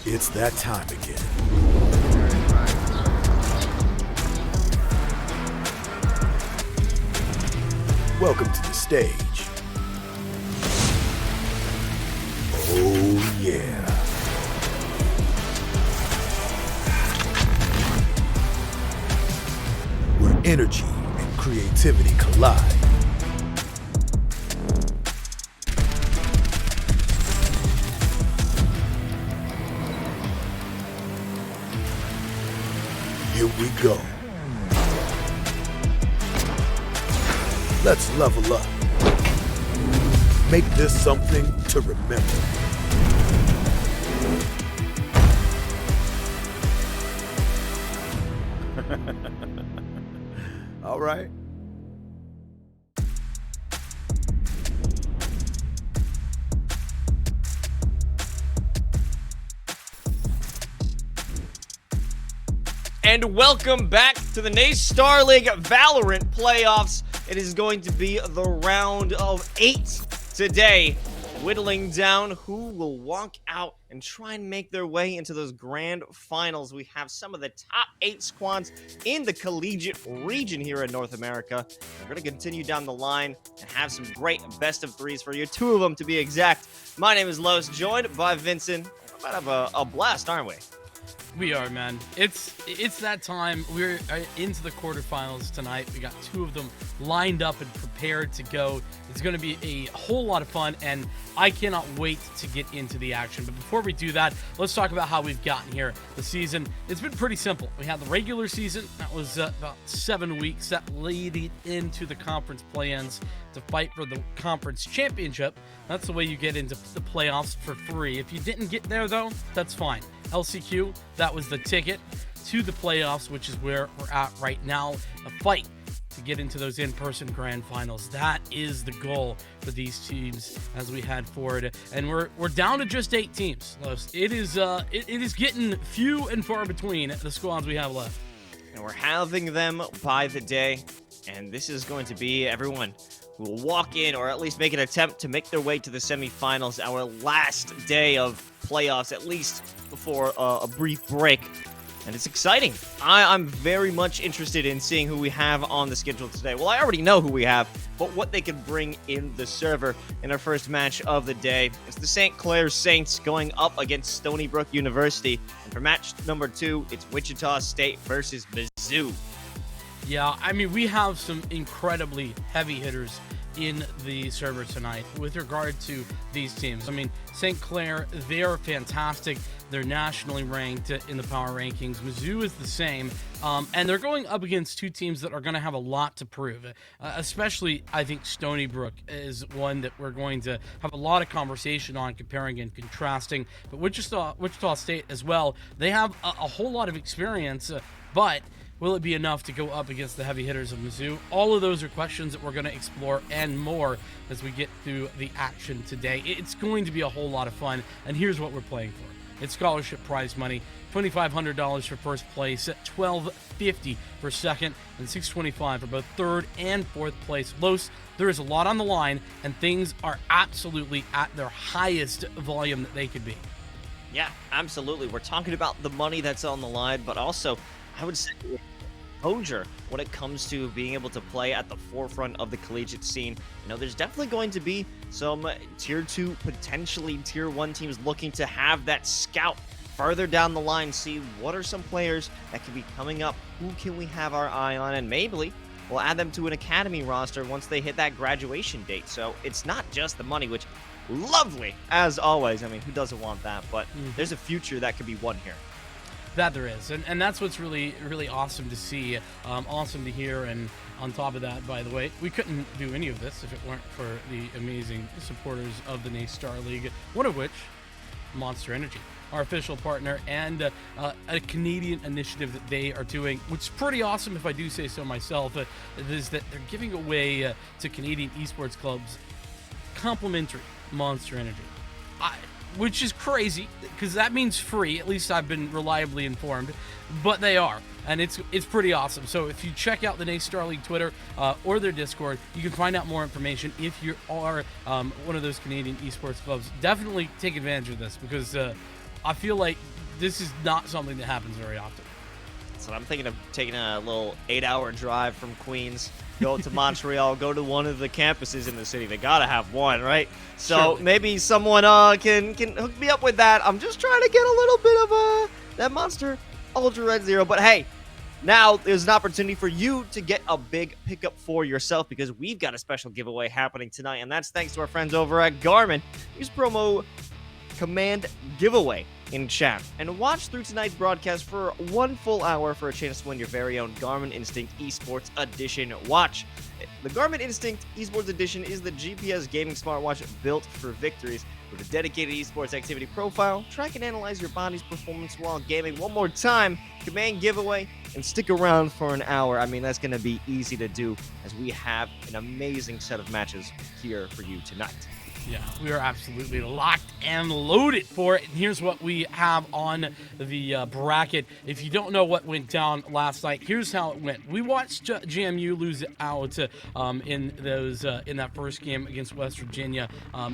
It's that time again. Welcome to the stage. Oh yeah. Where energy and creativity collide. Here we go. Let's level up. Make this something to remember. All right. And welcome back to the Star League Valorant playoffs. It is going to be the round of 8 today, whittling down who will walk out and try and make their way into those grand finals. We have some of the top 8 squads in the collegiate region here in North America. We're going to continue down the line and have some great best of 3s for you, 2 of them to be exact. My name is Los, joined by Vincent. We're about to have a blast, aren't we? We are, man. It's that time. We're into the quarterfinals tonight. We got 2 of them lined up and prepared to go. It's going to be a whole lot of fun, and I cannot wait to get into the action. But before we do that, let's talk about how we've gotten here. The season, it's been pretty simple. We had the regular season. That was about 7 weeks. That led into the conference play-ins to fight for the conference championship. That's the way you get into the playoffs for free. If you didn't get there, though, that's fine. LCQ, that was the ticket to the playoffs, which is where we're at right now. A fight to get into those in-person grand finals. That is the goal for these teams as we head forward. And we're down to just 8 teams. It is getting few and far between the squads we have left. And we're halving them by the day. And this is going to be everyone who will walk in, or at least make an attempt to make their way to the semifinals, our last day of playoffs, at least before a brief break. And it's exciting. I'm very much interested in seeing who we have on the schedule today. Well, I already know who we have, but what they can bring in the server in our first match of the day. It's the St. Clair Saints going up against Stony Brook University. And for match number 2, it's Wichita State versus Mizzou. Yeah, I mean, we have some incredibly heavy hitters in the server tonight with regard to these teams. I mean, St. Clair, they're fantastic. They're nationally ranked in the power rankings. Mizzou is the same. And they're going up against 2 teams that are going to have a lot to prove. Especially, I think Stony Brook is one that we're going to have a lot of conversation on, comparing and contrasting. But Wichita State as well, they have a whole lot of experience, but will it be enough to go up against the heavy hitters of Mizzou? All of those are questions that we're going to explore and more as we get through the action today. It's going to be a whole lot of fun, and here's what we're playing for. It's scholarship prize money, $2,500 for first place, $1,250 for second, and $625 for both third and fourth place. Los, there is a lot on the line, and things are absolutely at their highest volume that they could be. Yeah, absolutely. We're talking about the money that's on the line, but also, I would say, exposure when it comes to being able to play at the forefront of the collegiate scene. You know, there's definitely going to be some tier 2, potentially tier 1 teams looking to have that scout further down the line, see what are some players that can be coming up, who can we have our eye on, and maybe we'll add them to an academy roster once they hit that graduation date. So it's not just the money, which lovely as always. I mean, who doesn't want that? But there's a future that could be won here. That there is, and that's what's really, really awesome to see, awesome to hear. And on top of that, by the way, we couldn't do any of this if it weren't for the amazing supporters of the NACE Star League, one of which, Monster Energy, our official partner, and a Canadian initiative that they are doing, which is pretty awesome if I do say so myself, is that they're giving away to Canadian esports clubs complimentary Monster Energy. Which is crazy, because that means free. At least I've been reliably informed, but they are, and it's pretty awesome. So if you check out the NACE Star League Twitter or their Discord, you can find out more information. If you are one of those Canadian esports clubs, definitely take advantage of this, because I feel like this is not something that happens very often. So I'm thinking of taking a little 8-hour drive from Queens, go to Montreal, go to one of the campuses in the city. They gotta have one, right? So Surely. maybe someone can hook me up with that. I'm just trying to get a little bit of that Monster Ultra Red Zero. But hey, now there's an opportunity for you to get a big pickup for yourself, because we've got a special giveaway happening tonight, and that's thanks to our friends over at Garmin. Use promo Command Giveaway in chat and watch through tonight's broadcast for 1 full hour for a chance to win your very own Garmin Instinct Esports Edition watch. The Garmin Instinct Esports Edition is the GPS gaming smartwatch built for victories. With a dedicated esports activity profile, track and analyze your body's performance while gaming. One more time, Command Giveaway, and stick around for an hour. I mean, that's going to be easy to do, as we have an amazing set of matches here for you tonight. Yeah, we are absolutely locked and loaded for it. And here's what we have on the bracket. If you don't know what went down last night, here's how it went. We watched JMU lose out in that first game against West Virginia.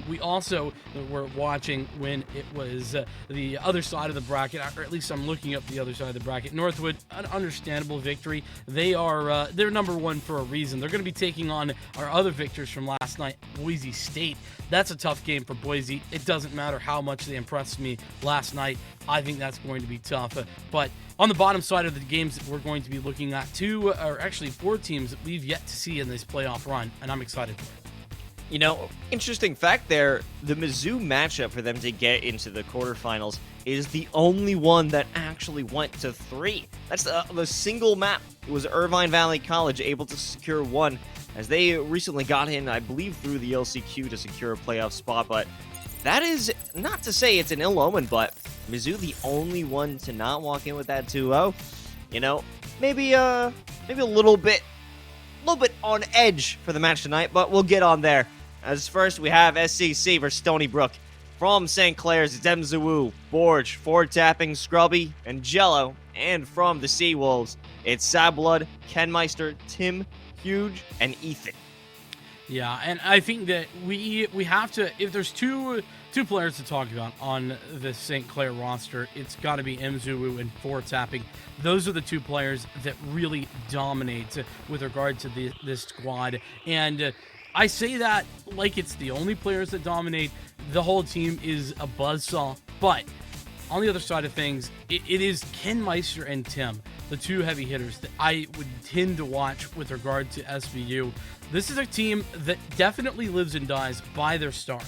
We also were watching when it was the other side of the bracket, or at least I'm looking up the other side of the bracket. Northwood, an understandable victory. They're number 1 for a reason. They're going to be taking on our other victors from last night, Boise State. That's a tough game for Boise. It doesn't matter how much they impressed me last night. I think that's going to be tough. But on the bottom side of the games that we're going to be looking at, 4 teams that we've yet to see in this playoff run, and I'm excited for it. You know, interesting fact there, the Mizzou matchup for them to get into the quarterfinals is the only one that actually went to 3. That's the single map. It was Irvine Valley College able to secure 1, as they recently got in, I believe, through the LCQ to secure a playoff spot. But that is not to say it's an ill omen, but Mizzou the only one to not walk in with that 2-0. You know, maybe a little bit little bit on edge for the match tonight, but we'll get on there. As first, we have SCC versus Stony Brook. From St. Clair's, Demzawu, Borge, Ford Tapping, Scrubby, and Jello. And from the Seawolves, it's Sabblood, Kenmeister, Tim, Huge, and Ethan. Yeah, and I think that we have to, if there's two players to talk about on the St. Clair roster, it's got to be Mzuu and Ford Tapping. Those are the two players that really dominate with regard to this squad. And I say that like it's the only players that dominate. The whole team is a buzzsaw. But on the other side of things, it is Ken Meister and Tim, the two heavy hitters that I would tend to watch with regard to SVU. This is a team that definitely lives and dies by their stars.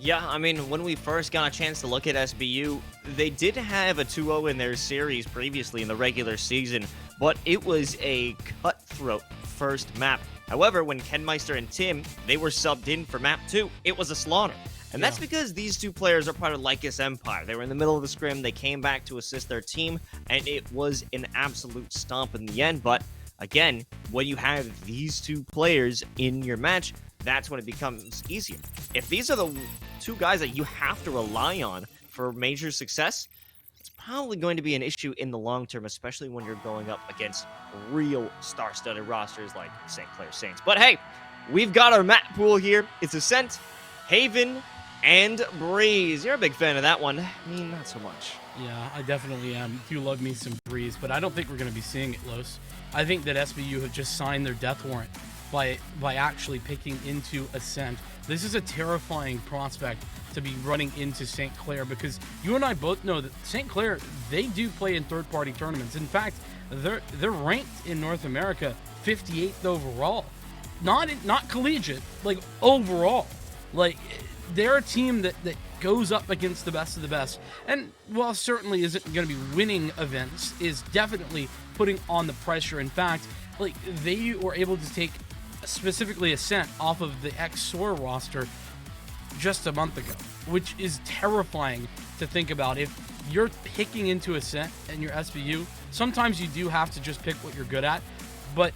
Yeah, I mean, when we first got a chance to look at SBU, they did have a 2-0 in their series previously in the regular season, but it was a cutthroat first map. However, when Ken Meister and Tim, they were subbed in for map 2, it was a slaughter. And that's because these two players are part of Lycus Empire. They were in the middle of the scrim, they came back to assist their team, and it was an absolute stomp in the end. But again, when you have these two players in your match, that's when it becomes easier. If these are the two guys that you have to rely on for major success, it's probably going to be an issue in the long term, especially when you're going up against real star-studded rosters like St. Clair Saints. But hey, we've got our map pool here. It's Ascent, Haven, and Breeze. You're a big fan of that one. I mean, not so much. Yeah, I definitely am. Do love me some Breeze, but I don't think we're going to be seeing it, Los. I think that SBU have just signed their death warrant by actually picking into Ascent. This is a terrifying prospect to be running into St. Clair, because you and I both know that St. Clair, they do play in third-party tournaments. In fact, they're ranked in North America 58th overall. Not collegiate, like overall. Like, they're a team that goes up against the best of the best. And while certainly isn't going to be winning events, is definitely putting on the pressure. In fact, like, they were able to take specifically Ascent off of the ex-SOAR roster just a month ago, which is terrifying to think about. If you're picking into Ascent and your SBU, sometimes you do have to just pick what you're good at, but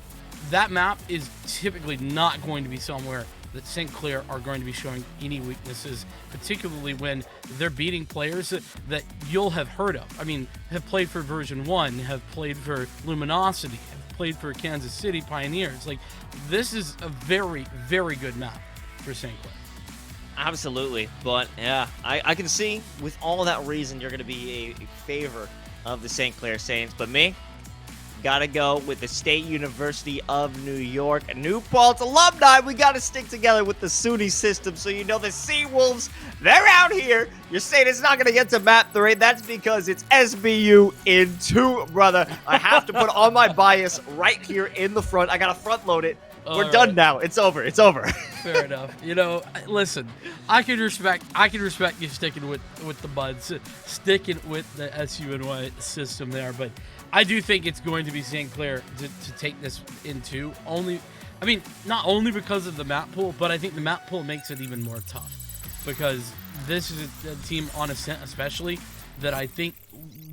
that map is typically not going to be somewhere that St. Clair are going to be showing any weaknesses, particularly when they're beating players that you'll have heard of. I mean, have played for version 1, have played for Luminosity, have played for Kansas City Pioneers. Like, this is a very, very good map for St. Clair. Absolutely, but yeah, I can see with all that reason you're going to be a favor of the St. Clair Saints, but me, gotta go with the State University of New York. New Paltz alumni, we gotta stick together with the SUNY system, so you know the Seawolves, they're out here. You're saying it's not gonna get to map 3. That's because it's SBU in 2, brother. I have to put all my bias right here in the front. I gotta front load it. We're done now. It's over. It's over. Fair enough. You know, listen, I can respect you sticking with the Buds, sticking with the SUNY system there, but I do think it's going to be St. Clair to take this into not only because of the map pool, but I think the map pool makes it even more tough, because this is a team on Ascent especially that I think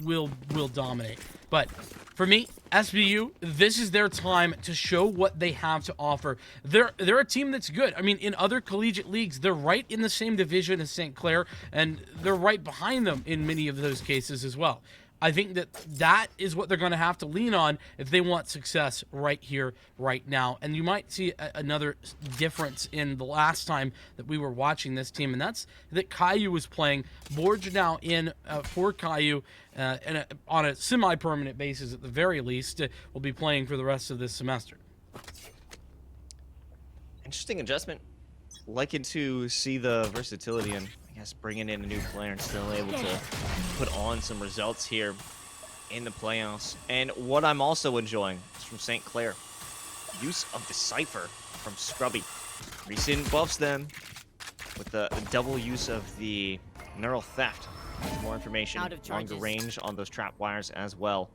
will dominate. But for me, SBU, this is their time to show what they have to offer. They're a team that's good. I mean, in other collegiate leagues, they're right in the same division as St. Clair, and they're right behind them in many of those cases as well. I think that is what they're going to have to lean on if they want success right here, right now. And you might see another difference in the last time that we were watching this team, and that's that Caillou was playing. Borge now in for Caillou, and on a semi-permanent basis at the very least, will be playing for the rest of this semester. Interesting adjustment. Liking to see the versatility and I guess bringing in a new player and still able to put on some results here in the playoffs. And what I'm also enjoying is from St. Clair, use of Decipher from Scrubby. Recent buffs them with the double use of the Neural Theft. More information, longer range on those trap wires as well.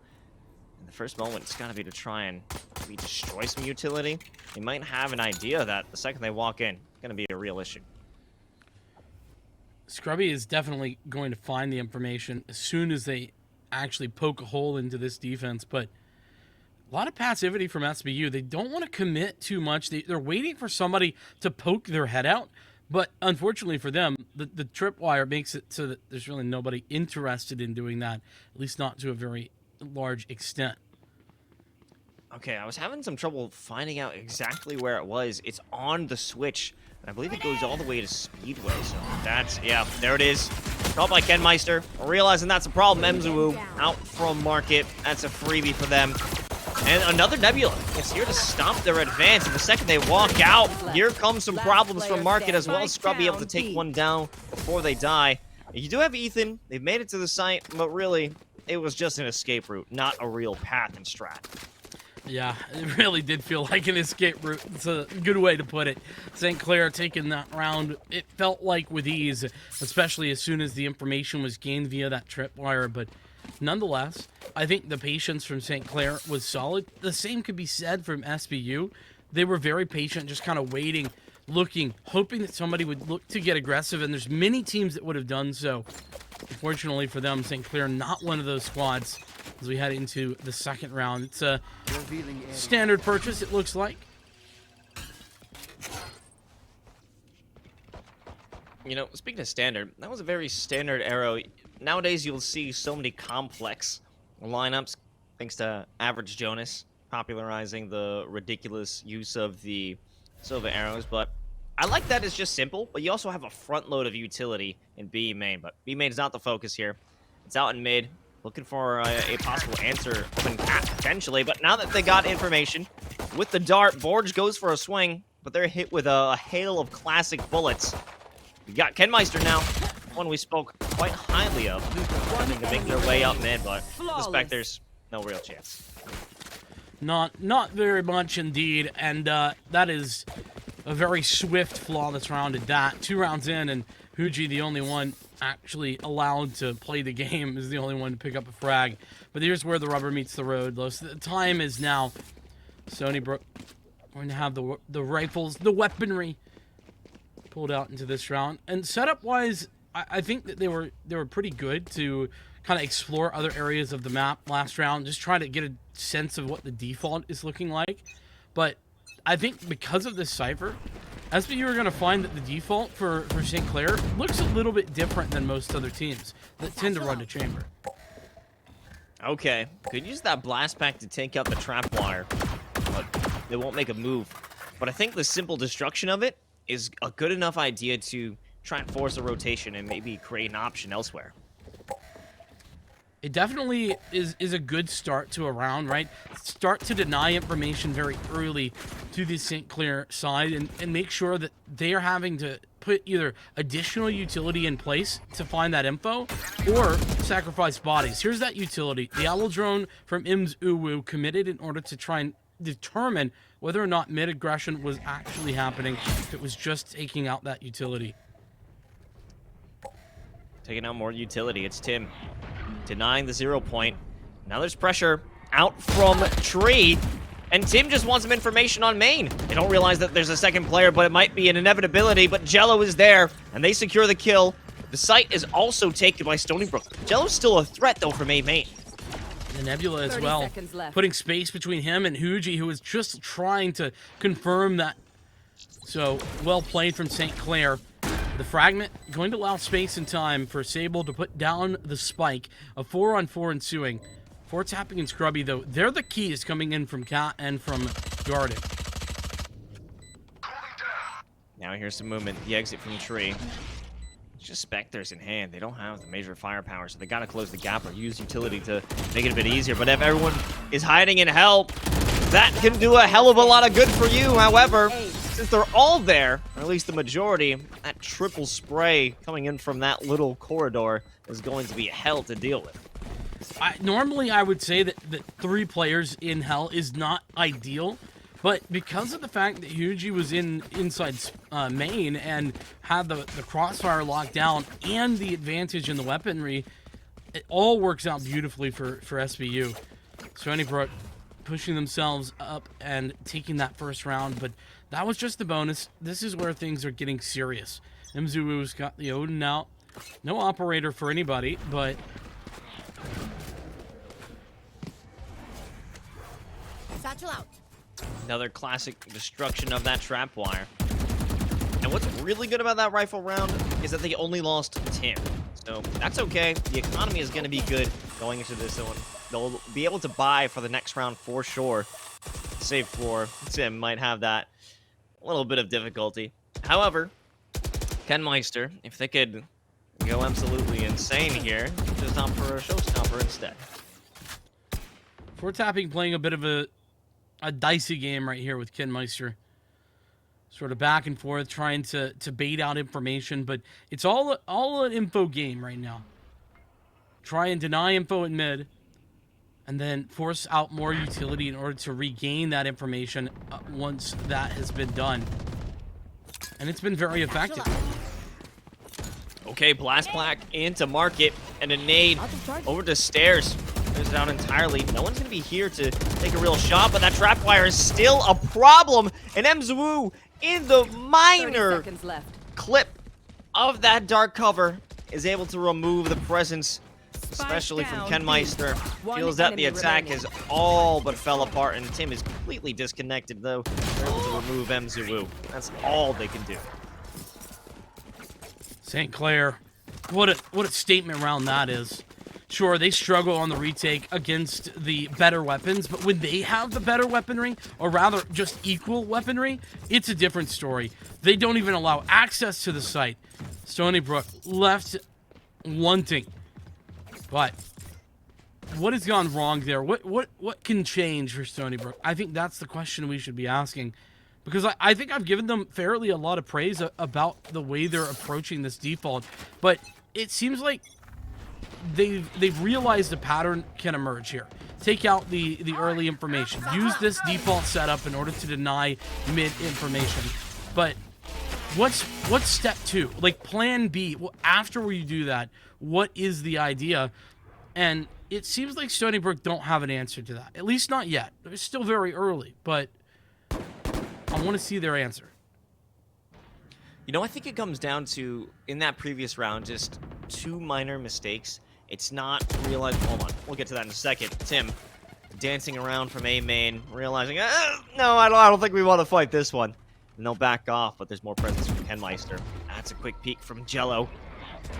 In the first moment, it's got to be to try and maybe destroy some utility. They might have an idea that the second they walk in, it's going to be a real issue. Scrubby is definitely going to find the information as soon as they actually poke a hole into this defense, but A lot of passivity from SBU. They don't want to commit too much. They're waiting for somebody to poke their head out. But unfortunately for them, the tripwire makes it so that there's really nobody interested in doing that, at least not to a very large extent. Okay, I was having some trouble finding out exactly where it was. It's on the switch, and I believe it goes all the way to Speedway. So that's, yeah, there it is. Caught by KenMeister. Realizing that's a problem, Mzuwu out from market. That's a freebie for them. And another Nebula is here to stop their advance. And the second they walk out, here comes some problems from market as well as Scrubby able to take one down before they die. You do have Ethan. They've made it to the site, but really, it was just an escape route, not a real path and strat. Yeah, it really did feel like an escape route. It's a good way to put it. St. Clair taking that round, it felt like with ease, especially as soon as the information was gained via that tripwire. But nonetheless, I think the patience from St. Clair was solid. The same could be said from SBU. They were very patient, just kind of waiting, looking, hoping that somebody would look to get aggressive, and there's many teams that would have done so. Unfortunately for them, St. Clair not one of those squads as we head into the second round. It's a standard purchase, it looks like. You know, speaking of standard, that was a very standard arrow. Nowadays, you'll see so many complex lineups, thanks to Average Jonas popularizing the ridiculous use of the Silva arrows, but I like that it's just simple, but you also have a front load of utility in B main, but B main is not the focus here. It's out in mid, looking for a possible answer open cat, potentially, but now that they got information, with the dart, Borge goes for a swing, but they're hit with a hail of classic bullets. We got KenMeister now, one we spoke quite highly of, wanting to make their way up mid, but the Spectres, no real chance. Not very much indeed, and that is a very swift, flawless round at that. 2 rounds in, and Huji, the only one actually allowed to play the game, is the only one to pick up a frag. But here's where the rubber meets the road, though. So the time is now. Stony Brook going to have the rifles, the weaponry pulled out into this round. And setup-wise, I think that they were pretty good to kind of explore other areas of the map last round, just try to get a sense of what the default is looking like. But I think because of this cipher, SBU are going to find that the default for St. Clair looks a little bit different than most other teams that tend to run to chamber. Okay, could use that blast pack to take out the trap wire, but they won't make a move. But I think the simple destruction of it is a good enough idea to try and force a rotation and maybe create an option elsewhere. It definitely is a good start to a round, right? Start to deny information very early to the St. Clair side and make sure that they are having to put either additional utility in place to find that info or sacrifice bodies. Here's that utility. The owl drone from Mzuwu committed in order to try and determine whether or not mid-aggression was actually happening, if it was just taking out that utility. Taking out more utility, it's Tim. Denying the 0 point. Now there's pressure out from Tree, and Tim just wants some information on main. They don't realize that there's a second player, but it might be an inevitability, but Jello is there, and they secure the kill. The site is also taken by Stony Brook. Jello's still a threat, though, from A main. The Nebula as well, putting space between him and Huji, who is just trying to confirm that. So, well played from St. Clair. The fragment going to allow space and time for Sable to put down the spike. A 4-on-4 ensuing. 4 tapping and Scrubby, though. They're the keys coming in from Cat and from Garden. Now here's some movement. The exit from Tree. It's just Spectres in hand. They don't have the major firepower, so they gotta close the gap or use utility to make it a bit easier. But if everyone is hiding in hell, that can do a hell of a lot of good for you. However, since they're all there, or at least the majority, that triple spray coming in from that little corridor is going to be hell to deal with. Normally, I would say that 3 players in hell is not ideal, but because of the fact that Huji was inside main and had the crossfire locked down and the advantage in the weaponry, it all works out beautifully for SBU. Stony Brook pushing themselves up and taking that first round, but that was just the bonus. This is where things are getting serious. Mzuwu's got the Odin out. No operator for anybody, but Satchel out. Another classic destruction of that trap wire. And what's really good about that rifle round is that they only lost Tim. So that's okay. The economy is going to be good going into this one. They'll be able to buy for the next round for sure. Save for Tim might have that a little bit of difficulty. However, KhazixMayJump, if they could go absolutely insane here, just opt for a showstopper instead. Four tapping playing a bit of a dicey game right here with KhazixMayJump. Sort of back and forth, trying to bait out information, but it's all an info game right now. Try and deny info at mid, and then force out more utility in order to regain that information once that has been done. And it's been very effective. Okay, Blast Black into market, and a nade over to stairs. Clears it out entirely. No one's going to be here to take a real shot, but that trap wire is still a problem. And MZWU, in the minor clip of that dark cover, is able to remove the presence, especially from KhazixMayJump. Feels that the attack has all but fell apart, and Tim is completely disconnected, though. They're able to remove MZWU. That's all they can do. St. Clair, what a statement round that is. Sure, they struggle on the retake against the better weapons, but when they have the better weaponry, or rather just equal weaponry, it's a different story. They don't even allow access to the site. Stony Brook left wanting. But what has gone wrong there? What can change for Stony Brook? I think that's the question we should be asking. Because I think I've given them fairly a lot of praise about the way they're approaching this default. But it seems like they've realized a pattern can emerge here. Take out the early information. Use this default setup in order to deny mid information. But what's step two? Like plan B. Well, after we do that, what is the idea? And it seems like Stony Brook don't have an answer to that. At least not yet. It's still very early, but I want to see their answer. You know, I think it comes down to, in that previous round, just two minor mistakes. It's not realizing... Hold on. We'll get to that in a second. Tim dancing around from A main, realizing, no, I don't think we want to fight this one. And they'll back off, but there's more presence from KhazixMayJump. That's a quick peek from Jello.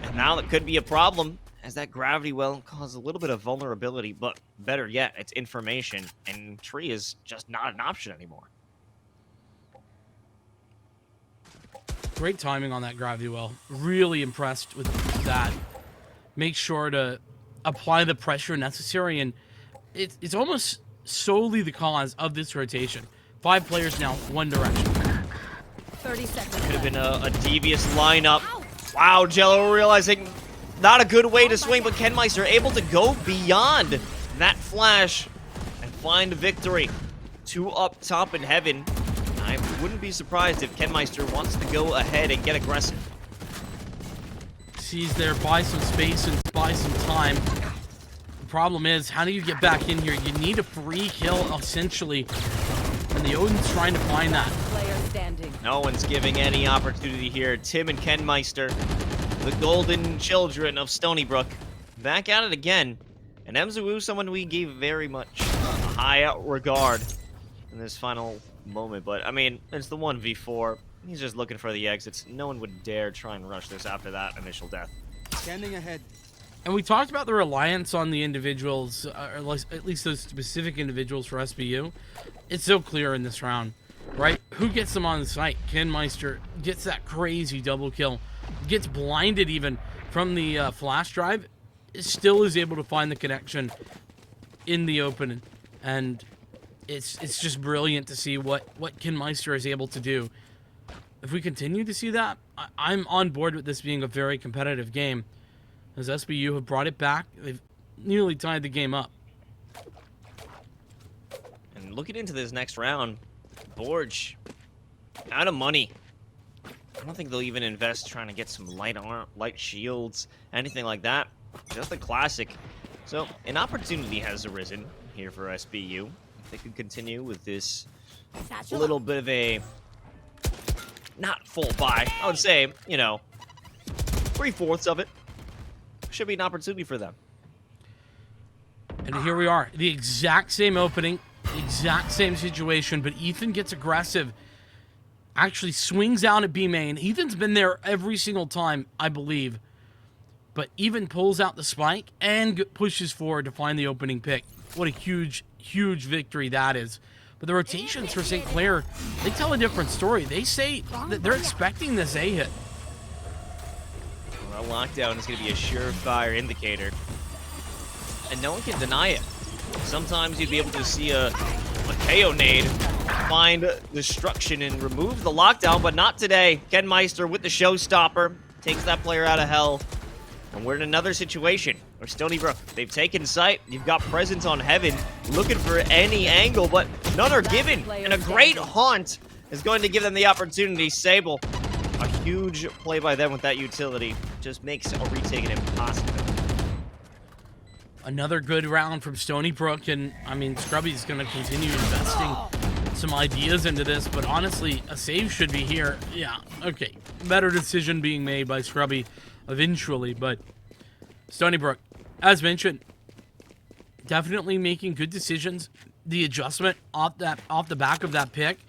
And now that could be a problem, as that gravity well causes a little bit of vulnerability, but better yet, it's information, and tree is just not an option anymore. Great timing on that gravity well. Really impressed with that. Make sure to apply the pressure necessary, and it's almost solely the cause of this rotation. 5 players now, one direction. 30 seconds. Could have been a devious lineup. Wow, Jello realizing not a good way to swing, but KhazixMayJump able to go beyond that flash and find victory. 2 up top in heaven. I wouldn't be surprised if KhazixMayJump wants to go ahead and get aggressive. Sees there, buy some space and buy some time. The problem is, how do you get back in here? You need a free kill, essentially. And the Odin's trying to find that. Player standing. No one's giving any opportunity here. Tim and KhazixMayJump, the golden children of Stony Brook, back at it again. And MZWU, someone we gave very much high regard in this final moment. But, I mean, it's the 1v4. He's just looking for the exits. No one would dare try and rush this after that initial death. Standing ahead. And we talked about the reliance on the individuals, or at least those specific individuals for SBU. It's so clear in this round, right? Who gets them on the site? KhazixMayJump gets that crazy double kill. Gets blinded even from the flash drive. Still is able to find the connection in the open. And it's just brilliant to see what KhazixMayJump is able to do. If we continue to see that, I'm on board with this being a very competitive game. As SBU have brought it back, they've nearly tied the game up. And looking into this next round, Borge, out of money. I don't think they'll even invest trying to get some light shields, anything like that. Just a classic. So, an opportunity has arisen here for SBU. If they could continue with this little bit of a... not full buy. I would say, you know, 3/4 of it should be an opportunity for them. And here we are. The exact same opening. Exact same situation, but Ethan gets aggressive. Actually swings out at B main. Ethan's been there every single time, I believe. But Ethan pulls out the spike and pushes forward to find the opening pick. What a huge, huge victory that is. But the rotations for St. Clair, they tell a different story. They say that they're expecting this A hit. Well, lockdown is going to be a surefire indicator. And no one can deny it. Sometimes you'd be able to see a KO nade find destruction and remove the lockdown, but not today. KhazixMayJump with the showstopper takes that player out of hell. And we're in another situation where Stony Brook, they've taken sight. You've got presence on heaven, looking for any angle, but none are given. And a great haunt is going to give them the opportunity. Sable, a huge play by them with that utility, just makes a retake an impossible. Another good round from Stony Brook, and I mean, Scrubby's going to continue investing some ideas into this, but honestly, a save should be here. Yeah, okay. Better decision being made by Scrubby eventually, but Stony Brook, as mentioned, definitely making good decisions. The adjustment off the back of that pick,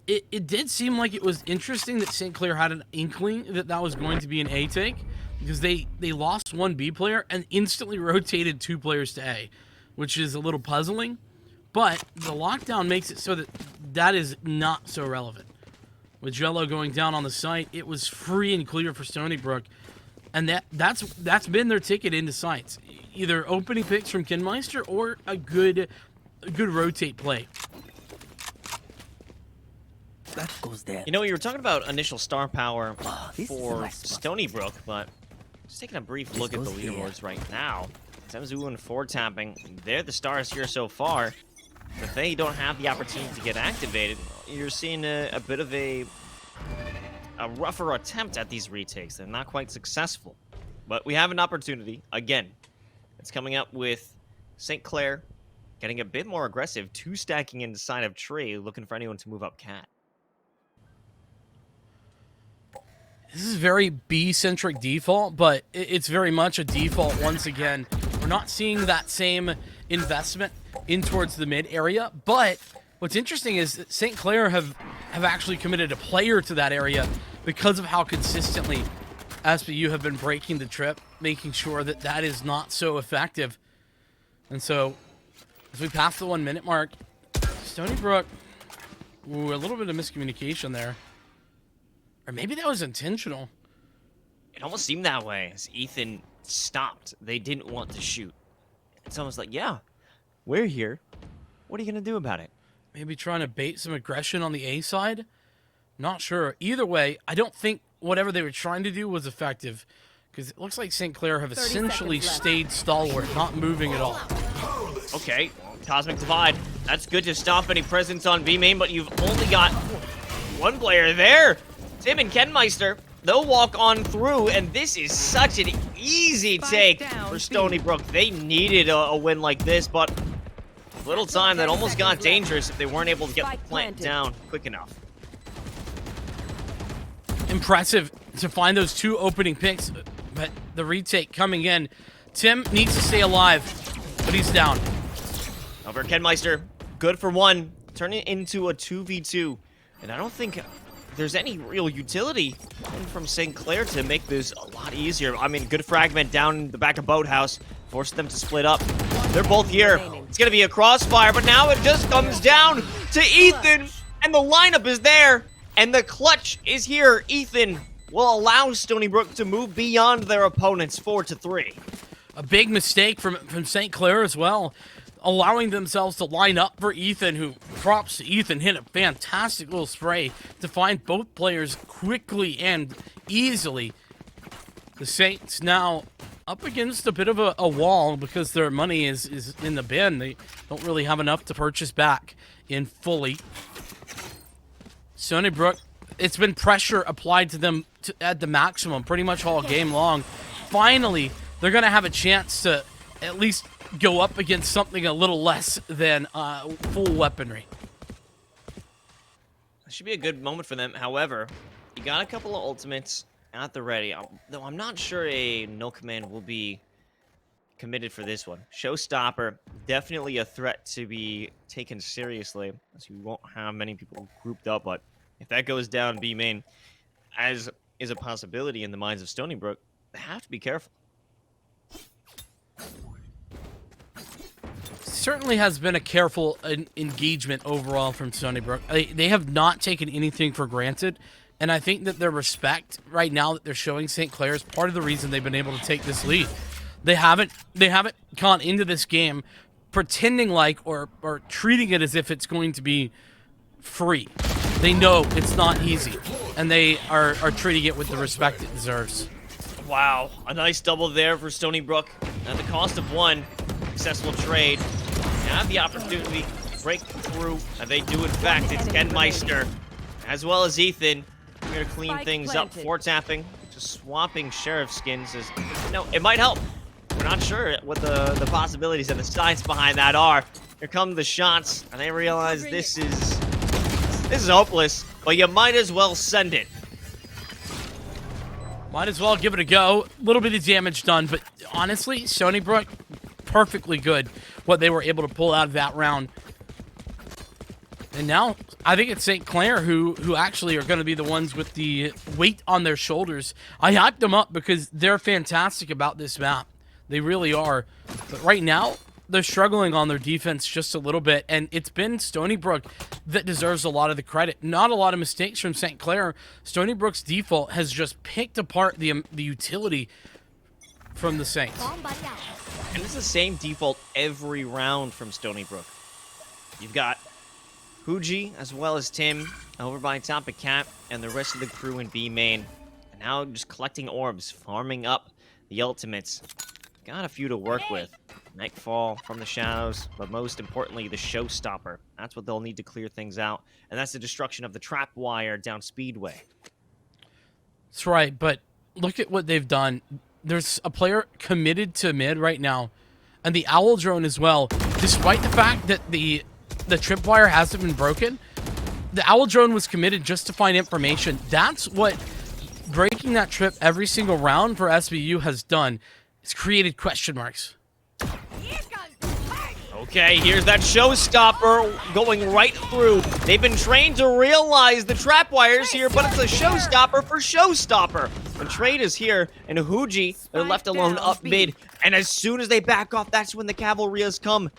it did seem like it was interesting that St. Clair had an inkling that that was going to be an A take, because they lost one B player and instantly rotated 2 players to A, which is a little puzzling, but the lockdown makes it so that that is not so relevant. With Jello going down on the site, it was free and clear for Stony Brook, and that's been their ticket into sites. Either opening picks from KhazixMayJump or a good rotate play. That goes there. You know, you were talking about initial star power this is a for nice spot. Stony Brook, but just taking a brief look at the goes here. leaderboards right now. Temzu and 4 tapping, they're the stars here so far. If they don't have the opportunity to get activated, you're seeing a bit of a rougher attempt at these retakes. They're not quite successful. But we have an opportunity, again. It's coming up with St. Clair getting a bit more aggressive, 2 stacking inside of Tree, looking for anyone to move up Cat. This is very B-centric default, but it's very much a default once again. We're not seeing that same investment in towards the mid area, but what's interesting is that St. Clair have actually committed a player to that area because of how consistently SBU have been breaking the trip, making sure that that is not so effective. And so, as we pass the 1 minute mark, Stony Brook, ooh, a little bit of miscommunication there. Or maybe that was intentional. It almost seemed that way as Ethan stopped. They didn't want to shoot. It's almost like, yeah, we're here. What are you going to do about it? Maybe trying to bait some aggression on the A side? Not sure. Either way, I don't think whatever they were trying to do was effective, because it looks like St. Clair have 30 essentially seconds left. stayed stalwart, not moving at all. Okay, Cosmic Divide. That's good to stop any presence on B main, but you've only got 1 player there. Tim and KhazixMayJump, they'll walk on through, and this is such an easy take for Stony Brook. They needed a win like this, but little time that almost got dangerous if they weren't able to get the plant down quick enough. Impressive to find those 2 opening picks, but the retake coming in. Tim needs to stay alive, but he's down. Over KhazixMayJump, good for 1, turning it into a 2v2, and I don't think there's any real utility from St. Clair to make this a lot easier. I mean, good fragment down in the back of Boathouse, forced them to split up. They're both here. It's going to be a crossfire, but now it just comes down to Ethan, and the lineup is there, and the clutch is here. Ethan will allow Stony Brook to move beyond their opponents 4-3. A big mistake from St. Clair as well, allowing themselves to line up for Ethan, who, props to Ethan, hit a fantastic little spray to find both players quickly and easily. The Saints now up against a bit of a wall because their money is in the bin. They don't really have enough to purchase back in fully. Stony Brook, it's been pressure applied to them at the maximum pretty much all game long. Finally, they're going to have a chance to at least go up against something a little less than full weaponry. It should be a good moment for them. However, you got a couple of ultimates at the ready. Though I'm not sure a no command will be committed for this one. Showstopper, definitely a threat to be taken seriously, as you won't have many people grouped up, but if that goes down B main, as is a possibility in the minds of Stony Brook, they have to be careful. Certainly has been a careful engagement overall from Stony Brook. They have not taken anything for granted, and I think that their respect right now that they're showing St. Clair is part of the reason they've been able to take this lead. They haven't gone into this game pretending like or treating it as if it's going to be free. They know it's not easy, and they are treating it with the respect it deserves. Wow, a nice double there for Stony Brook. At the cost of one successful trade, they have the opportunity to break through, and they do in fact. It's Ken Meister, as well as Ethan. We're going to clean Spike things up. planted. 4-tapping, just swapping Sheriff skins. It might help. We're not sure what the possibilities and the science behind that are. Here come the shots, and they realize this is hopeless, but you might as well send it. Might as well give it a go. A little bit of damage done, but honestly, Stony Brook, perfectly good what they were able to pull out of that round. And now, I think it's St. Clair who actually are going to be the ones with the weight on their shoulders. I hyped them up because they're fantastic about this map. They really are. But right now, they're struggling on their defense just a little bit, and it's been Stony Brook that deserves a lot of the credit. Not a lot of mistakes from St. Clair. Stony Brook's default has just picked apart the utility from the Saints. And it's the same default every round from Stony Brook. You've got Huji as well as Tim over by top of Cap and the rest of the crew in B main. And now just collecting orbs, farming up the ultimates. Got a few to work with. Nightfall from the shadows, but most importantly, the Showstopper. That's what they'll need to clear things out. And that's the destruction of the trap wire down Speedway. That's right, but look at what they've done. There's a player committed to mid right now, and the Owl Drone as well. Despite the fact that the tripwire hasn't been broken, the Owl Drone was committed just to find information. That's what breaking that trip every single round for SBU has done. It's created question marks. Okay, here's that Showstopper going right through. They've been trained to realize the trap wires here, but it's a Showstopper for Showstopper. The trade is here, and Huji, they're left alone up mid. And as soon as they back off, that's when the cavalry has come.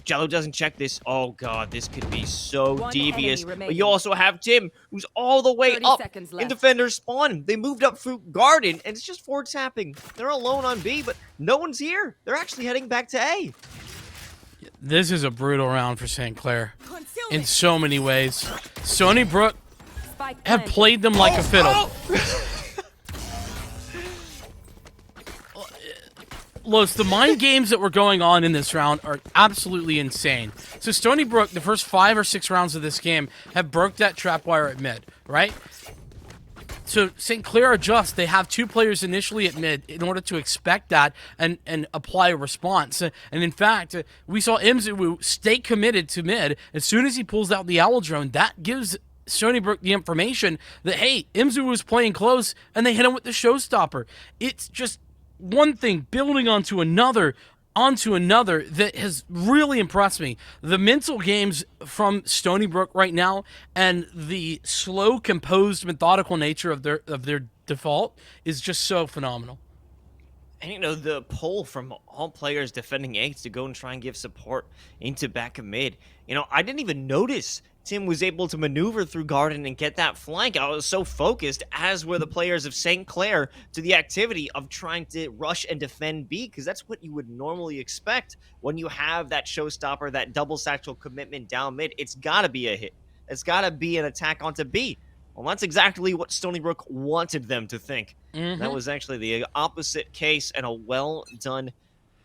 Jello doesn't check this. Oh god, this could be so One devious. enemy But you also have Tim, who's all the way 30 up seconds in left. defender spawn. They moved up through Garden, and it's just forward tapping. They're alone on B, but no one's here. They're actually heading back to A. This is a brutal round for St. Clair in so many ways. Stony Brook Spike have planted. played them like a fiddle. Los, the mind games that were going on in this round are absolutely insane. So Stony Brook, the first 5 or 6 rounds of this game, have broke that trap wire at mid, right? So St. Clair adjusts. They have 2 players initially at mid in order to expect that and apply a response. And in fact, we saw Imzuwu stay committed to mid. As soon as he pulls out the Owl Drone, that gives Stony Brook the information that, hey, Imzuwu is playing close, and they hit him with the Showstopper. It's just one thing building onto another that has really impressed me. The mental games from Stony Brook right now and the slow, composed, methodical nature of their default is just so phenomenal. And, you know, the pull from all players defending eights to go and try and give support into back of mid. You know, I didn't even notice Tim was able to maneuver through Garden and get that flank. I was so focused, as were the players of St. Clair, to the activity of trying to rush and defend B, because that's what you would normally expect when you have that Showstopper, that double satchel commitment down mid. It's got to be a hit. It's got to be an attack onto B. Well, that's exactly what Stony Brook wanted them to think. That was actually the opposite case, and a well done,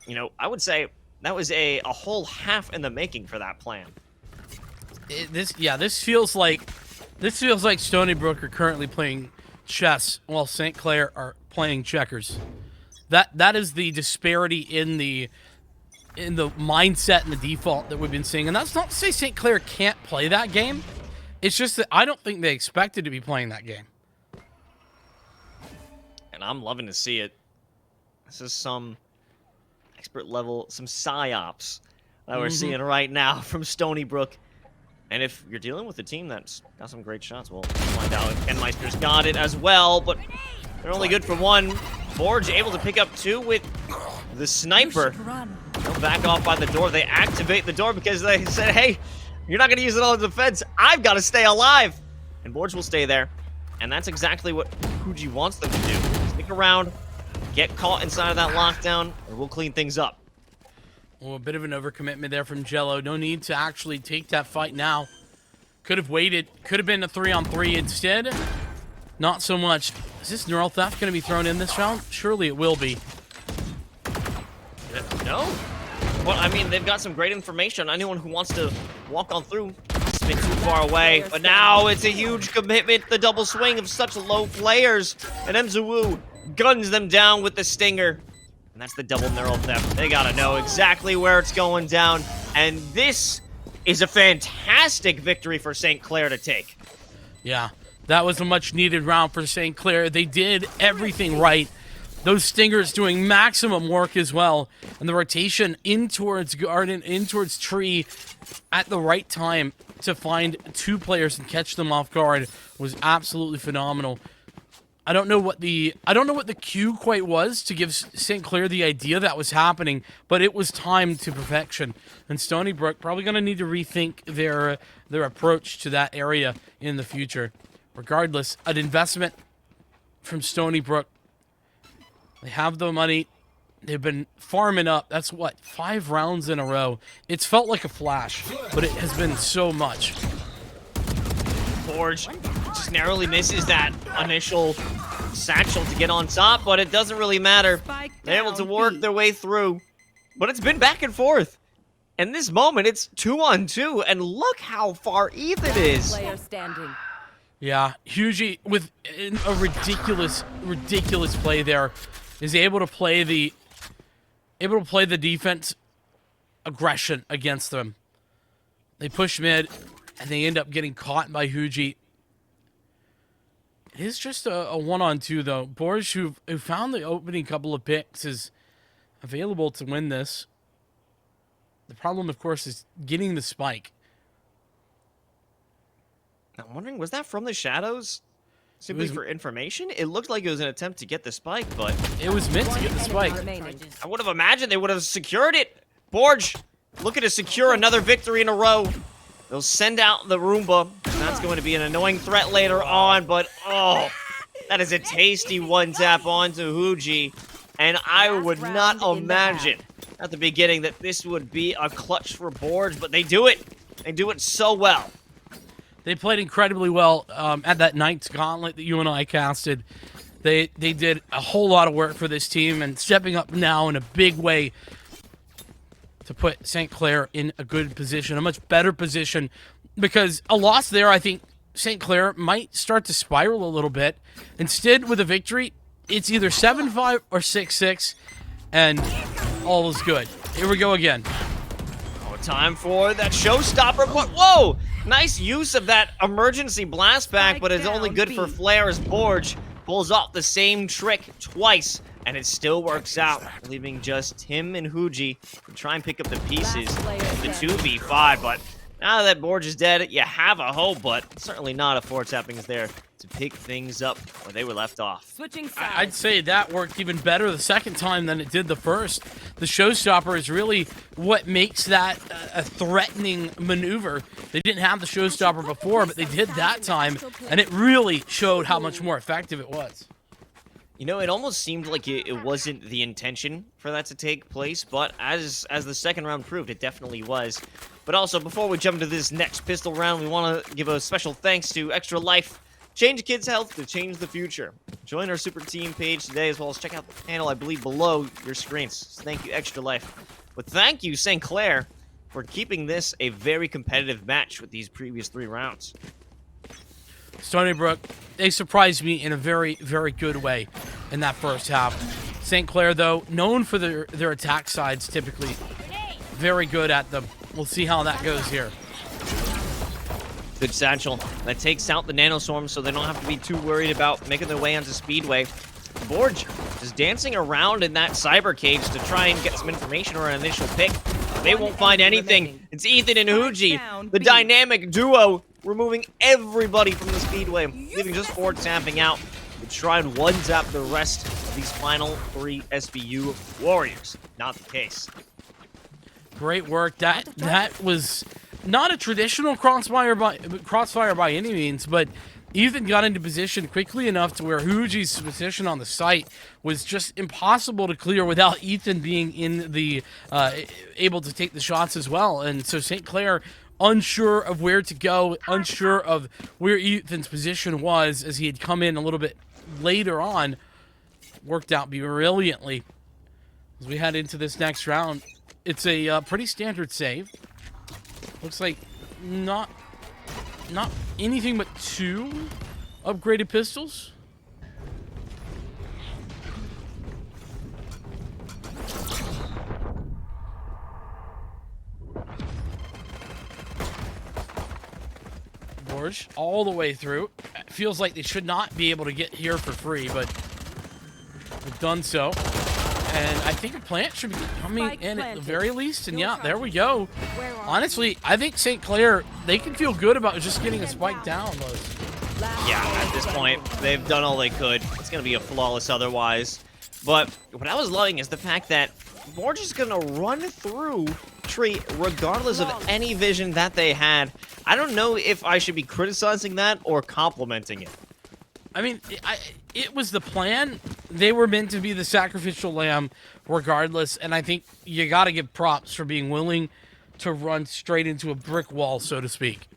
you know, I would say that was a whole half in the making for that plan. This feels like Stony Brook are currently playing chess while St. Clair are playing checkers. That is the disparity in the mindset and the default that we've been seeing. And that's not to say St. Clair can't play that game. It's just that I don't think they expected to be playing that game. And I'm loving to see it. This is some expert level, some psyops that we're seeing right now from Stony Brook. And if you're dealing with a team that's got some great shots, we'll find out if Kenmeister's got it as well, but they're only good for one. Forge able to pick up two with the sniper. They'll back off by the door. They activate the door because they said, hey, you're not going to use it all as defense. I've got to stay alive. And Borge will stay there. And that's exactly what Huji wants them to do. Stick around, get caught inside of that lockdown, and we'll clean things up. Well, a bit of an overcommitment there from Jello. No need to actually take that fight now. Could have waited. Could have been a 3-on-3 instead. Not so much. Is this neural theft going to be thrown in this round? Surely it will be. No? Well, I mean, they've got some great information. Anyone who wants to walk on through has been too far away. But now it's a huge commitment. The double swing of such low players. And MZWU guns them down with the stinger. And that's the double neural theft. They gotta know exactly where it's going down. And this is a fantastic victory for St. Clair to take. Yeah, that was a much-needed round for St. Clair. They did everything right. Those stingers doing maximum work as well. And the rotation in towards garden, in towards tree at the right time to find two players and catch them off guard was absolutely phenomenal. I don't know what the cue quite was to give St. Clair the idea that was happening, but it was timed to perfection. And Stony Brook probably going to need to rethink their approach to that area in the future. Regardless, an investment from Stony Brook. They have the money. They've been farming up. That's what, 5 rounds in a row. It's felt like a flash, but it has been so much. Forge just narrowly misses that initial satchel to get on top, but it doesn't really matter. They're able to work their way through, but it's been back and forth. And this moment, it's 2-on-2, and look how far even it is. Player standing. Yeah, Hugie with a ridiculous play there is able to play the defense aggression against them. They push mid, and they end up getting caught by Hugie. It is just a 1-on-2 though. Borge, who found the opening couple of picks, is available to win this. The problem, of course, is getting the spike. I'm wondering, was that from the shadows? Simply for information? It looked like it was an attempt to get the spike, but it was meant to get the spike. I would have imagined they would have secured it. Borge, looking to secure another victory in a row. They'll send out the Roomba. That's going to be an annoying threat later on, but oh, that is a tasty one-tap onto Hugie. And I would not imagine at the beginning that this would be a clutch for Borge, but they do it. They do it so well. They played incredibly well at that Knight's Gauntlet that you and I casted. They did a whole lot of work for this team and stepping up now in a big way to put St. Clair in a good position, a much better position, because a loss there, I think St. Clair might start to spiral a little bit. Instead, with a victory, it's either 7-5 or 6-6, and all is good. Here we go again. Oh, time for that showstopper, but whoa! Nice use of that emergency blast back, but it's only good for Flair as Borge pulls off the same trick twice, and it still works out, leaving just him and Hugie to try and pick up the pieces of the 2v5, but now that Borge is dead, you have a hope, but certainly not if 4-tapping is there to pick things up where they were left off. Switching sides. I'd say that worked even better the second time than it did the first. The showstopper is really what makes that a threatening maneuver. They didn't have the showstopper before, but they did that time, and it really showed how much more effective it was. You know, it almost seemed like it wasn't the intention for that to take place, but as the second round proved, it definitely was. But also, before we jump into this next pistol round, we want to give a special thanks to Extra Life. Change kids' health to change the future. Join our super team page today, as well as check out the panel, I believe, below your screens. Thank you, Extra Life. But thank you, St. Clair, for keeping this a very competitive match with these previous 3 rounds. Stony Brook, they surprised me in a very, very good way in that first half. St. Clair, though, known for their attack sides typically. Very good at them. We'll see how that goes here. Good satchel. That takes out the nanoswarm, so they don't have to be too worried about making their way onto Speedway. Borge just dancing around in that cyber cage to try and get some information or an initial pick. They won't find anything. It's Ethan and Huji, the dynamic duo, removing everybody from the Speedway, leaving just Ford tapping out to try and one-tap the rest of these final 3 SBU warriors. Not the case. Great work. That was not a traditional crossfire by any means, but Ethan got into position quickly enough to where Huji's position on the site was just impossible to clear without Ethan being in the able to take the shots as well. And so St. Clair, unsure of where to go, unsure of where Ethan's position was as he had come in a little bit later on, worked out brilliantly. As we head into this next round, it's a pretty standard save. Looks like not anything but 2 upgraded pistols. Borge all the way through. It feels like they should not be able to get here for free, but they've done so. And I think a plant should be coming in at the very least. And yeah, there we go. Honestly, I think St. Clair, they can feel good about just getting a spike down. Yeah, at this point, they've done all they could. It's going to be a flawless otherwise. But what I was loving is the fact that Borge is going to run through Tree regardless of any vision that they had. I don't know if I should be criticizing that or complimenting it. I mean, it was the plan. They were meant to be the sacrificial lamb regardless, and I think you got to give props for being willing to run straight into a brick wall, so to speak.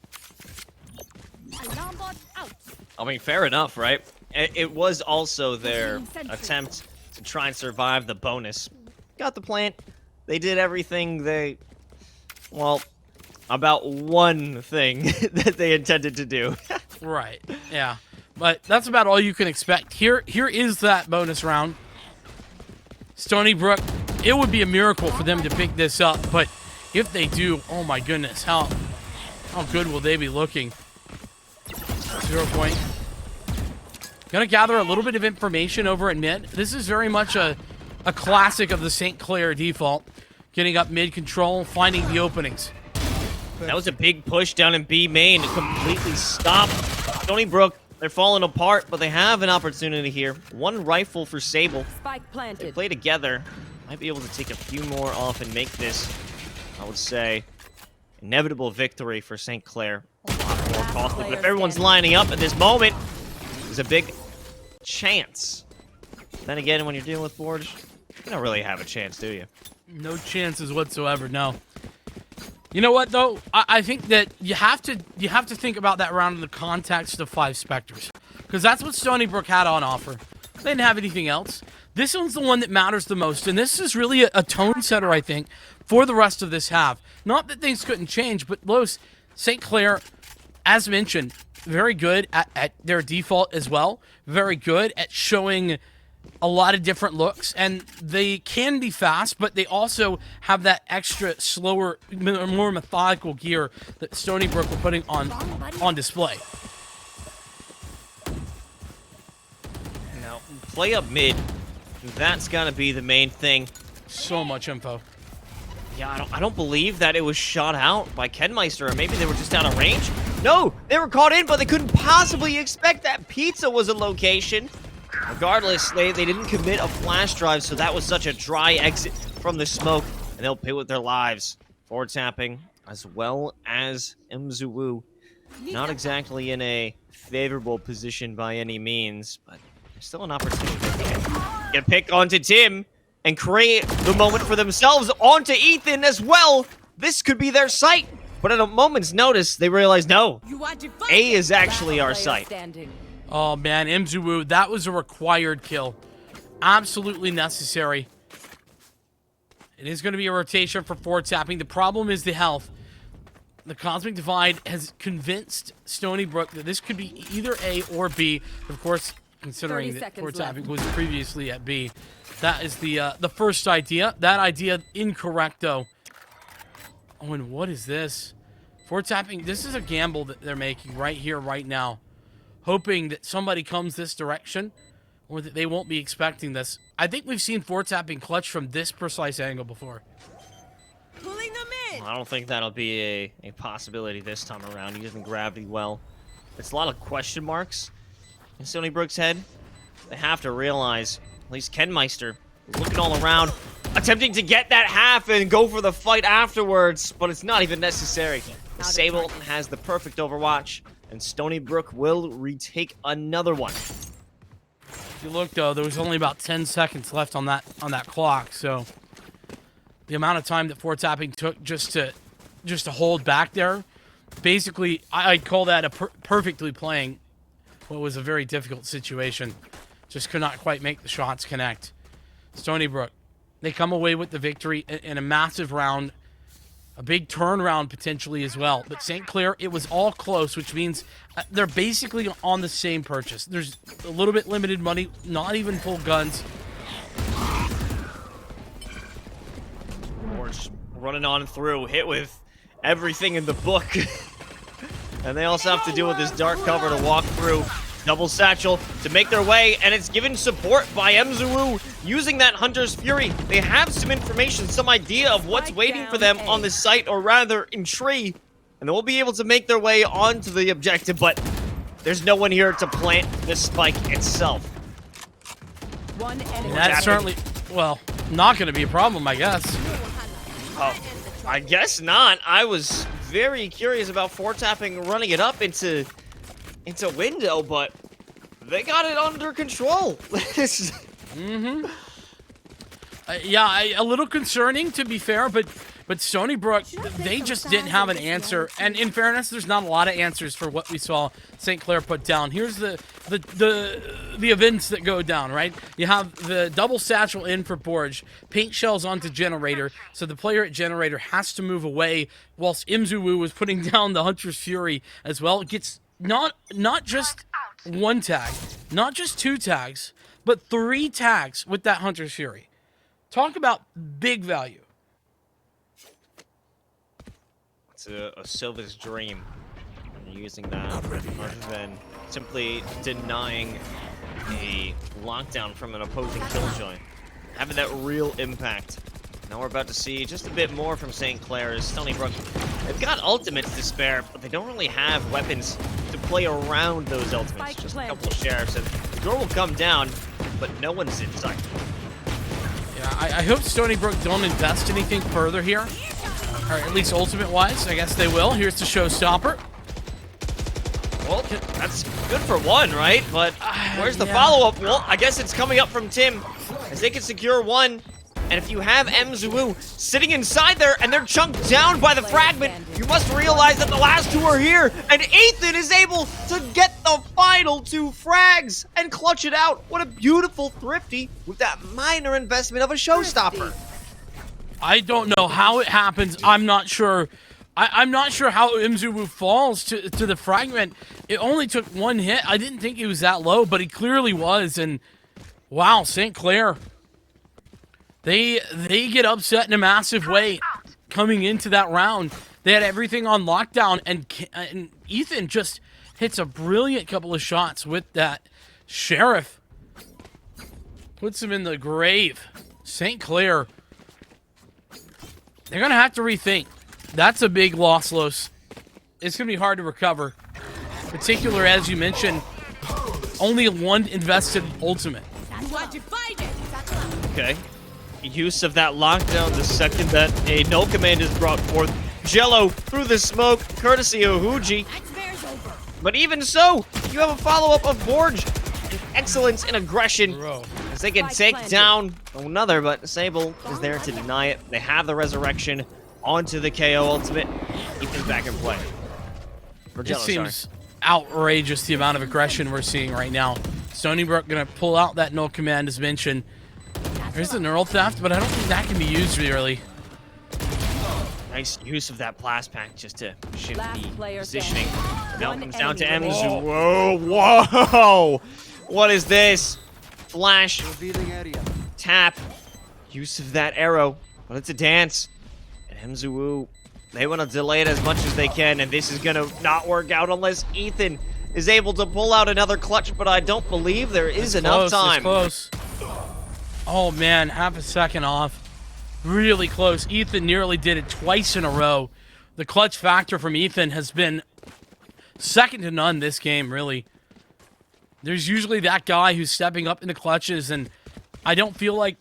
I mean, fair enough, right? It was also their attempt to try and survive the bonus. Got the plant. They did everything well, about one thing that they intended to do. Right, yeah. But that's about all you can expect. Here is that bonus round. Stony Brook, it would be a miracle for them to pick this up, but if they do, oh my goodness, how good will they be looking? 0 point. Gonna gather a little bit of information over at mid. This is very much a classic of the St. Clair default. Getting up mid control, finding the openings. That was a big push down in B main to completely stop Stony Brook. They're falling apart, but they have an opportunity here. 1 rifle for Sable. Spike planted. They play together. Might be able to take a few more off and make this, I would say, inevitable victory for St. Clair. A lot more costly, but if everyone's lining up at this moment, there's a big chance. Then again, when you're dealing with Forge, you don't really have a chance, do you? No chances whatsoever, no. You know what, though? I think that you have to think about that round in the context of 5 Spectres. Because that's what Stony Brook had on offer. They didn't have anything else. This one's the one that matters the most. And this is really a tone setter, I think, for the rest of this half. Not that things couldn't change, but Los, St. Clair, as mentioned, very good at their default as well. Very good at showing a lot of different looks, and they can be fast, but they also have that extra slower, more methodical gear that Stony Brook were putting on display. Now, play up mid. That's gotta be the main thing. So much info. Yeah, I don't believe that it was shot out by Kenmeister, or maybe they were just out of range. No, they were caught in, but they couldn't possibly expect that pizza was a location. Regardless, they didn't commit a flash drive, so that was such a dry exit from the smoke, and they'll pay with their lives. Forward tapping, as well as Mzuwu. Not exactly in a favorable position by any means, but there's still an opportunity. Get a pick onto Tim and create the moment for themselves onto Ethan as well. This could be their site, but at a moment's notice, they realize, no, A is actually our site. Oh, man, Mzuwu, that was a required kill. Absolutely necessary. It is going to be a rotation for forward tapping. The problem is the health. The Cosmic Divide has convinced Stony Brook that this could be either A or B. Of course, considering that forward tapping was previously at B. That is the first idea. That idea incorrect, though. Oh, and what is this? Forward tapping, this is a gamble that they're making right here, right now. Hoping that somebody comes this direction, or that they won't be expecting this. I think we've seen 4-tapping clutch from this precise angle before. Pulling them in. I don't think that'll be a possibility this time around. He using gravity well. It's a lot of question marks in Stony Brook's head. They have to realize, at least Kenmeister is looking all around, attempting to get that half and go for the fight afterwards, but it's not even necessary. Sable has the perfect overwatch, and Stony Brook will retake another one. If you look though, there was only about 10 seconds left on that clock, so the amount of time that 4-tapping took just to hold back there, basically, I'd call that a perfectly playing what was a very difficult situation. Just could not quite make the shots connect. Stony Brook, they come away with the victory in a massive round, a big turnaround potentially as well. But St. Clair, it was all close, which means they're basically on the same purchase. There's a little bit limited money, not even full guns. Just running on through, hit with everything in the book. And they also have to deal with this dark cover to walk through. Double satchel to make their way, and it's given support by MZWU using that Hunter's Fury. They have some information, some idea of what's waiting for them on the site, or rather in tree, and they'll be able to make their way onto the objective, but there's no one here to plant the spike itself. One enemy. That's certainly, well, not going to be a problem, I guess. Oh, I guess not. I was very curious about 4-tapping running it up into window, but they got it under control. Yeah, a little concerning to be fair, but Stony Brook, they just didn't have an answer. And in fairness, there's not a lot of answers for what we saw St. Clair put down. Here's the events that go down, right? You have the double satchel in for Borge, paint shells onto Generator, so the player at Generator has to move away, whilst MZWU was putting down the Hunter's Fury as well. It gets not just one tag, not just 2 tags, but 3 tags with that Hunter's Fury. Talk about big value. It's a Silva's dream. Using that rather than simply denying a lockdown from an opposing killjoy. Having that real impact. Now we're about to see just a bit more from St. Clair as Stony Brook. They've got ultimates to spare, but they don't really have weapons to play around those ultimates. Just a couple of sheriffs, and the door will come down, but no one's in sight. Yeah, I hope Stony Brook don't invest anything further here. Or at least ultimate-wise, I guess they will. Here's the showstopper. Well, that's good for one, right? But where's the follow-up? Well, I guess it's coming up from Tim, as they can secure one. And if you have MZWU sitting inside there and they're chunked down by the fragment, you must realize that the last 2 are here. And Ethan is able to get the final 2 frags and clutch it out. What a beautiful Thrifty with that minor investment of a showstopper. I don't know how it happens. I'm not sure. I'm not sure how MZWU falls to the fragment. It only took 1 hit. I didn't think he was that low, but he clearly was. And wow, St. Clair. They get upset in a massive way coming into that round. They had everything on lockdown, and Ethan just hits a brilliant couple of shots with that Sheriff. Puts him in the grave. St. Clair. They're going to have to rethink. That's a big loss, Los. It's going to be hard to recover. Particular, as you mentioned, only 1 invested ultimate. Okay. Use of that lockdown the second that a null command is brought forth. Jello through the smoke, courtesy of Huji. But even so, you have a follow-up of Borge. An excellence in aggression. As they can take down another, but Sable is there to deny it. They have the resurrection onto the KO ultimate. Ethan's back in play. It seems outrageous the amount of aggression we're seeing right now. Stony Brook gonna pull out that null command as mentioned. There's the neural theft, but I don't think that can be used really. Nice use of that blast pack just to shift the positioning. Now it comes down to MZWU. Whoa, whoa! What is this? Flash, tap, use of that arrow, but it's a dance. And MZWU, they want to delay it as much as they can, and this is gonna not work out unless Ethan is able to pull out another clutch, but I don't believe there is enough time. It's close. Oh man, half a second off. Really close. Ethan nearly did it twice in a row. The clutch factor from Ethan has been second to none this game, really. There's usually that guy who's stepping up in the clutches, and I don't feel like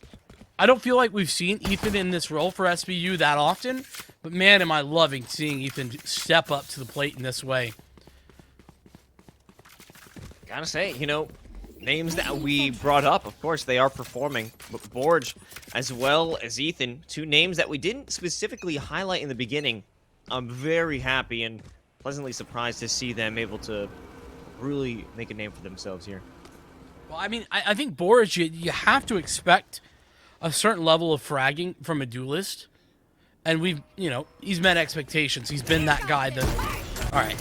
we've seen Ethan in this role for SBU that often. But man, am I loving seeing Ethan step up to the plate in this way. Gotta say, you know, names that we brought up, of course, they are performing. But Borge, as well as Ethan, two names that we didn't specifically highlight in the beginning. I'm very happy and pleasantly surprised to see them able to really make a name for themselves here. Well, I mean, I think Borge, you have to expect a certain level of fragging from a duelist. And we've, you know, he's met expectations. He's been that guy that... All right.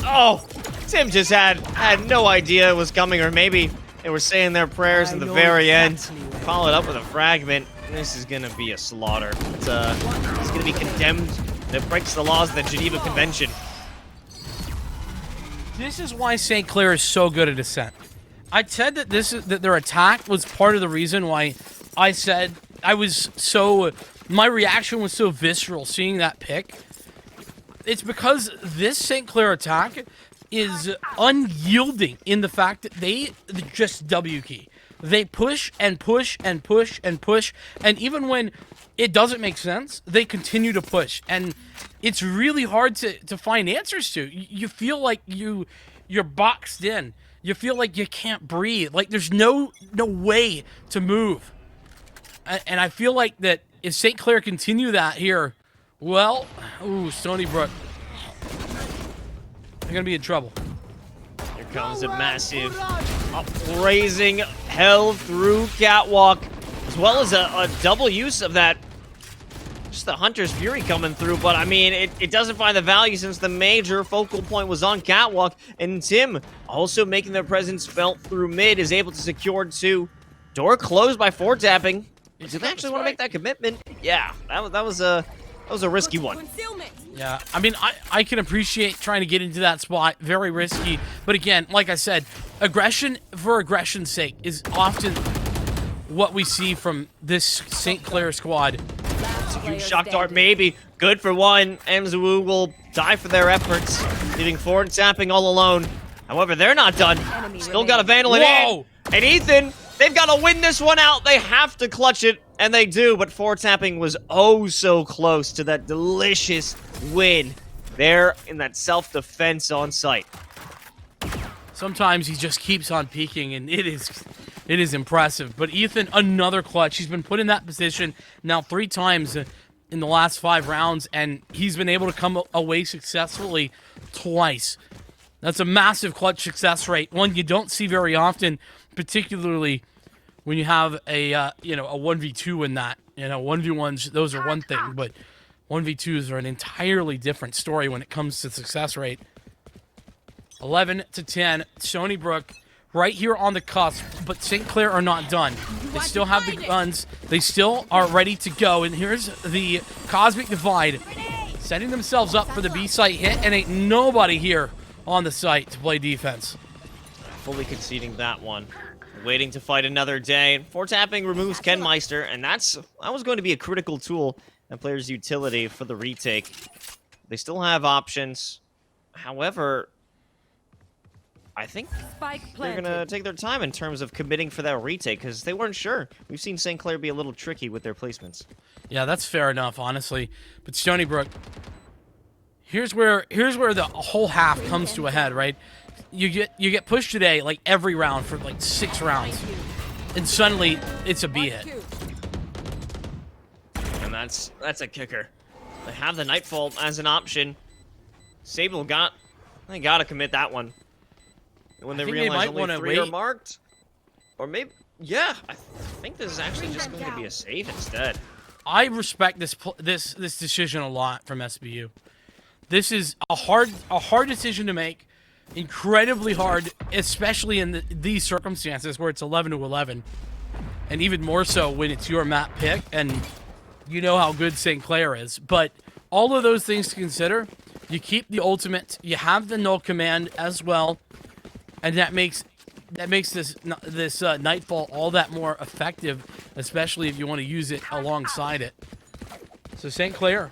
Oh! Tim just had no idea it was coming, or maybe they were saying their prayers in the very end. Follow it up with a fragment. This is gonna be a slaughter. It's gonna be condemned. It breaks the laws of the Geneva Convention. This is why St. Clair is so good at Ascent. I said that that their attack was part of the reason why I said my reaction was so visceral seeing that pick. It's because this St. Clair attack is unyielding in the fact that they just W key. They push and push and push and push, and even when it doesn't make sense, they continue to push, and it's really hard to find answers to. You feel like you're boxed in. You feel like you can't breathe. Like there's no way to move. And I feel like that if St. Clair continue that here, well, ooh, Stony Brook, they're gonna be in trouble. Here comes a massive upraising hell through Catwalk, as well as a double use of that. Just the Hunter's Fury coming through, but I mean, it doesn't find the value since the major focal point was on Catwalk, and Tim also making their presence felt through mid is able to secure two. Door closed by four tapping. Do they actually want to make that commitment? Yeah, that was a risky one. Yeah, I mean, I can appreciate trying to get into that spot. Very risky. But again, like I said, aggression for aggression's sake is often what we see from this St. Clair squad. Huge shock dart, maybe. Good for one. MZWU will die for their efforts, leaving Ford tapping all alone. However, they're not done. Still got a Vandal in. And Ethan, they've got to win this one out. They have to clutch it, and they do. But Ford tapping was oh so close to that delicious win there in that self-defense on site. Sometimes he just keeps on peaking, and it is impressive. But Ethan, another clutch. He's been put in that position now 3 times in the last 5 rounds, and he's been able to come away successfully twice. That's a massive clutch success rate, one you don't see very often, particularly when you have a a 1v2 in that. 1v1s, those are one thing, but 1v2s are an entirely different story when it comes to success rate. 11-10, Stony Brook right here on the cusp, but St. Clair are not done. They still have the guns. They still are ready to go, and here's the Cosmic Divide setting themselves up for the B site hit, and ain't nobody here on the site to play defense. Fully conceding that one. Waiting to fight another day. And Fort tapping removes Kenmeister, and that was going to be a critical tool and player's utility for the retake. They still have options. However, I think they're going to take their time in terms of committing for that retake because they weren't sure. We've seen St. Clair be a little tricky with their placements. Yeah, that's fair enough, honestly. But Stony Brook, here's where the whole half comes to a head, right? You get pushed today like every round for like 6 rounds, and suddenly it's a B hit. And that's a kicker. They have the Nightfall as an option. Sable they gotta commit that one. When they realize only 3 are marked, or maybe yeah, I think this is actually just going to be a save instead. I respect this decision a lot from SBU. This is a hard decision to make. Incredibly hard, especially in these circumstances where it's 11-11, and even more so when it's your map pick, and you know how good St. Clair is. But all of those things to consider, you keep the ultimate, you have the null command as well, and that makes that makes this Nightfall all that more effective, especially if you want to use it alongside it. So St. Clair,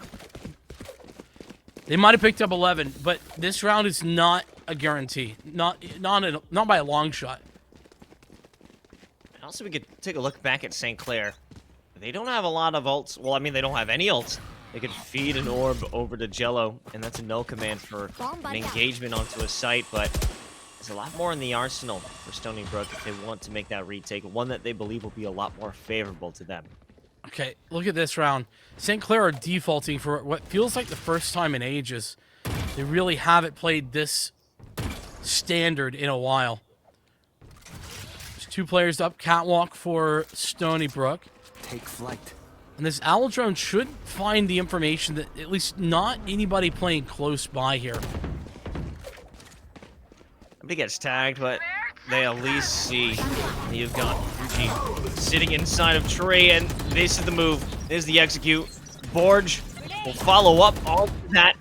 they might have picked up 11, but this round is not a guarantee. Not by a long shot. Also, we could take a look back at St. Clair. They don't have a lot of ults. Well, I mean, they don't have any ults. They could feed an orb over to Jello, and that's a null command for an engagement onto a site, but there's a lot more in the arsenal for Stony Brook if they want to make that retake, one that they believe will be a lot more favorable to them. Okay, look at this round. St. Clair are defaulting for what feels like the first time in ages. They really haven't played this standard in a while. There's 2 players up catwalk for Stony Brook. Take flight. And this owl drone should find the information that at least not anybody playing close by here. Somebody gets tagged, but they at least see you've got Fuji sitting inside of tree, and this is the move. This is the execute. Borge will follow up on that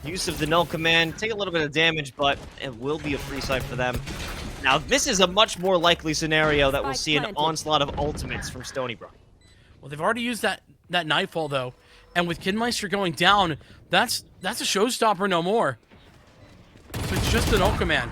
use of the null command. Take a little bit of damage, but it will be a free site for them. Now, this is a much more likely scenario that we'll see an onslaught of ultimates from Stony Brook. Well, they've already used that Nightfall, though. And with Kidmeister going down, that's a showstopper no more. So it's just an ult command.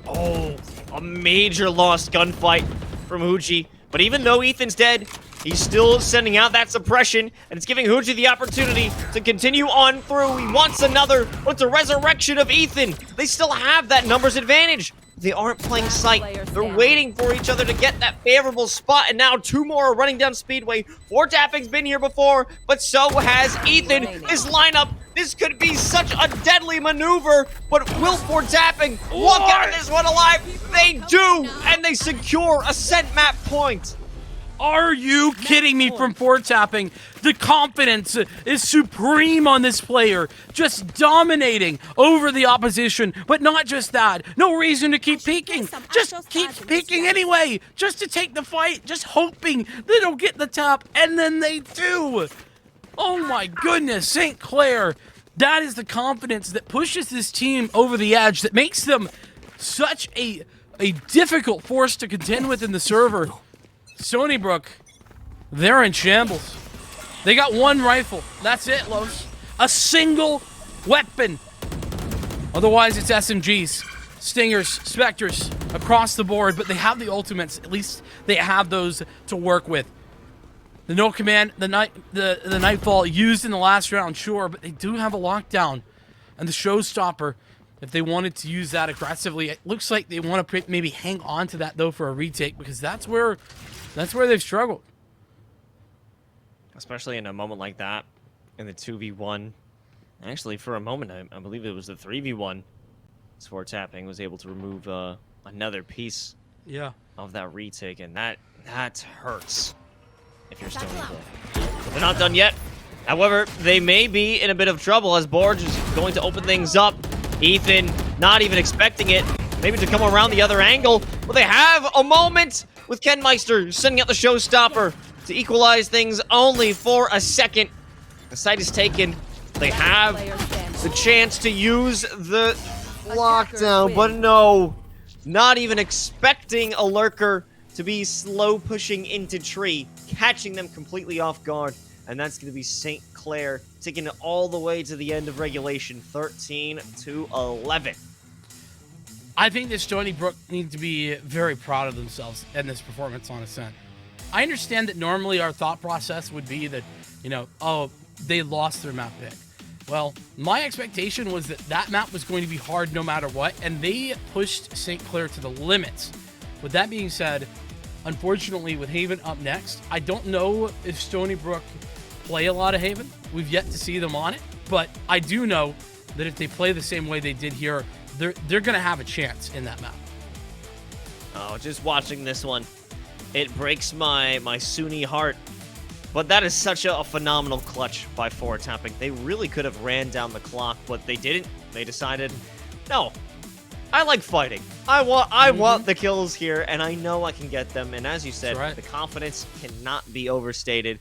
Oh, a major lost gunfight from Hoochie. But even though Ethan's dead, he's still sending out that suppression, and it's giving Hoochie the opportunity to continue on through. He wants another, but it's a resurrection of Ethan. They still have that numbers advantage. They aren't playing sight. They're waiting for each other to get that favorable spot, and now 2 more are running down Speedway. 4-tapping's been here before, but so has Ethan. This lineup, this could be such a deadly maneuver, but will 4-tapping walk out of this one alive? They do, and they secure a scent map point. Are you kidding me from 4-tapping? The confidence is supreme on this player. Just dominating over the opposition. But not just that. No reason to keep peeking. Just keep peeking anyway. Just to take the fight. Just hoping they don't get the tap. And then they do. Oh my goodness. St. Clair. That is the confidence that pushes this team over the edge. That makes them such a difficult force to contend with in the server. Stony Brook, they're in shambles. They got 1 rifle. That's it, Los. A single weapon. Otherwise, it's SMGs, Stingers, Spectres across the board, but they have the ultimates. At least they have those to work with. The no command, the Nightfall used in the last round, sure, but they do have a lockdown. And the showstopper, if they wanted to use that aggressively, it looks like they want to maybe hang on to that, though, for a retake, because that's where they've struggled. Especially in a moment like that, in the 2v1. Actually, for a moment, I believe it was the 3v1. 4-tapping was able to remove another piece of that retake, and that hurts if you're Stony Brook. But they're not done yet. However, they may be in a bit of trouble as Borge is going to open things up. Ethan, not even expecting it, maybe to come around the other angle. But they have a moment with Kenmeister sending out the showstopper to equalize things only for a second. The site is taken. They have the chance to use the lockdown, but no. Not even expecting a lurker to be slow pushing into tree, catching them completely off guard. And that's going to be St. Clair taking it all the way to the end of regulation, 13-11. I think that Stony Brook need to be very proud of themselves and this performance on Ascent. I understand that normally our thought process would be that, oh, they lost their map pick. Well, my expectation was that that map was going to be hard no matter what, and they pushed St. Clair to the limits. With that being said, unfortunately, with Haven up next, I don't know if Stony Brook play a lot of Haven. We've yet to see them on it, but I do know that if they play the same way they did here, they're going to have a chance in that map. Oh, just watching this one, it breaks my Sunni heart. But that is such a phenomenal clutch by 4-tapping. They really could have ran down the clock, but they didn't. They decided, no, I like fighting. I want the kills here, and I know I can get them. And as you said, right. The confidence cannot be overstated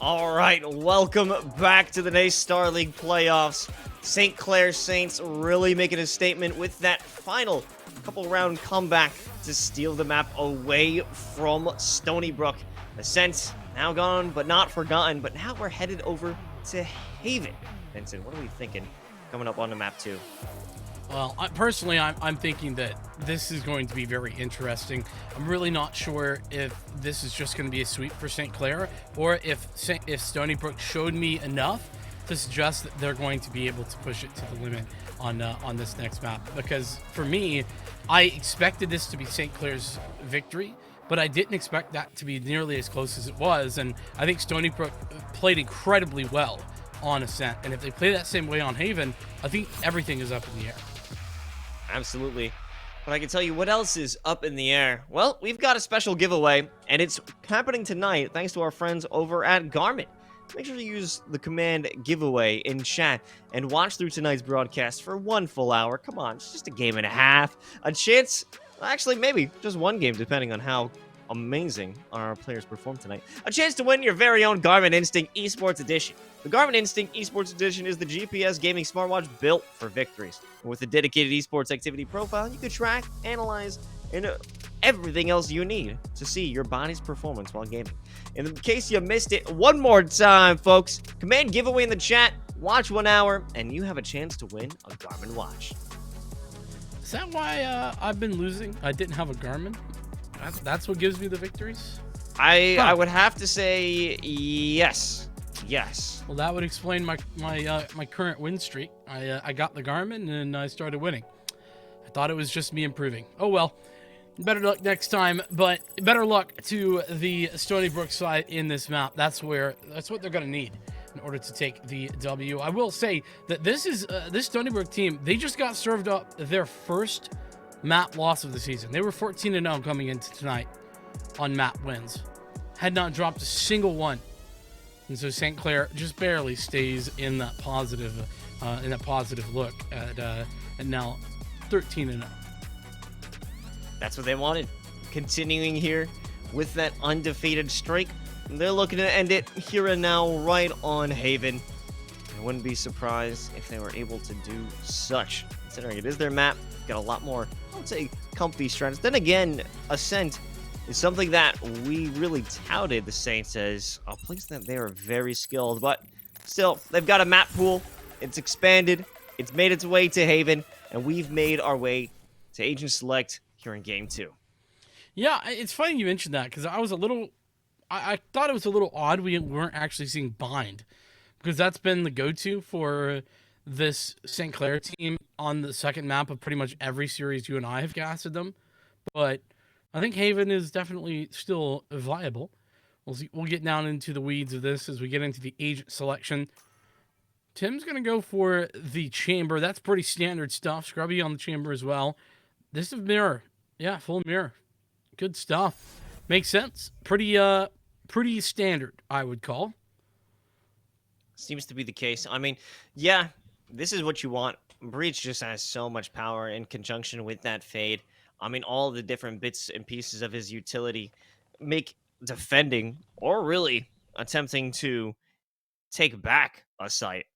All right, welcome back to the NACE Star League playoffs. St. Clair Saints really making a statement with that final couple round comeback to steal the map away from Stony Brook. Ascent now gone but not forgotten, but now we're headed over to Haven. Vincent, what are we thinking coming up on the map 2? Well, personally, I'm thinking that this is going to be very interesting. I'm really not sure if this is just going to be a sweep for St. Clair, or if Stony Brook showed me enough to suggest that they're going to be able to push it to the limit on this next map. Because for me, I expected this to be St. Clair's victory, but I didn't expect that to be nearly as close as it was. And I think Stony Brook played incredibly well on Ascent, and if they play that same way on Haven, I think everything is up in the air. Absolutely. But I can tell you what else is up in the air. Well, we've got a special giveaway, and it's happening tonight thanks to our friends over at Garmin. Make sure to use the command giveaway in chat and watch through tonight's broadcast for 1 full hour. Come on, it's just a game and a half. A chance, actually maybe just 1 game depending on how amazing our players perform tonight. A chance to win your very own Garmin Instinct Esports Edition. The Garmin Instinct Esports Edition is the GPS gaming smartwatch built for victories. And with a dedicated esports activity profile, you can track, analyze, and everything else you need to see your body's performance while gaming. In case you missed it, one more time, folks, command giveaway in the chat, watch 1 hour, and you have a chance to win a Garmin watch. Is that why I've been losing? I didn't have a Garmin? That's what gives me the victories? I would have to say yes. Yes. Well, that would explain my current win streak. I got the Garmin and I started winning. I thought it was just me improving. Oh well. Better luck next time, but better luck to the Stony Brook side in this map. That's what they're gonna need in order to take the W. I will say that this Stony Brook team, they just got served up their first map loss of the season. They were 14-0 coming into tonight on map wins. Had not dropped a single one. And so St. Clair just barely stays in that positive look at now 13-0. That's what they wanted. Continuing here with that undefeated streak. They're looking to end it here and now right on Haven. I wouldn't be surprised if they were able to do such, considering it is their map. Got a lot more, I would say, comfy strats. Then again, Ascent is something that we really touted the Saints as a place that they are very skilled. But still, they've got a map pool. It's expanded. It's made its way to Haven. And we've made our way to Agent Select here in Game 2. Yeah, it's funny you mentioned that, because I thought it was a little odd we weren't actually seeing Bind, because that's been the go-to for this St. Clair team on the second map of pretty much every series you and I have casted them. But I think Haven is definitely still viable. We'll get down into the weeds of this as we get into the agent selection. Tim's going to go for the chamber. That's pretty standard stuff. Scrubby on the chamber as well. This is mirror. Yeah, full mirror. Good stuff. Makes sense. Pretty standard, I would call. Seems to be the case. I mean, yeah, this is what you want. Breach just has so much power in conjunction with that fade. I mean, all the different bits and pieces of his utility make defending, or really attempting to take back a site,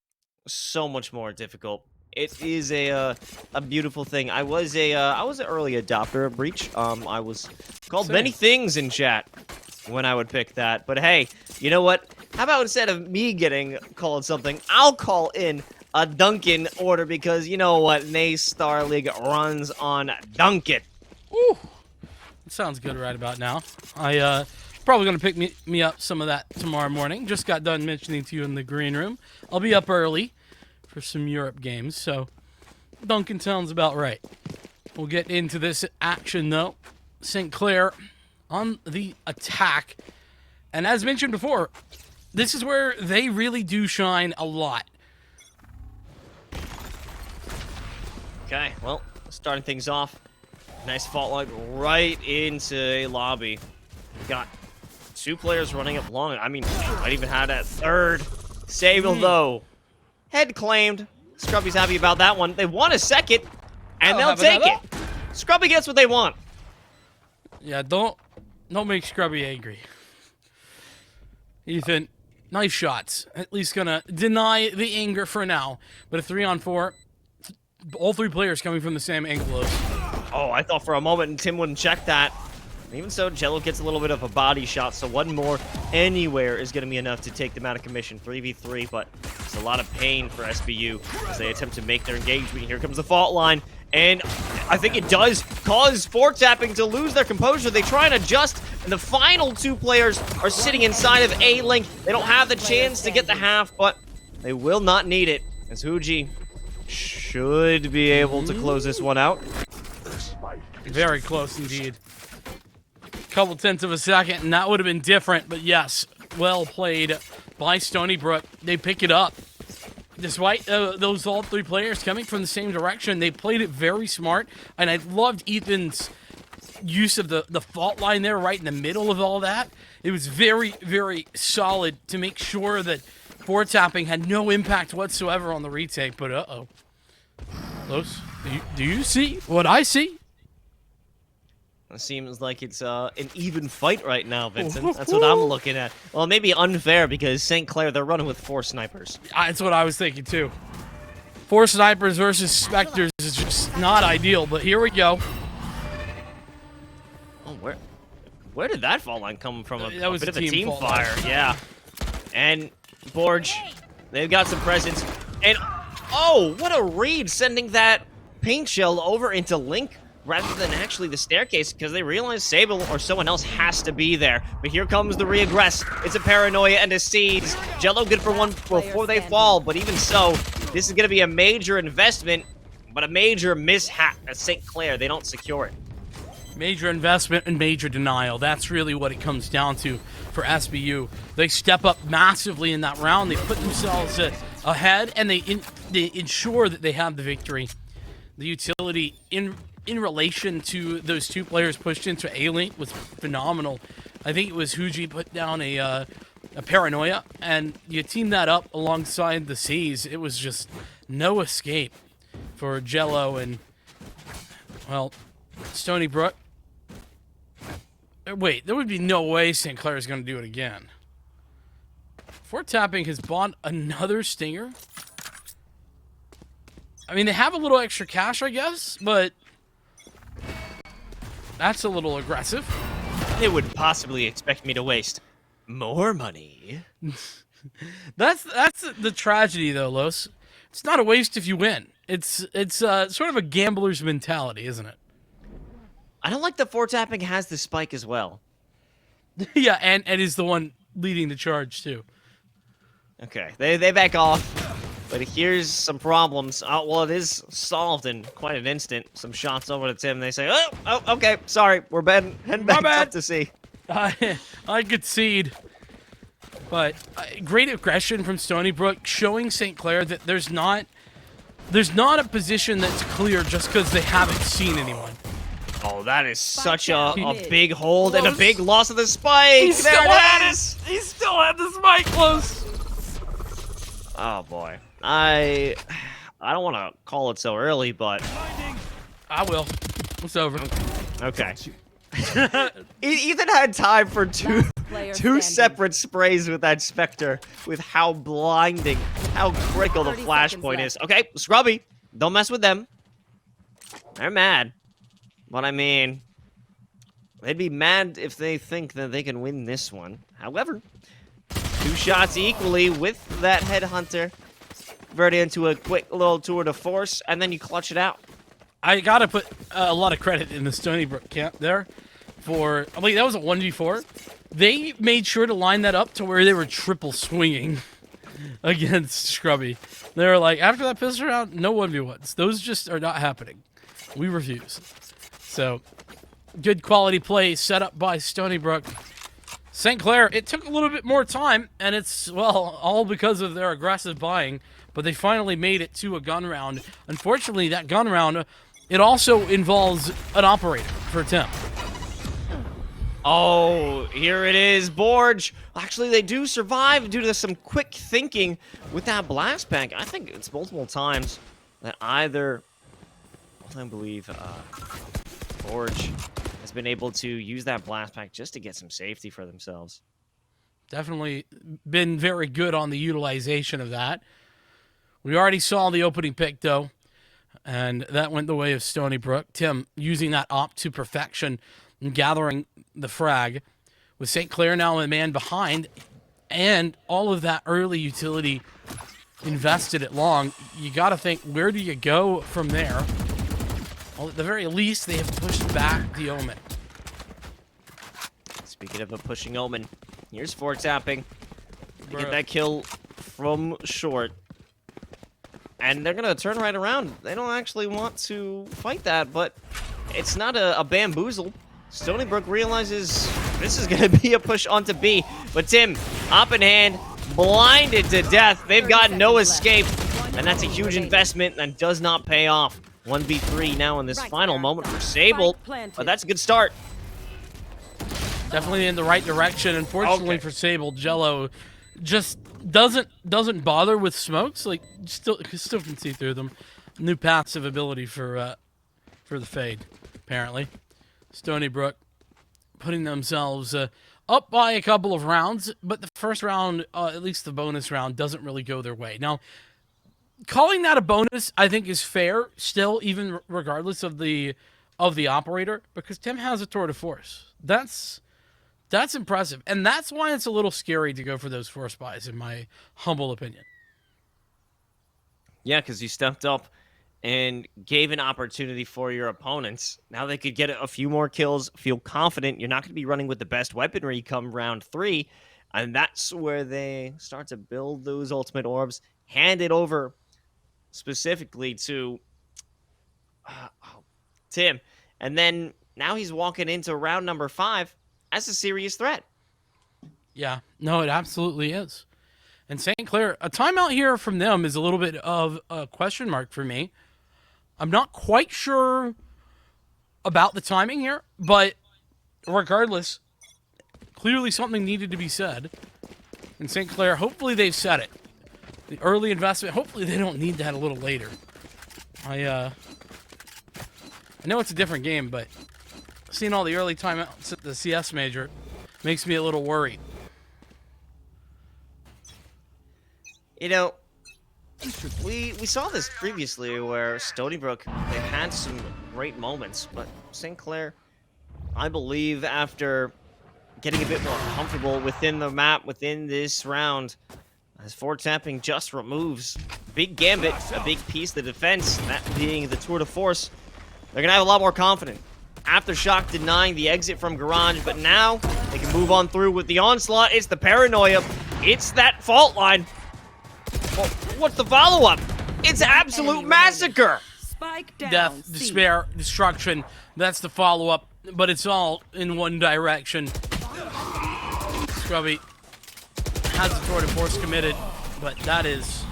so much more difficult. It is a beautiful thing. I was an early adopter of Breach. I was called many things in chat when I would pick that. But hey, you know what? How about instead of me getting called something, I'll call in a Duncan order, because you know what? NACE Star League runs on Duncan. Ooh, that sounds good right about now. I probably gonna pick me up some of that tomorrow morning. Just got done mentioning to you in the green room. I'll be up early for some Europe games, so Duncan sounds about right. We'll get into this action though. St. Clair on the attack, and as mentioned before, this is where they really do shine a lot. Okay, well, starting things off. Nice fault line right into a lobby. We got 2 players running up long. I mean, might even have that third. Sable though. Head claimed. Scrubby's happy about that one. They want a second, and they'll take it. Scrubby gets what they want. Yeah, don't make Scrubby angry. Ethan, Nice shots. At least gonna deny the anger for now. But a 3-on-4, all 3 players coming from the same angle. Oh, I thought for a moment Tim wouldn't check that. Even so, Jello gets a little bit of a body shot, so one more anywhere is going to be enough to take them out of commission. 3v3, but it's a lot of pain for SBU as they attempt to make their engagement. Here comes the fault line, and I think it does cause Fortapping to lose their composure. They try and adjust, and the final 2 players are sitting inside of A-Link. They don't have the chance to get the half, but they will not need it, as Huji should be able to close this one out. Very close indeed. Couple tenths of a second, and that would have been different, but yes, well played by Stony Brook. They pick it up. Despite those all 3 players coming from the same direction, they played it very smart, and I loved Ethan's use of the fault line there right in the middle of all that. It was very, very solid to make sure that Fortapping had no impact whatsoever on the retake, but uh-oh. Close. Do you see what I see? It seems like it's an even fight right now, Vincent. That's what I'm looking at. Well, maybe unfair because St. Clair, they're running with 4 snipers. That's what I was thinking, too. 4 snipers versus Spectres is just not ideal, but here we go. Oh, where did that fall line come from? That was a bit of a team team fault fire, yeah. And Borge, they've got some presence. And, oh, what a read sending that paint shell over into Link rather than actually the staircase, because they realize Sable or someone else has to be there. But here comes the reaggress. It's a paranoia and a seize. Jello good for one before they fall, but even so, this is going to be a major investment, but a major mishap at St. Clair. They don't secure it. Major investment and major denial. That's really what it comes down to for SBU. They step up massively in that round. They put themselves ahead, and they ensure that they have the victory. The utility in relation to those 2 players pushed into A-Link was phenomenal. I think it was Huji put down a paranoia, and you team that up alongside the C's. It was just no escape for Jello and, well, Stony Brook. Wait, there would be no way St. Clair is going to do it again. Fortapping has bought another Stinger. I mean, they have a little extra cash, I guess, but that's a little aggressive. They would possibly expect me to waste more money. That's the tragedy, though, Los. It's not a waste if you win. It's sort of a gambler's mentality, isn't it? I don't like that Fortapping has the spike as well. Yeah, and is the one leading the charge, too. Okay, they back off. But here's some problems. Well, it is solved in quite an instant. Some shots over to Tim. They say, oh, okay, sorry. We're heading back up to C. I concede. But great aggression from Stony Brook, showing St. Clair that there's not a position that's clear just because they haven't seen anyone. Oh, that is such a big hold and a big loss of the spike. He still had it. He still had the spike close. Oh boy, I don't want to call it so early, but I will. It's over. Okay. Ethan had time for two separate sprays with that Spectre, with how blinding, how critical the flashpoint is. Okay, Scrubby, don't mess with them. They're mad. But I mean, they'd be mad if they think that they can win this one. However, 2 shots equally with that Headhunter. Convert it into a quick little tour de force, and then you clutch it out. I gotta put a lot of credit in the Stony Brook camp there. I mean, that was a 1v4. They made sure to line that up to where they were triple swinging against Scrubby. They were like, after that pistol round, no 1v1s. Those just are not happening. We refuse. So, good quality play set up by Stony Brook. St. Clair, it took a little bit more time, and it's, well, all because of their aggressive buying, but they finally made it to a gun round. Unfortunately, that gun round, it also involves an operator for Tim. Oh, here it is, Borge. Actually, they do survive due to some quick thinking with that blast pack. I think it's multiple times that either, I believe, Borge has been able to use that blast pack just to get some safety for themselves. Definitely been very good on the utilization of that. We already saw the opening pick, though, and that went the way of Stony Brook. Tim using that op to perfection and gathering the frag. With St. Clair now a man behind, and all of that early utility invested it long, you got to think, where do you go from there? Well, at the very least, they have pushed back the Omen. Speaking of a pushing Omen, here's 4 tapping. They get Bruh. that kill from short. And they're going to turn right around. They don't actually want to fight that, but it's not a bamboozle. Stony Brook realizes this is going to be a push onto B. But Tim, op in hand, blinded to death. They've got no escape. And that's a huge investment and does not pay off. 1v3 now in this final moment for Sable. But that's a good start. Definitely in the right direction. Unfortunately for Sable, Jello just doesn't bother with smokes. Like still can see through them. New passive ability for the fade, apparently. Stony Brook putting themselves up by a couple of rounds, but the first round, at least the bonus round, doesn't really go their way. Now, calling that a bonus, I think, is fair still, even regardless of the operator, because Tim has a tour de force. That's impressive, and that's why it's a little scary to go for those force buys, in my humble opinion. Yeah, because you stepped up and gave an opportunity for your opponents. Now they could get a few more kills, feel confident. You're not going to be running with the best weaponry come round 3, and that's where they start to build those ultimate orbs, hand it over specifically to Tim, and then now he's walking into round number 5 as a serious threat. Yeah, no, it absolutely is. And St. Clair, a timeout here from them is a little bit of a question mark for me. I'm not quite sure about the timing here, but regardless, clearly something needed to be said. And St. Clair, hopefully they've said it. The early investment, hopefully they don't need that a little later. I know it's a different game, but seeing all the early timeouts at the CS major makes me a little worried. You know, we saw this previously where Stony Brook, they had some great moments, but St. Clair, I believe after getting a bit more comfortable within the map, within this round, as 4 tapping just removes big gambit, a big piece of the defense, that being the tour de force, they're going to have a lot more confidence. Aftershock denying the exit from Garage, but now they can move on through with the onslaught. It's the paranoia. It's that fault line. Well, what's the follow-up? It's absolute massacre. Spike down. Death, C. despair, destruction. That's the follow-up, but it's all in one direction. Scrubby has the tour de force committed, but that is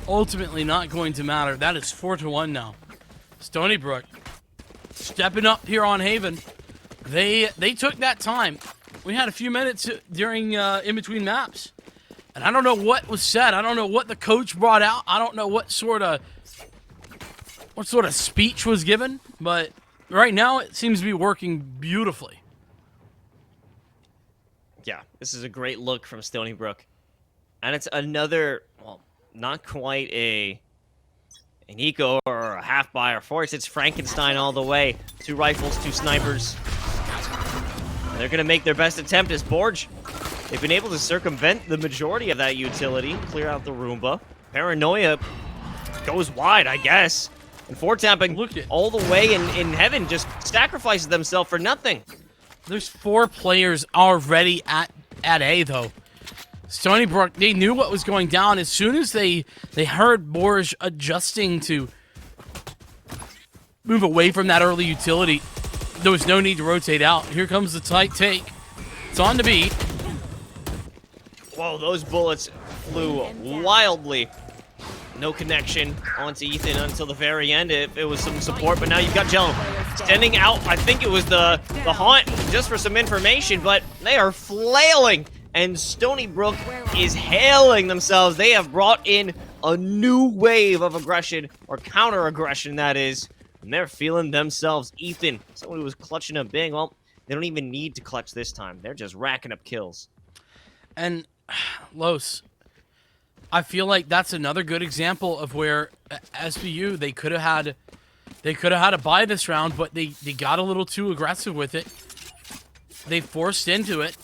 ultimately not going to matter. That is 4-1 now. Stony Brook stepping up here on Haven. They took that time. We had a few minutes during in between maps, and I don't know what was said. I don't know what the coach brought out. I don't know what sort of speech was given, but right now it seems to be working beautifully. Yeah, this is a great look from Stony Brook. And it's another, well, not quite an eco or a half-buy or force. It's Frankenstein all the way. 2 rifles, 2 snipers. And they're going to make their best attempt as Borge. They've been able to circumvent the majority of that utility, clear out the Roomba. Paranoia goes wide, I guess. And 4 tapping all the way in heaven just sacrifices themselves for nothing. There's 4 players already at A, though. Stony Brook, they knew what was going down. As soon as they heard Borge adjusting to move away from that early utility, there was no need to rotate out. Here comes the tight take. It's on to B. Whoa, those bullets flew wildly. No connection onto Ethan until the very end. If it was some support, but now you've got Jello extending out. I think it was the haunt just for some information, but they are flailing. And Stony Brook is hailing themselves. They have brought in a new wave of aggression, or counter-aggression, that is. And they're feeling themselves. Ethan, someone who was clutching a big, well, they don't even need to clutch this time. They're just racking up kills. And Los, I feel like that's another good example of where SBU they could have had a bye this round, but they got a little too aggressive with it. They forced into it,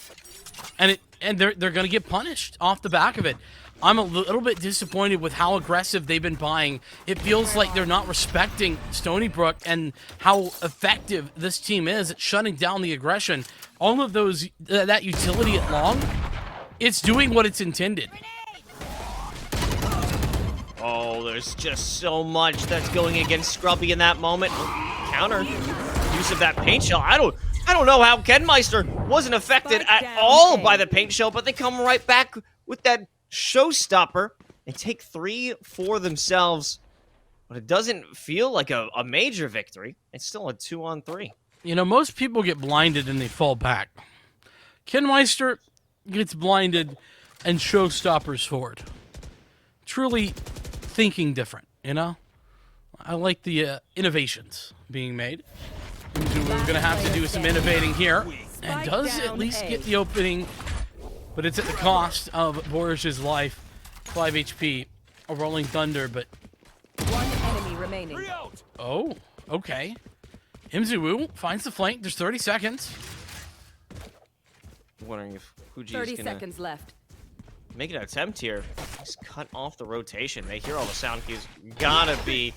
and they're going to get punished off the back of it. I'm a little bit disappointed with how aggressive they've been buying. It feels like they're not respecting Stony Brook and how effective this team is at shutting down the aggression. All of those that utility at long, it's doing what it's intended. Oh, there's just so much that's going against Scrubby in that moment. Counter use of that paint shell. I don't know how KhazixMayJump wasn't affected at all by the paint shell, but they come right back with that showstopper and take 3 for themselves. But it doesn't feel like a major victory. It's still a 2-on-3. You know, most people get blinded and they fall back. KhazixMayJump gets blinded and showstoppers forward. Truly thinking different, you know? I like the innovations being made. We're going to have to do some innovating here. And does at least get the opening, but it's at the cost of Borj's life. 5 HP, a Rolling Thunder, but... One enemy remaining. Oh, okay. Imzuwu finds the flank. There's 30 seconds. Wondering if Huji's 30 gonna seconds left. make an attempt here. Just cut off the rotation. They hear all the sound cues. Gotta be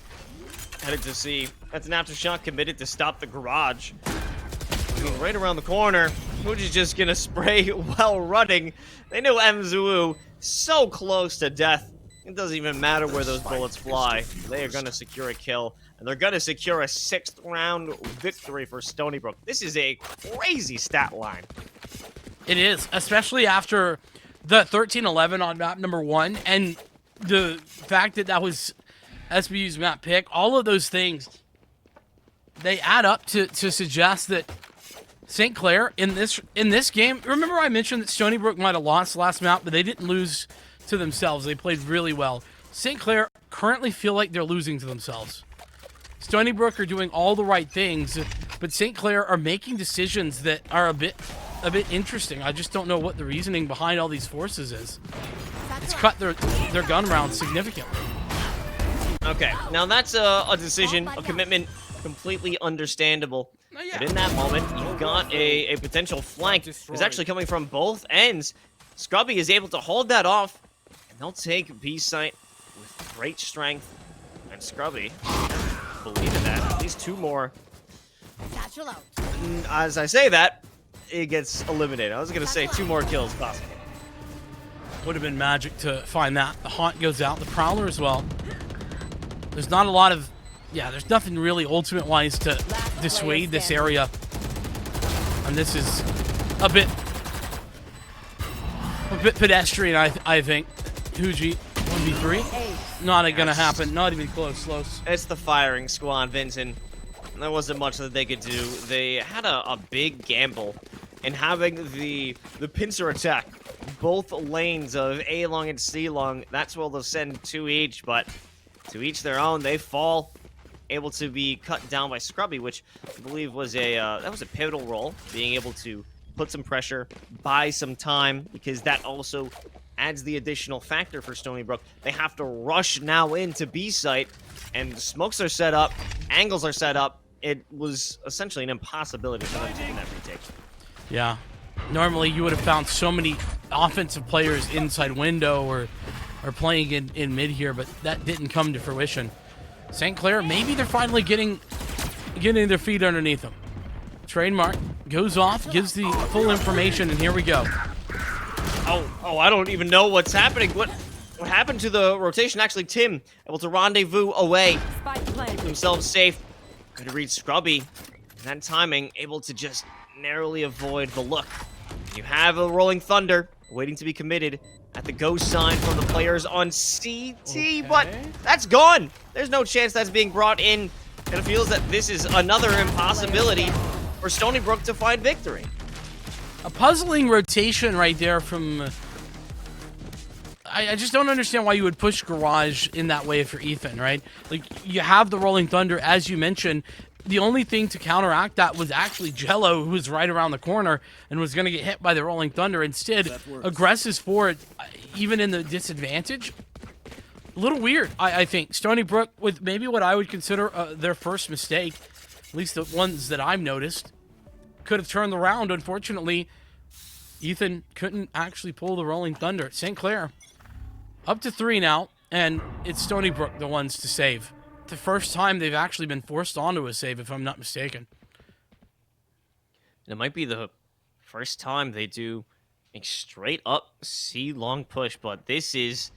headed to C. That's an aftershock committed to stop the garage. Right around the corner. Huji's just gonna spray while running. They know Imzuwu so close to death. It doesn't even matter where those bullets fly. They are gonna secure a kill. And they're gonna secure a 6th round victory for Stony Brook. This is a crazy stat line. It is, especially after the 13-11 on map number 1, and the fact that that was SBU's map pick. All of those things, they add up to suggest that St. Clair in this game. Remember, I mentioned that Stony Brook might have lost last map, but they didn't lose to themselves. They played really well. St. Clair currently feel like they're losing to themselves. Stony Brook are doing all the right things, but St. Clair are making decisions that are a bit interesting. I just don't know what the reasoning behind all these forces is. It's cut their gun rounds significantly. Okay, now that's a decision, a commitment, completely understandable. But in that moment, you've got a potential flank. It's actually coming from both ends. Scrubby is able to hold that off, and they'll take B site with great strength. And Scrubby, believe in that, at least 2 more. As I say that, it gets eliminated. I was going to say 2 more kills possible. Would have been magic to find that. The Haunt goes out, the Prowler as well. There's not a lot of... Yeah, there's nothing really ultimate-wise to dissuade this area. And this is a bit pedestrian, I think. Huji, 1v3. Not gonna happen. Not even close, Los. It's the firing squad, Vincent. There wasn't much that they could do. They had a big gamble in having the pincer attack. Both lanes of A long and C long. That's where they'll send 2 each, but to each their own. They fall. Able to be cut down by Scrubby, which I believe was that was a pivotal role, being able to put some pressure, buy some time, because that also adds the additional factor for Stony Brook. They have to rush now into B site, and smokes are set up, angles are set up. It was essentially an impossibility for them to do that retake. Yeah. Normally you would have found so many offensive players inside window or playing in mid here, but that didn't come to fruition. St. Clair, maybe they're finally getting their feet underneath them. Trademark goes off, gives the full information, and here we go. Oh, I don't even know what's happening. What happened to the rotation? Actually, Tim able to rendezvous away, keep themselves safe. Could read Scrubby. And that timing, able to just narrowly avoid the look. You have a Rolling Thunder waiting to be committed at the go sign from the players on CT, but that's gone. There's no chance that's being brought in, and it feels that this is another impossibility for Stony Brook to find victory. A puzzling rotation right there from... I just don't understand why you would push Garage in that way for Ethan, right? Like, you have the Rolling Thunder, as you mentioned, the only thing to counteract that was actually Jello, who was right around the corner and was going to get hit by the Rolling Thunder. Instead, aggresses for it, even in the disadvantage. A little weird, I think. Stony Brook with maybe what I would consider their first mistake, at least the ones that I've noticed, could have turned around. Unfortunately, Ethan couldn't actually pull the Rolling Thunder. St. Clair up to 3 now, and it's Stony Brook the ones to save. The first time they've actually been forced onto a save, if I'm not mistaken. It might be the first time they do a straight up C long push, but this is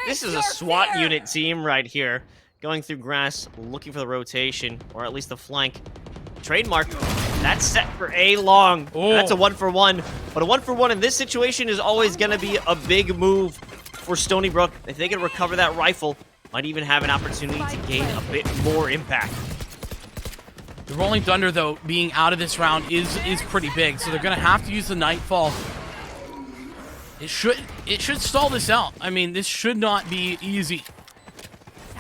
a SWAT unit team right here, going through grass, looking for the rotation, or at least the flank. Trademark, that's set for A long. Oh. That's a 1-for-1, but a 1-for-1 in this situation is always going to be a big move for Stony Brook. If they can recover that rifle, might even have an opportunity to gain a bit more impact. The Rolling Thunder, though, being out of this round is pretty big, so they're going to have to use the Nightfall. It should stall this out. I mean, this should not be easy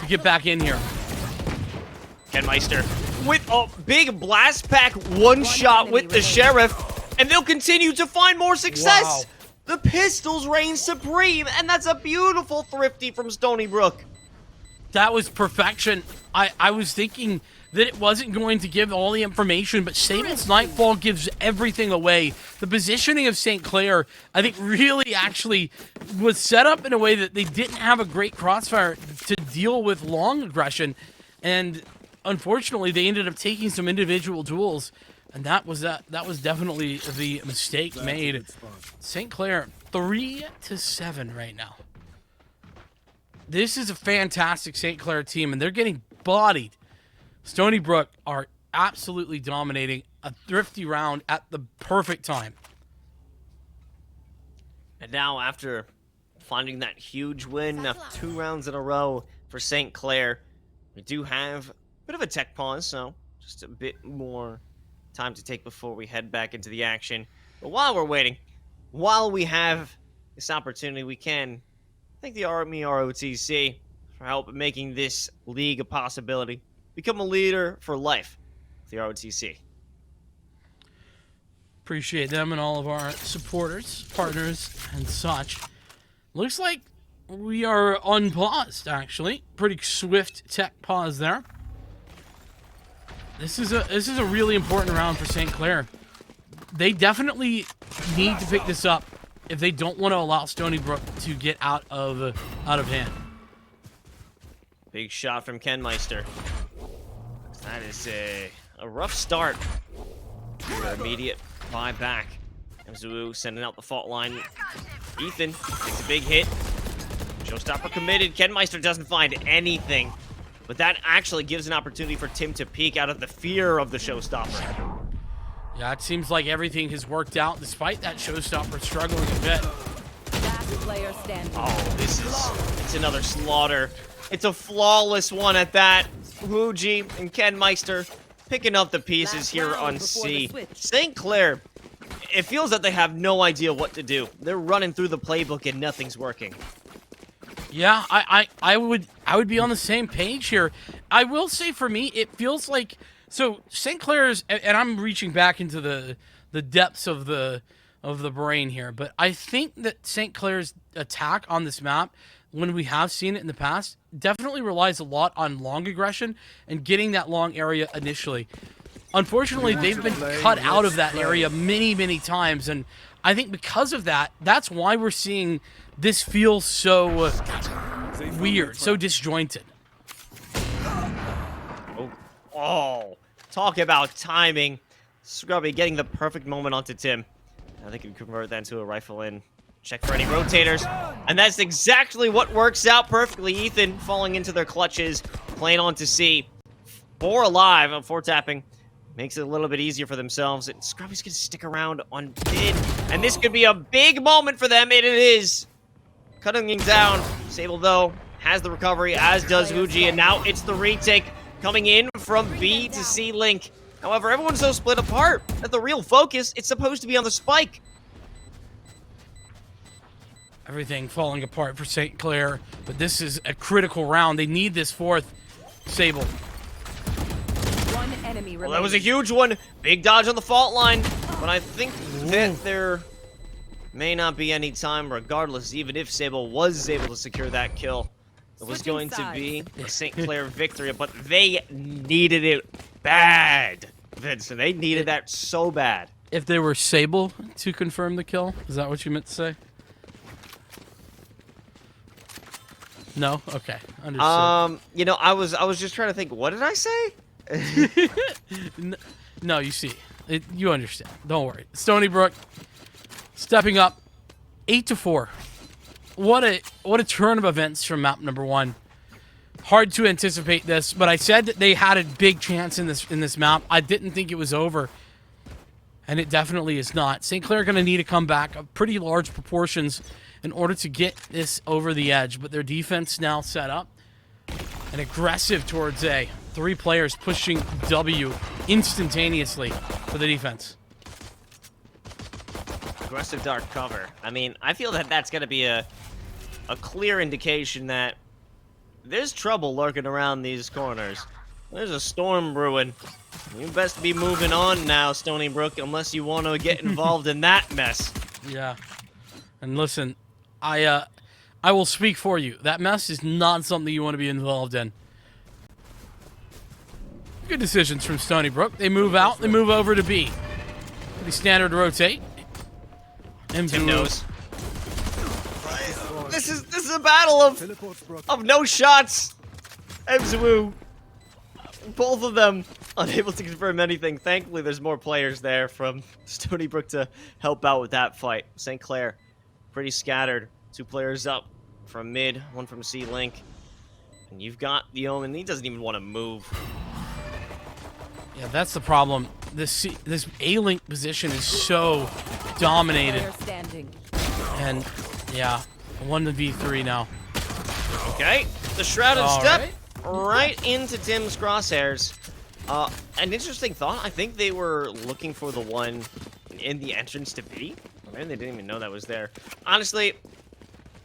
to get back in here. KhazixMayJump with a big blast pack one-shot with the Sheriff, and they'll continue to find more success. Wow. The pistols reign supreme, and that's a beautiful thrifty from Stony Brook. That was perfection. I was thinking that it wasn't going to give all the information, but Sable's Nightfall gives everything away. The positioning of St. Clair, I think, really actually was set up in a way that they didn't have a great crossfire to deal with long aggression, and unfortunately, they ended up taking some individual duels, and that was definitely the mistake made. St. Clair 3-7 right now. This is a fantastic St. Clair team, and they're getting bodied. Stony Brook are absolutely dominating a thrifty round at the perfect time. And now, after finding that huge win of 2 rounds in a row for St. Clair, we do have a bit of a tech pause, so just a bit more time to take before we head back into the action. But while we're waiting, while we have this opportunity, we can thank the Army ROTC for help in making this league a possibility. Become a leader for life with the ROTC. Appreciate them and all of our supporters, partners, and such. Looks like we are unpaused, actually. Pretty swift tech pause there. This is a really important round for St. Clair. They definitely need to pick this up if they don't want to allow Stony Brook to get out of hand. Big shot from KhazixMayJump. That is a rough start. Your immediate buy back. Mzuu sending out the fault line. Ethan takes a big hit. Showstopper committed. KhazixMayJump doesn't find anything. But that actually gives an opportunity for Tim to peek out of the fear of the Showstopper. Yeah, it seems like everything has worked out despite that Showstopper struggling a bit. Last player standing. Oh, it's another slaughter. It's a flawless one at that. Wuji and KhazixMayJump picking up the pieces here on C. St. Clair, it feels that they have no idea what to do. They're running through the playbook and nothing's working. Yeah, I would be on the same page here. I will say for me, it feels like so St. Clair's, and I'm reaching back into the depths of the brain here, but I think that St. Clair's attack on this map, when we have seen it in the past, definitely relies a lot on long aggression and getting that long area initially. Unfortunately, they've been cut out of that area many times, and I think because of that, that's why we're seeing this feel so weird, so disjointed. Oh, talk about timing. Scrubby getting the perfect moment onto Tim. Now they can convert that into a rifle in. Check for any rotators. And that's exactly what works out perfectly. Ethan falling into their clutches, playing on to C. 4 alive on 4 tapping. Makes it a little bit easier for themselves. And Scrubby's going to stick around on mid. And this could be a big moment for them. It is. Cutting him down. Sable, though, has the recovery, as does Wuji. And now it's the retake coming in from B to C link. However, everyone's so split apart that the real focus, it's supposed to be on the spike. Everything falling apart for St. Clair, but this is a critical round. They need this 4th. Sable. One enemy Well, remaining. that was a huge one. Big dodge on the fault line. But I think that there may not be any time, regardless, even if Sable was able to secure that kill. It was Switching going to be sides. a St. Clair victory, but they needed it bad, Vincent. They needed that so bad. If they were Sable to confirm the kill, is that what you meant to say? No? Okay. Understood. You know, I was just trying to think, what did I say? No, you see. You understand. Don't worry. Stony Brook stepping up 8-4. What a turn of events from map number 1. Hard to anticipate this, but I said that they had a big chance in this map. I didn't think it was over. And it definitely is not. St. Clair are going to need a comeback of pretty large proportions in order to get this over the edge. But their defense now set up and aggressive towards A. 3 players pushing W instantaneously for the defense. Aggressive dark cover. I mean, I feel that that's going to be a clear indication that there's trouble lurking around these corners. There's a storm brewing. You best be moving on now, Stony Brook, unless you want to get involved in that mess. Yeah. And listen, I will speak for you. That mess is not something you want to be involved in. Good decisions from Stony Brook. They move out. They move over to B. Pretty standard rotate. Tim knows. This is a battle of no shots. Emzwu. Both of them unable to confirm anything. Thankfully, there's more players there from Stony Brook to help out with that fight. St. Clair, pretty scattered. 2 players up from mid, 1 from C-Link. And you've got the Omen. He doesn't even want to move. Yeah, that's the problem. This A-Link position is so dominated. Player standing. And, yeah, 1v3 now. Okay, the Shrouded All Step right into Tim's crosshairs. An interesting thought. I think they were looking for the one in the entrance to B. Maybe they didn't even know that was there. Honestly,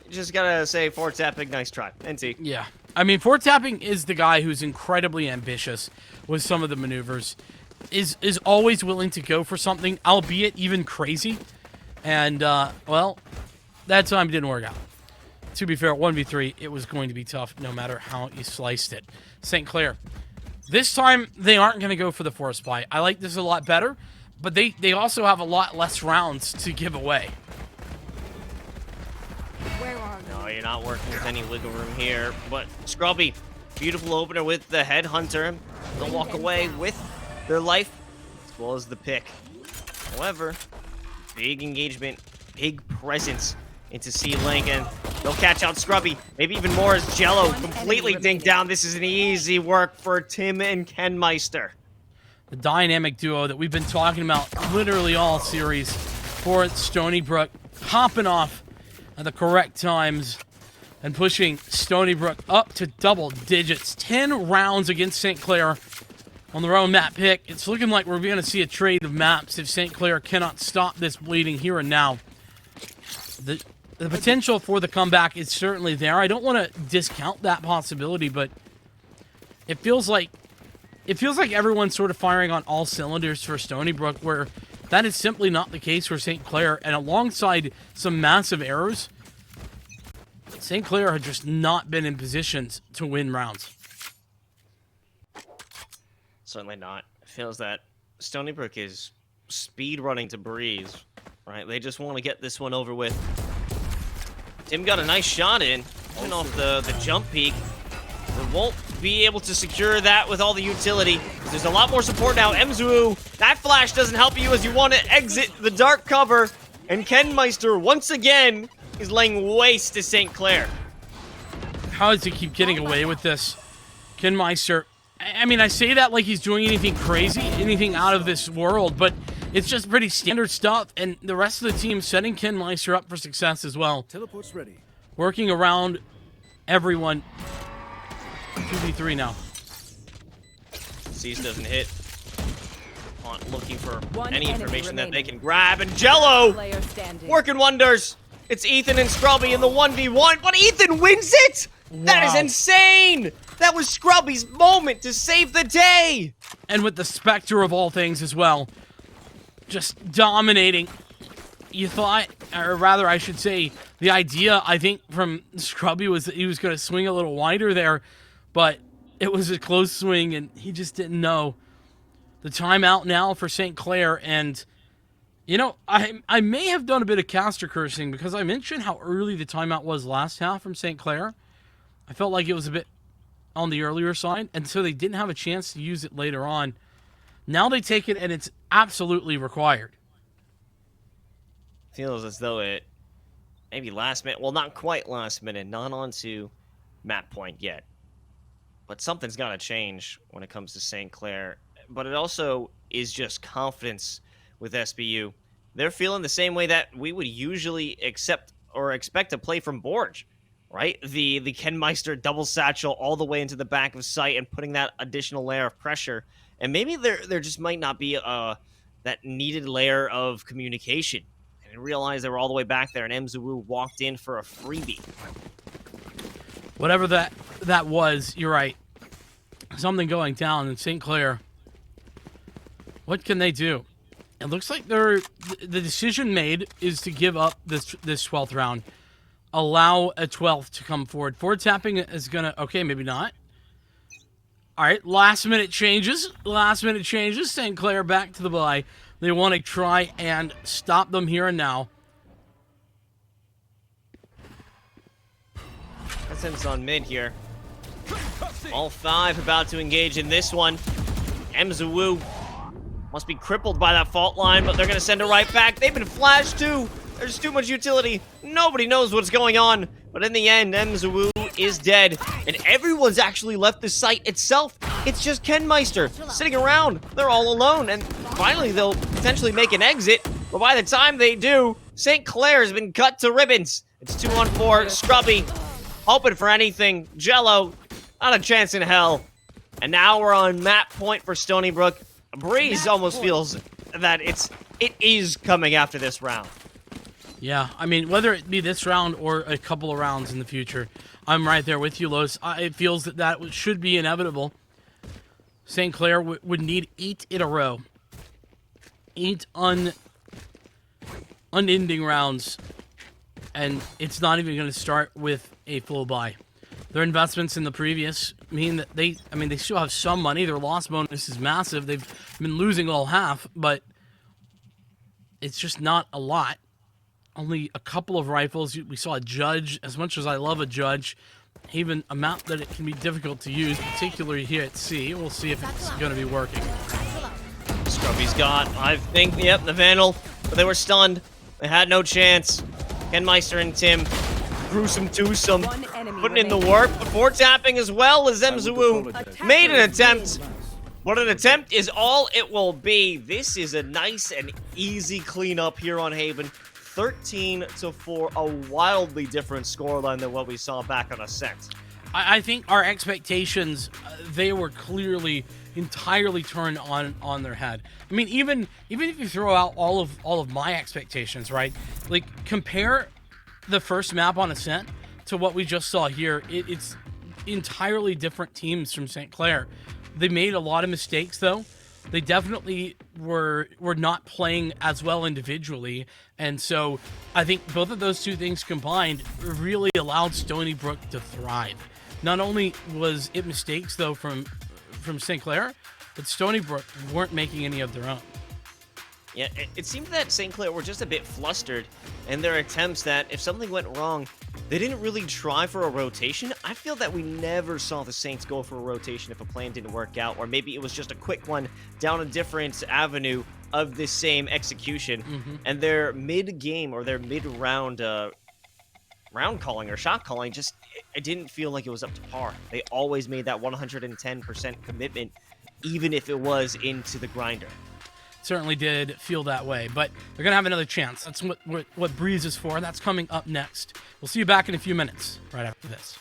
just gotta say, Fort Tapping, nice try. NT. Yeah. I mean, Fort Tapping is the guy who's incredibly ambitious with some of the maneuvers. Is always willing to go for something, albeit even crazy. And, well, that time didn't work out. To be fair, 1v3, it was going to be tough no matter how you sliced it. St. Clair. This time, they aren't going to go for the forest buy. I like this a lot better, but they also have a lot less rounds to give away. Where are you? No, you're not working with any wiggle room here. But Scrubby, beautiful opener with the Headhunter. They'll walk away with their life as well as the pick. However, big engagement, big presence into C-Link, and they'll catch out Scrubby. Maybe even more as Jello completely dinked down. This is an easy work for Tim and KenMeister. The dynamic duo that we've been talking about literally all series for Stony Brook, hopping off at the correct times and pushing Stony Brook up to double digits. 10 rounds against St. Clair on their own map pick. It's looking like we're going to see a trade of maps if St. Clair cannot stop this bleeding here and now. The potential for the comeback is certainly there. I don't want to discount that possibility, but it feels like everyone's sort of firing on all cylinders for Stony Brook, where that is simply not the case for St. Clair. And alongside some massive errors, St. Clair had just not been in positions to win rounds. Certainly not. It feels that Stony Brook is speed running to Breeze, right? They just want to get this one over with. Tim got a nice shot in, went off the jump peak. They won't be able to secure that with all the utility. There's a lot more support now. Emzwu, that flash doesn't help you as you want to exit the dark cover. And KenMeister, once again, is laying waste to St. Clair. How does he keep getting away with this? KenMeister, I mean, I say that like he's doing anything crazy, anything out of this world, but it's just pretty standard stuff, and the rest of the team setting KenMeister up for success as well. Teleport's ready. Working around everyone. 2v3 now. Cease doesn't hit. Looking for One any enemy information that they remaining. can grab, and Jello Player standing. working wonders. It's Ethan and Scrubby in the 1v1, but Ethan wins it! That is Wow. insane! That was Scrubby's moment to save the day! And with the Spectre of all things as well, just dominating. You thought, or rather I should say, the idea, I think, from Scrubby was that he was going to swing a little wider there, but it was a close swing, and he just didn't know. The timeout now for St. Clair, and, you know, I may have done a bit of caster cursing because I mentioned how early the timeout was last half from St. Clair. I felt like it was a bit on the earlier side, and so they didn't have a chance to use it later on. Now they take it, and it's absolutely required. Feels as though it maybe last minute, well, not quite last minute, not onto map point yet. But something's got to change when it comes to St. Clair. But it also is just confidence with SBU. They're feeling the same way that we would usually accept or expect to play from Borge, right? The Ken Meister double satchel all the way into the back of sight and putting that additional layer of pressure. And maybe there just might not be that needed layer of communication. And realized they were all the way back there, and Mzuu walked in for a freebie. Whatever that was, you're right. Something going down in St. Clair. What can they do? It looks like the decision made is to give up this 12th round. Allow a 12th to come forward. Forward tapping is going to... Okay, maybe not. All right, last minute changes. Last minute changes. St. Clair back to the bye. They want to try and stop them here and now. That's on mid here. All five about to engage in this one. Mzuu must be crippled by that fault line, but they're going to send it right back. They've been flashed too. There's too much utility. Nobody knows what's going on. But in the end, Mzuu is dead. And everyone's actually left the site itself. It's just Ken Meister sitting around. They're all alone. And finally, they'll potentially make an exit. But by the time they do, St. Clair has been cut to ribbons. It's 2-on-4. Scrubby hoping for anything. Jello, not a chance in hell. And now we're on map point for Stony Brook. Breeze almost feels that it is coming after this round. Yeah, I mean, whether it be this round or a couple of rounds in the future, I'm right there with you, Los. It feels that should be inevitable. St. Clair would need 8 in a row. 8 unending rounds. And it's not even going to start with a full buy. Their investments in the previous mean that they still have some money. Their loss bonus is massive. They've been losing all half, but it's just not a lot. Only a couple of rifles. We saw a Judge. As much as I love a Judge, even a map that it can be difficult to use, particularly here at C. We'll see if it's going to be working. Scrubby's got, I think, yep, the Vandal. But they were stunned. They had no chance. Ken Meister and Tim, gruesome twosome, putting in the work before tapping as well as Mzuu made an attempt. But an attempt is all it will be. This is a nice and easy cleanup here on Haven. 13-4, a wildly different scoreline than what we saw back on Ascent. I think our expectations, they were clearly entirely turned on their head. I mean, even if you throw out all of my expectations, right? Like, compare the first map on Ascent to what we just saw here. It's entirely different teams from St. Clair. They made a lot of mistakes, though. They definitely were not playing as well individually, and so I think both of those two things combined really allowed Stony Brook to thrive. Not only was it mistakes, though, from St. Clair, but Stony Brook weren't making any of their own. Yeah, it seemed that St. Clair were just a bit flustered in their attempts that if something went wrong, they didn't really try for a rotation. I feel that we never saw the Saints go for a rotation if a plan didn't work out, or maybe it was just a quick one down a different avenue of this same execution. And their mid-game or their mid-round round calling or shot calling just, it didn't feel like it was up to par. They always made that 110% commitment, even if it was into the grinder. Certainly did feel that way, but they're going to have another chance. That's what Breeze is for. That's coming up next. We'll see you back in a few minutes, right after this.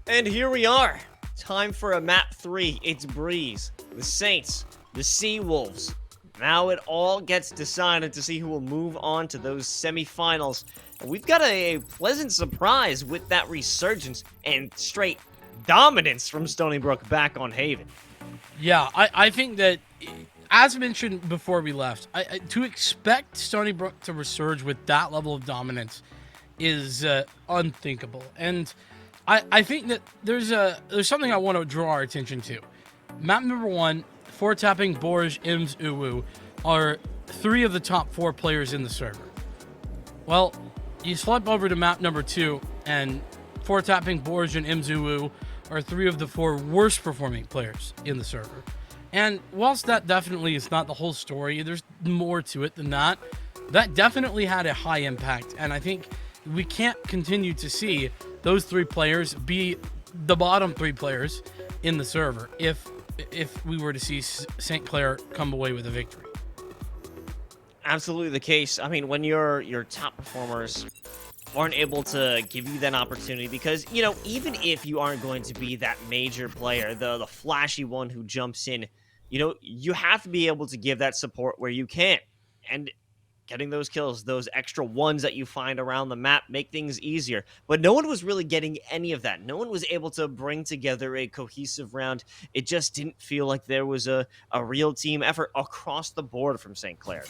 And here we are. Time for a map 3. It's Breeze, the Saints, the Seawolves. Now it all gets decided to see who will move on to those semifinals. And we've got a pleasant surprise with that resurgence and straight dominance from Stony Brook back on Haven. Yeah, I think that, as mentioned before we left, to expect Stony Brook to resurge with that level of dominance is unthinkable. And I think that there's something I want to draw our attention to. Map number 1, 4-tapping, Borj, Ims, Uwu are 3 of the top 4 players in the server. Well, you slip over to map number 2, and 4-tapping, Borj, and Ims, Uwu are 3 of the 4 worst performing players in the server. And whilst that definitely is not the whole story, there's more to it than that. That definitely had a high impact, and I think we can't continue to see those 3 players be the bottom 3 players in the server if we were to see St. Clair come away with a victory. Absolutely the case. I mean, when your top performers aren't able to give you that opportunity, because, you know, even if you aren't going to be that major player, the flashy one who jumps in, you know, you have to be able to give that support where you can. And getting those kills, those extra ones that you find around the map, make things easier. But no one was really getting any of that. No one was able to bring together a cohesive round. It just didn't feel like there was a real team effort across the board from St. Clair.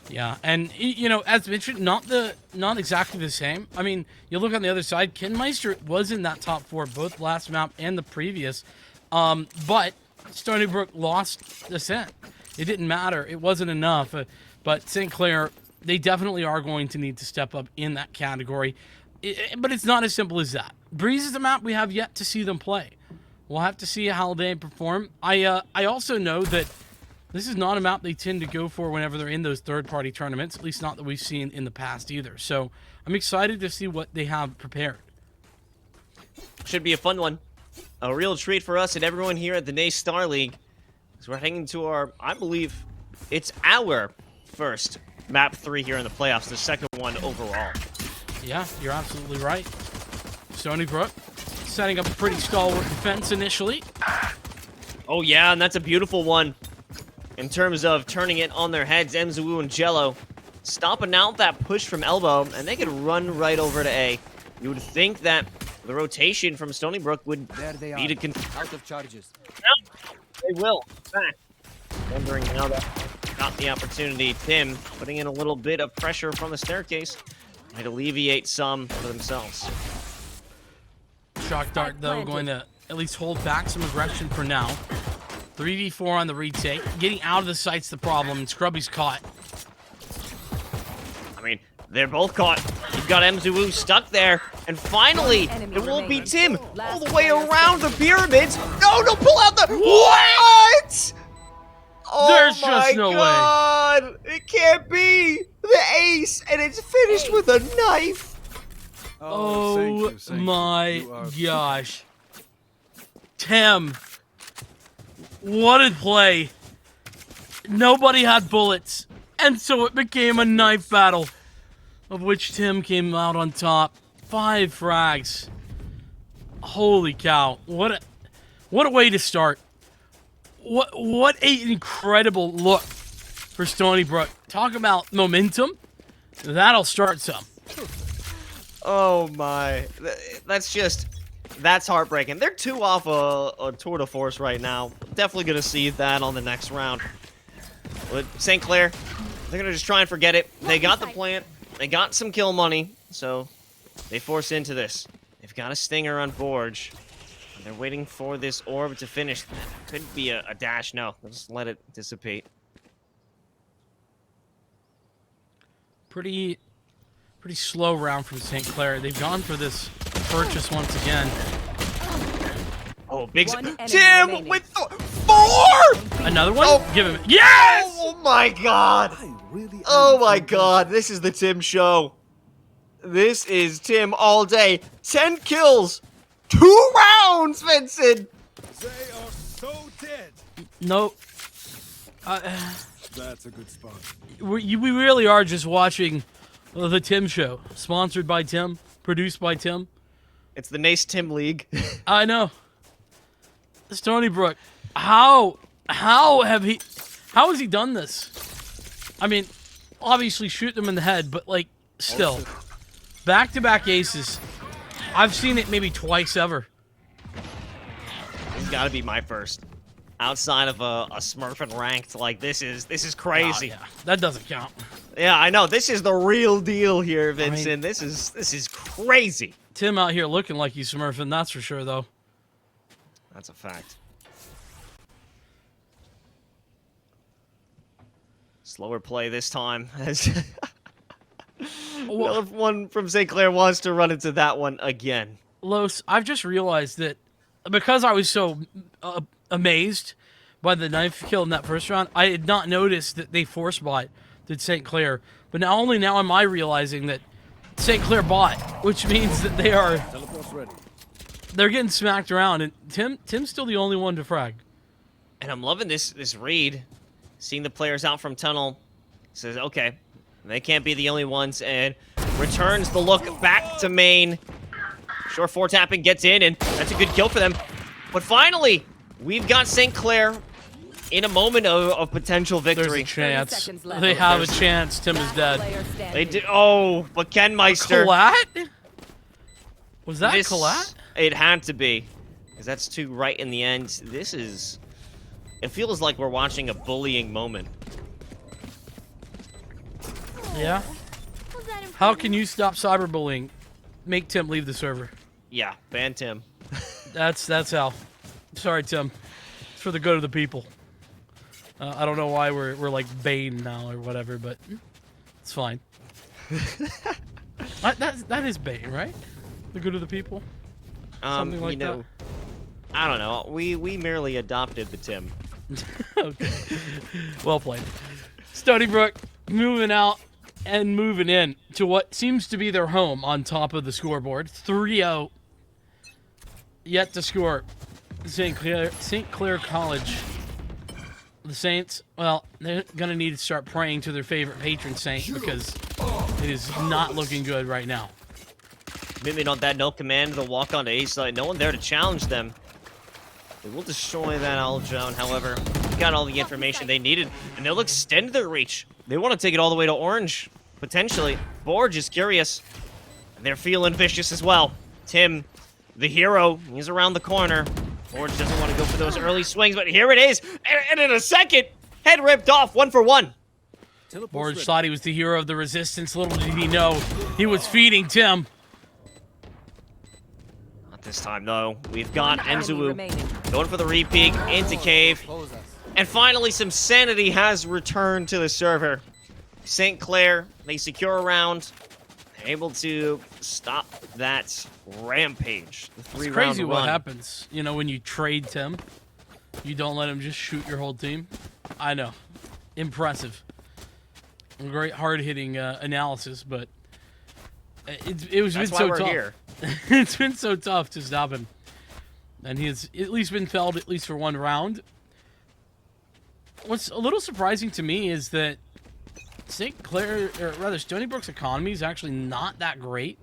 Yeah, and, you know, as mentioned, not exactly the same. I mean, you look on the other side, Kinmeister was in that top 4, both last map and the previous, but Stony Brook lost the set. It didn't matter. It wasn't enough. But St. Clair, they definitely are going to need to step up in that category. But it's not as simple as that. Breeze is a map we have yet to see them play. We'll have to see how they perform. I also know that this is not a map they tend to go for whenever they're in those third-party tournaments, at least not that we've seen in the past either. So I'm excited to see what they have prepared. Should be a fun one. A real treat for us and everyone here at the NACE Star League. Because we're heading to our, I believe, it's our first map 3 here in the playoffs, the second one overall. Yeah, you're absolutely right. Stony Brook setting up a pretty stalwart defense initially. Oh yeah, and that's a beautiful one. In terms of turning it on their heads, Mzuu and Jello stopping out that push from Elbow, and they could run right over to A. You would think that the rotation from Stony Brook would be to Out of charges. No, they will. In fact, wondering how that got the opportunity. Tim putting in a little bit of pressure from the staircase might alleviate some for themselves. Shock Dart, though, going to at least hold back some aggression for now. 3v4 on the retake. Getting out of the sight's the problem, and Scrubby's caught. I mean, they're both caught. You've got Mzuu stuck there. And finally, it will be Tim all the way around the pyramids. No, pull out the... What? Oh, there's just no way. It can't be. The ace, and it's finished with a knife. Oh my gosh. Tim. What a play. Nobody had bullets, and so it became a knife battle, of which Tim came out on top. 5 frags. Holy cow. What a way to start. What an incredible look for Stony Brook. Talk about momentum. That'll start some. Oh my. That's just... That's heartbreaking. They're 2 off a tour de force right now. Definitely gonna see that on the next round. But St. Clair, they're gonna just try and forget it. They got the plant. They got some kill money, so they force into this. They've got a stinger on Forge. And they're waiting for this orb to finish. That could be a dash. No, they'll just let it dissipate. Pretty slow round from St. Clair. They've gone for this purchase once again. Oh, big One enemy Tim remaining. with 4! Another one? Oh. Give him. Yes! Oh my god! I really am Oh my impressed. god, this is the Tim show. This is Tim all day. 10 kills, 2 rounds, Vincent! They are so dead. No. That's a good spot. We really are just watching the Tim show. Sponsored by Tim. Produced by Tim. It's the Nace Tim League. I know. Stony Brook, how has he done this? I mean, obviously shoot them in the head, but like still, back-to-back aces. I've seen it maybe twice ever. It's gotta be my first. Outside of a Smurf and ranked, like this is crazy. Oh, yeah, that doesn't count. Yeah, I know. This is the real deal here, Vincent. This is crazy. Tim out here looking like he's smurfing, that's for sure, though. That's a fact. Slower play this time. Another one from St. Clair wants to run into that one again. Los, I've just realized that because I was so amazed by the knife kill in that first round, I had not noticed that they force bought did St. Clair. But only now am I realizing that St. Clair bought, which means that Teleport's ready. they're getting smacked around, and Tim's still the only one to frag. And I'm loving this read. Seeing the players out from tunnel. Says, okay, they can't be the only ones, and returns the look back to main. Short 4 tapping gets in, and that's a good kill for them. But finally, we've got St. Clair in a moment of potential There's victory. a chance. seconds left. They have a There's- chance. Tim is dead. Player standing. They did. Oh, but Ken Meister. Collat? Was that This- Collat? It had to be, because that's 2 right in the end. This is. It feels like we're watching a bullying moment. Yeah. How can you stop cyberbullying? Make Tim leave the server. Yeah, ban Tim. That's how. Sorry, Tim. It's for the good of the people. I don't know why we're like Bane now or whatever, but it's fine. that is Bane, right? The good of the people. Something like that. I don't know. We merely adopted the Tim. Okay. Well played. Stony Brook moving out and moving in to what seems to be their home on top of the scoreboard. 3-0. Yet to score. St. Clair College. The Saints, well, they're going to need to start praying to their favorite patron saint because it is not looking good right now. Maybe on that no command, they'll walk onto A side. No one there to challenge them. They will destroy that Owl Drone, however. Got all the information they needed, and they'll extend their reach. They want to take it all the way to Orange, potentially. Borge is curious, and they're feeling vicious as well. Tim, the hero, he's around the corner. Borge doesn't want to go for those early swings, but here it is. And in a second, head ripped off, 1 for 1. Borge thought he was the hero of the resistance. Little did he know he was feeding Tim. Not this time, though. We've got One enemy Enzuwu remaining. going for the re-peek into cave. And finally, some sanity has returned to the server. St. Clair, they secure a round, able to stop that rampage. The 3-round It's crazy run. what happens, you know, when you trade Tim. You don't let him just shoot your whole team. I know. Impressive. Great hard-hitting analysis, but it was That's been why so we're tough. here. It's been so tough to stop him. And he has at least been felled at least for 1 round. What's a little surprising to me is that St. Clair, or rather Stony Brook's economy is actually not that great.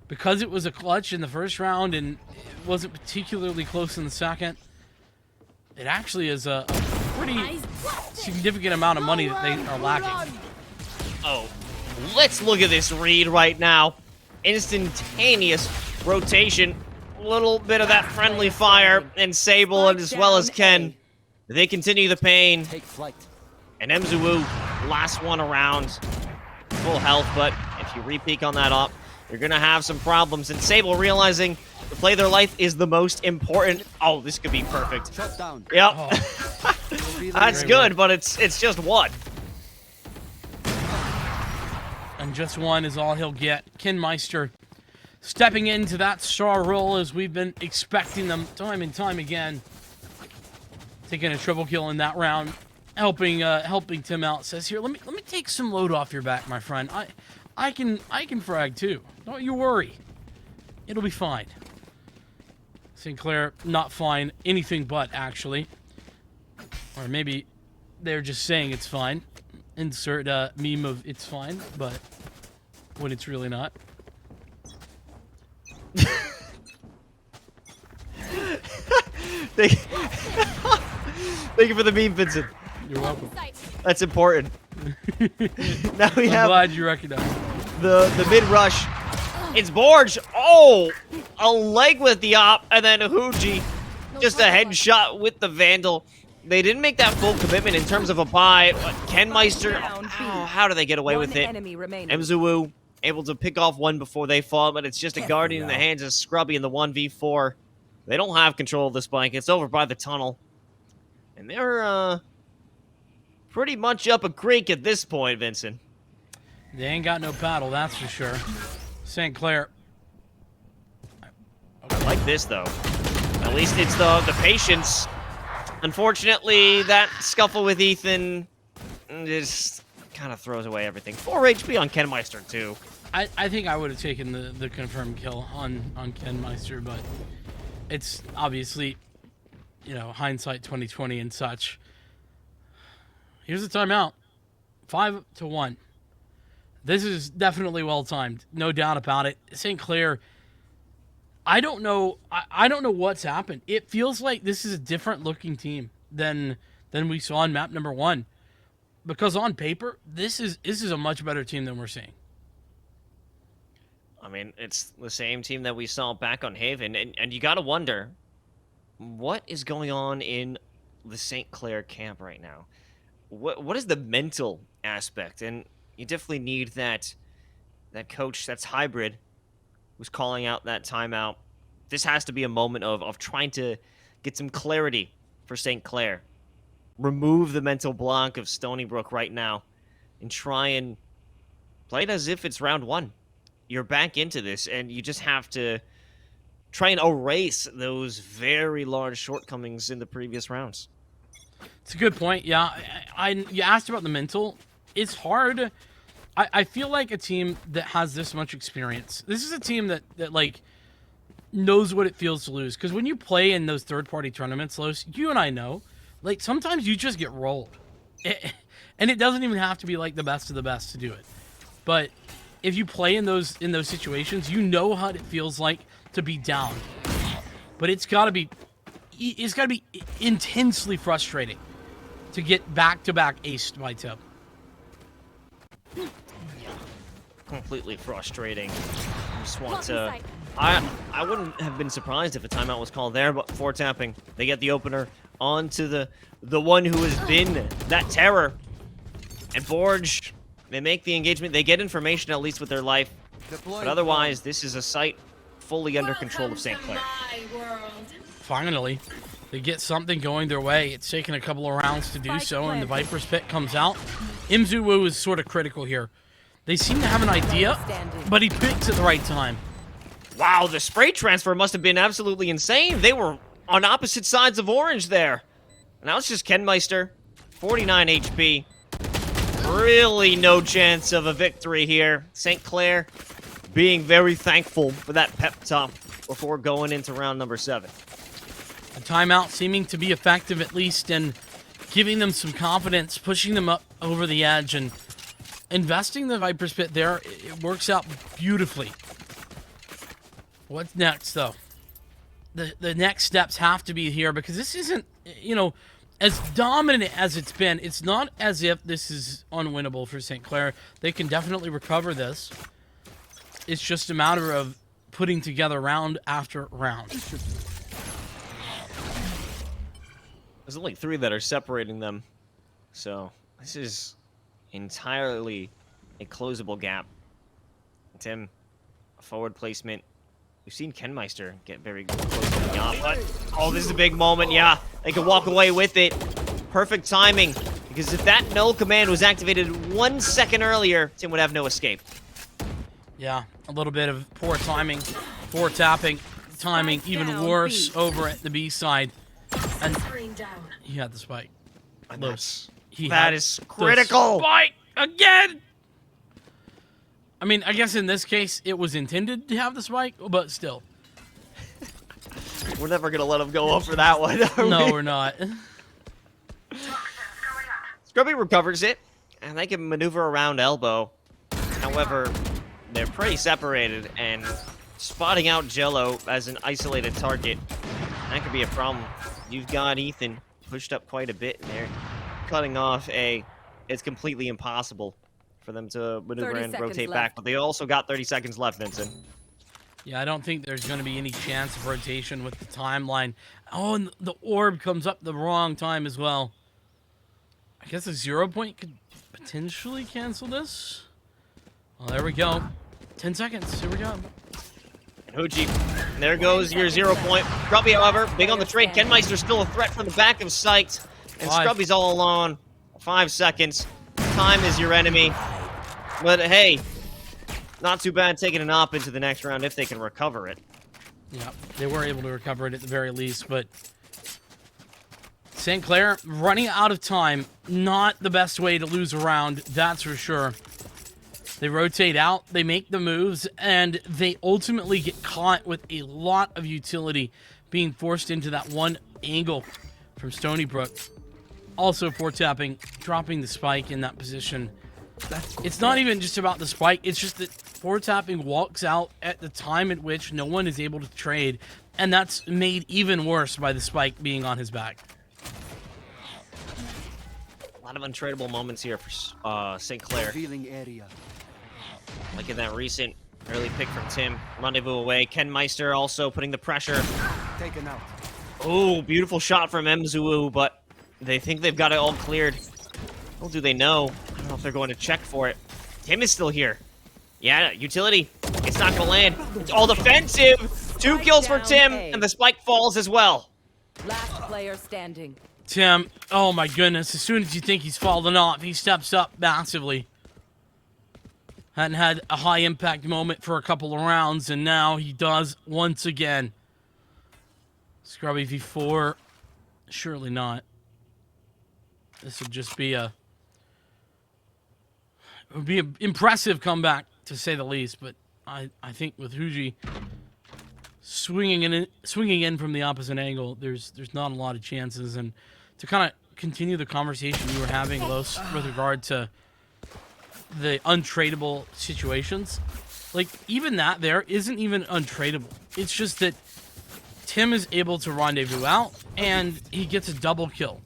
Because it was a clutch in the first round and it wasn't particularly close in the second, it actually is a pretty significant amount of money that they are lacking. Oh, let's look at this read right now. Instantaneous rotation. little bit of that friendly fire, and Sable, and as well as Ken, they continue the pain. Take flight. And MZWU, last one around, full health, but if you re-peek on that op, you're gonna have some problems. And Sable realizing to play their life is the most important. Oh, this could be perfect. Shut down. Yep. Oh. That's good, but it's just one. And just one is all he'll get. KhazixMayJump stepping into that star role as we've been expecting them time and time again. Taking a triple kill in that round, helping Tim out. Says here, let me take some load off your back, my friend. I can frag too. Don't you worry. It'll be fine. Sinclair, not fine. Anything but, actually. Or maybe they're just saying it's fine. Insert a meme of it's fine, but when it's really not. Thank you for the meme, Vincent. You're welcome. That's important. Now we I'm have glad you recognize it. the mid rush. It's Borge. Oh, a leg with the op, and then Huji, just a headshot with the Vandal. They didn't make that full commitment in terms of a buy. But KhazixMayJump, how do they get away with it? MZWU able to pick off one before they fall, but it's just a Guardian in the hands of Scrubby in the 1v4. They don't have control of this blank. It's over by the tunnel. And they're pretty much up a creek at this point, Vincent. They ain't got no paddle, that's for sure. St. Clair. I like this, though. At least it's the patience. Unfortunately, that scuffle with Ethan just kind of throws away everything. 4 HP on KhazixMayJump, too. I think I would have taken the confirmed kill on KhazixMayJump, but it's obviously, you know, hindsight 2020 and such. Here's the timeout. 5-1. This is definitely well timed, no doubt about it. St. Clair, I don't know. I don't know what's happened. It feels like this is a different looking team than we saw on map number 1, because on paper this is a much better team than we're seeing. I mean, it's the same team that we saw back on Haven, and you gotta wonder, what is going on in the St. Clair camp right now? What is the mental aspect? And you definitely need that coach that's hybrid who's calling out that timeout. This has to be a moment of trying to get some clarity for St. Clair. Remove the mental block of Stony Brook right now and try and play it as if it's round 1. You're back into this, and you just have to try and erase those very large shortcomings in the previous rounds. It's a good point. Yeah, you asked about the mental. It's hard. I feel like a team that has this much experience. This is a team that like knows what it feels to lose. Because when you play in those third-party tournaments, Los, you and I know, like sometimes you just get rolled, and it doesn't even have to be like the best of the best to do it. But if you play in those situations, you know how it feels like to be down. But it's got to be intensely frustrating to get back-to-back aced by Tim. Completely frustrating. I just want to... I wouldn't have been surprised if a timeout was called there, but for tapping, they get the opener onto the one who has been that terror. And Borge, they make the engagement. They get information, at least with their life. But otherwise, this is a site fully under control of St. Clair. Finally, they get something going their way. It's taken a couple of rounds to do so, and the Viper's Pit comes out. MZWU is sort of critical here. They seem to have an idea, but he picks at the right time. Wow, the spray transfer must have been absolutely insane. They were on opposite sides of orange there. Now it's just KhazixMayJump, 49 HP. Really no chance of a victory here. St. Clair being very thankful for that pep talk before going into round number 7. A timeout seeming to be effective at least, and giving them some confidence, pushing them up over the edge, and investing the Viper's Pit there. It works out beautifully. What's next, though? The next steps have to be here, because this isn't, you know, as dominant as it's been. It's not as if this is unwinnable for St. Clair. They can definitely recover this. It's just a matter of putting together round after round. There's only 3 that are separating them. So this is entirely a closable gap. Tim, a forward placement. We've seen KhazixMayJump get very close to the yacht, but oh, this is a big moment. Yeah, they can walk away with it. Perfect timing, because if that null command was activated 1 second earlier, Tim would have no escape. Yeah, a little bit of poor timing, poor tapping, timing, even worse over at the B side. And he had the spike. And That is critical. Spike again. I mean, I guess in this case, it was intended to have the spike, but still. We're never going to let him go up for that one, are No, we? we're not. Scrubby recovers it, and they can maneuver around elbow. However, they're pretty separated, and spotting out Jello as an isolated target, that could be a problem. You've got Ethan pushed up quite a bit there. Cutting off A, it's completely impossible for them to maneuver and rotate back, but they also got 30 seconds left, Vincent. Yeah, I don't think there's going to be any chance of rotation with the timeline. Oh, and the orb comes up the wrong time as well. I guess a 0 point could potentially cancel this. Well, there we go. 10 seconds. Here we go. And Huji, there goes your 0 point. Scrubby, however, big on the trade. KhazixMayJump still a threat from the back of sight. And 5. Scrubby's all alone. 5 seconds. Time is your enemy. But hey, not too bad taking an op into the next round if they can recover it. Yeah, they were able to recover it at the very least, but St. Clair running out of time. Not the best way to lose a round, that's for sure. They rotate out, they make the moves, and they ultimately get caught with a lot of utility being forced into that one angle from Stony Brook. Also for tapping, dropping the spike in that position. It's not even just about the spike, it's just that for tapping walks out at the time at which no one is able to trade, and that's made even worse by the spike being on his back. A lot of untradeable moments here for St. Clair. area. Like in that recent early pick from Tim. Rendezvous away. KhazixMayJump also putting the pressure. Taken out. Oh, beautiful shot from Mzuu, but they think they've got it all cleared. Well, do they know? I don't know if they're going to check for it. Tim is still here. Yeah, utility. It's not going to land. It's all defensive. 2 kills for Tim, and the spike falls as well. Last player standing. Tim, oh my goodness, as soon as you think he's fallen off, he steps up massively. Hadn't had a high impact moment for a couple of rounds, and now he does once again. Scrubby V4, surely not. This would just be it would be an impressive comeback, to say the least, but I think with Huji swinging in from the opposite angle, there's not a lot of chances. And to kind of continue the conversation you were having, Los, with regard to the untradeable situations, like even that there isn't even untradeable. It's just that Tim is able to rendezvous out and he gets a double kill.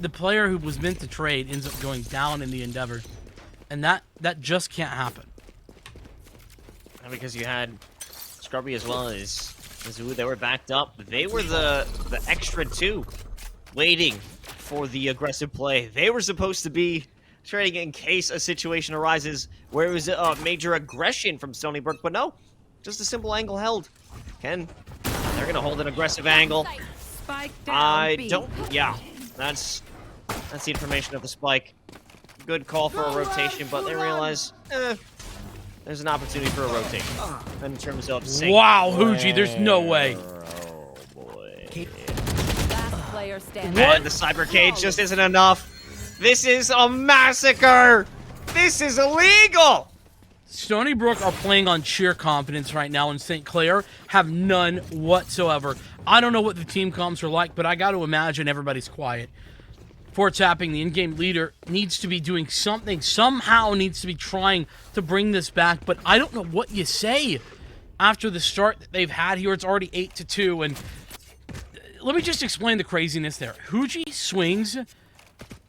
The player who was meant to trade ends up going down in the endeavor, and that just can't happen. And because you had Scrubby as well as Mzuu, they were backed up. They were the extra 2 waiting for the aggressive play. They were supposed to be trading in case a situation arises where it was a major aggression from Stony Brook, but no, just a simple angle held. They're gonna hold an aggressive angle. Spike down. Yeah, that's the information of the spike. Good call for a rotation, but they realize, there's an opportunity for a rotation. In terms of sync. Wow, Huji, there's no way. Oh boy. Last player standing. And the cyber cage just isn't enough. This is a massacre. This is illegal. Stony Brook are playing on sheer confidence right now, and St. Clair have none whatsoever. I don't know what the team comps are like, but I got to imagine everybody's quiet. For tapping, the in-game leader needs to be doing something, somehow needs to be trying to bring this back, but I don't know what you say after the start that they've had here. It's already 8-2, and let me just explain the craziness there. Huji swings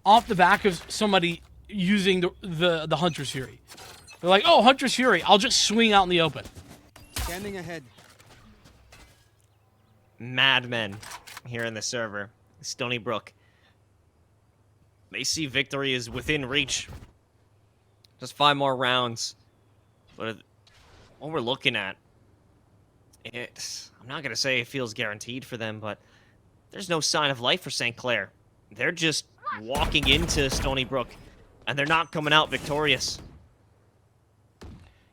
off the back of somebody using the Hunter's Fury. They're like, oh, Hunter's Fury, I'll just swing out in the open. Scanning ahead. Madmen here in the server. Stony Brook. They see victory is within reach. Just 5 more rounds. But what we're looking at, I'm not going to say it feels guaranteed for them, but there's no sign of life for St. Clair. They're just walking into Stony Brook, and they're not coming out victorious.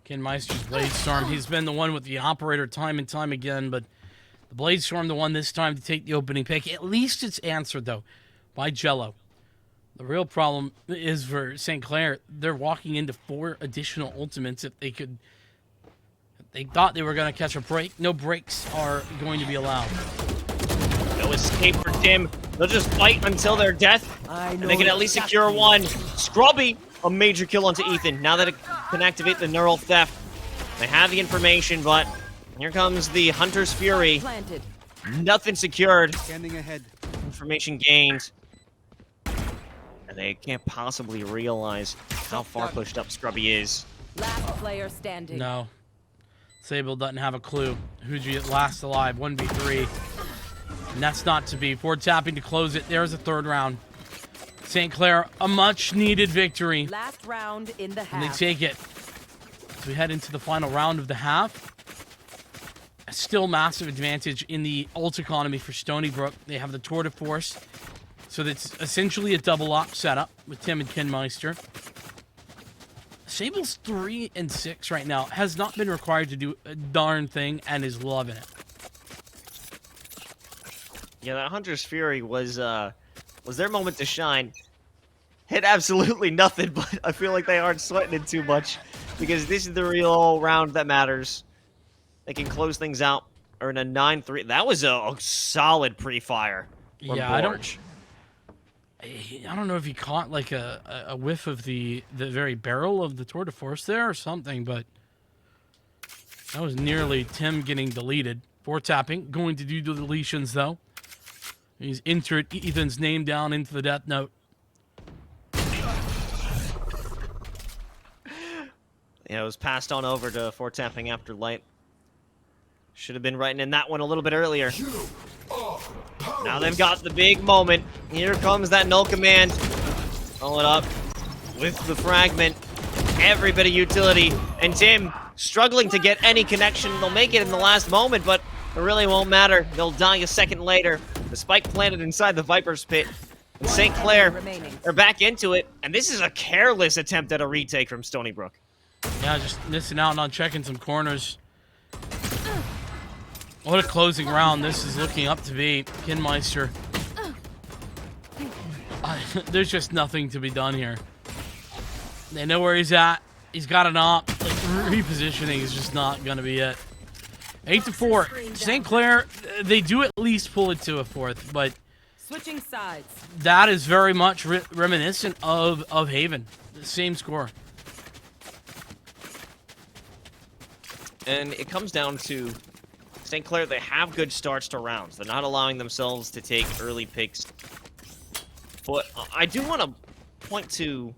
Ken Meister's Blade Storm. He's been the one with the operator time and time again, but the Blade Storm the one this time to take the opening pick. At least it's answered, though, by Jello. The real problem is for St. Clair. They're walking into 4 additional ultimates if they could. They thought they were going to catch a break. No breaks are going to be allowed. No escape for Tim. They'll just fight until their death, and they can at least secure one. Scrubby, a major kill onto Ethan. Now that it can activate the neural theft, they have the information, but here comes the Hunter's Fury. Planted. Nothing secured. Scanning ahead. Information gained. And they can't possibly realize how far pushed up Scrubby is. Last player standing. No. Sable doesn't have a clue. Who'd you get last alive? 1v3. And that's not to be. 4 tapping to close it. There's a 3rd round. St. Clair, a much-needed victory. Last round in the And they half. take it. As we head into the final round of the half. A still massive advantage in the ult economy for Stony Brook. They have the Tour de Force. So that's essentially a double-up setup with Tim and Ken Meister. Sable's 3 and 6 right now. Has not been required to do a darn thing and is loving it. Yeah, that Hunter's Fury was their moment to shine. Hit absolutely nothing, but I feel like they aren't sweating it too much because this is the real round that matters. They can close things out or in a 9-3. That was a solid pre-fire. from Yeah, I Borge. don't know if he caught like a whiff of the very barrel of the Tour de Force there or something, but that was nearly Tim getting deleted. 4 tapping, going to do the deletions though. He's entered Ethan's name down into the death note. Yeah, it was passed on over to 4 tapping after light. Should have been writing in that one a little bit earlier. Now they've got the big moment. Here comes that null command. Follow it up with the fragment. Every bit of utility. And Tim struggling to get any connection. They'll make it in the last moment, but it really won't matter. They'll die a second later. The spike planted inside the Viper's pit. And St. Clair are back into it. And this is a careless attempt at a retake from Stony Brook. Yeah, just missing out on checking some corners. What a closing round this is looking up to be. Kinmeister. There's just nothing to be done here. They know where he's at. He's got an op. Like, repositioning is just not going to be it. 8-4. St. Clair, they do at least pull it to a 4th, but Switching sides. that is very much reminiscent of Haven. The same score. And it comes down to St. Clair, they have good starts to rounds. They're not allowing themselves to take early picks. But I do want to point to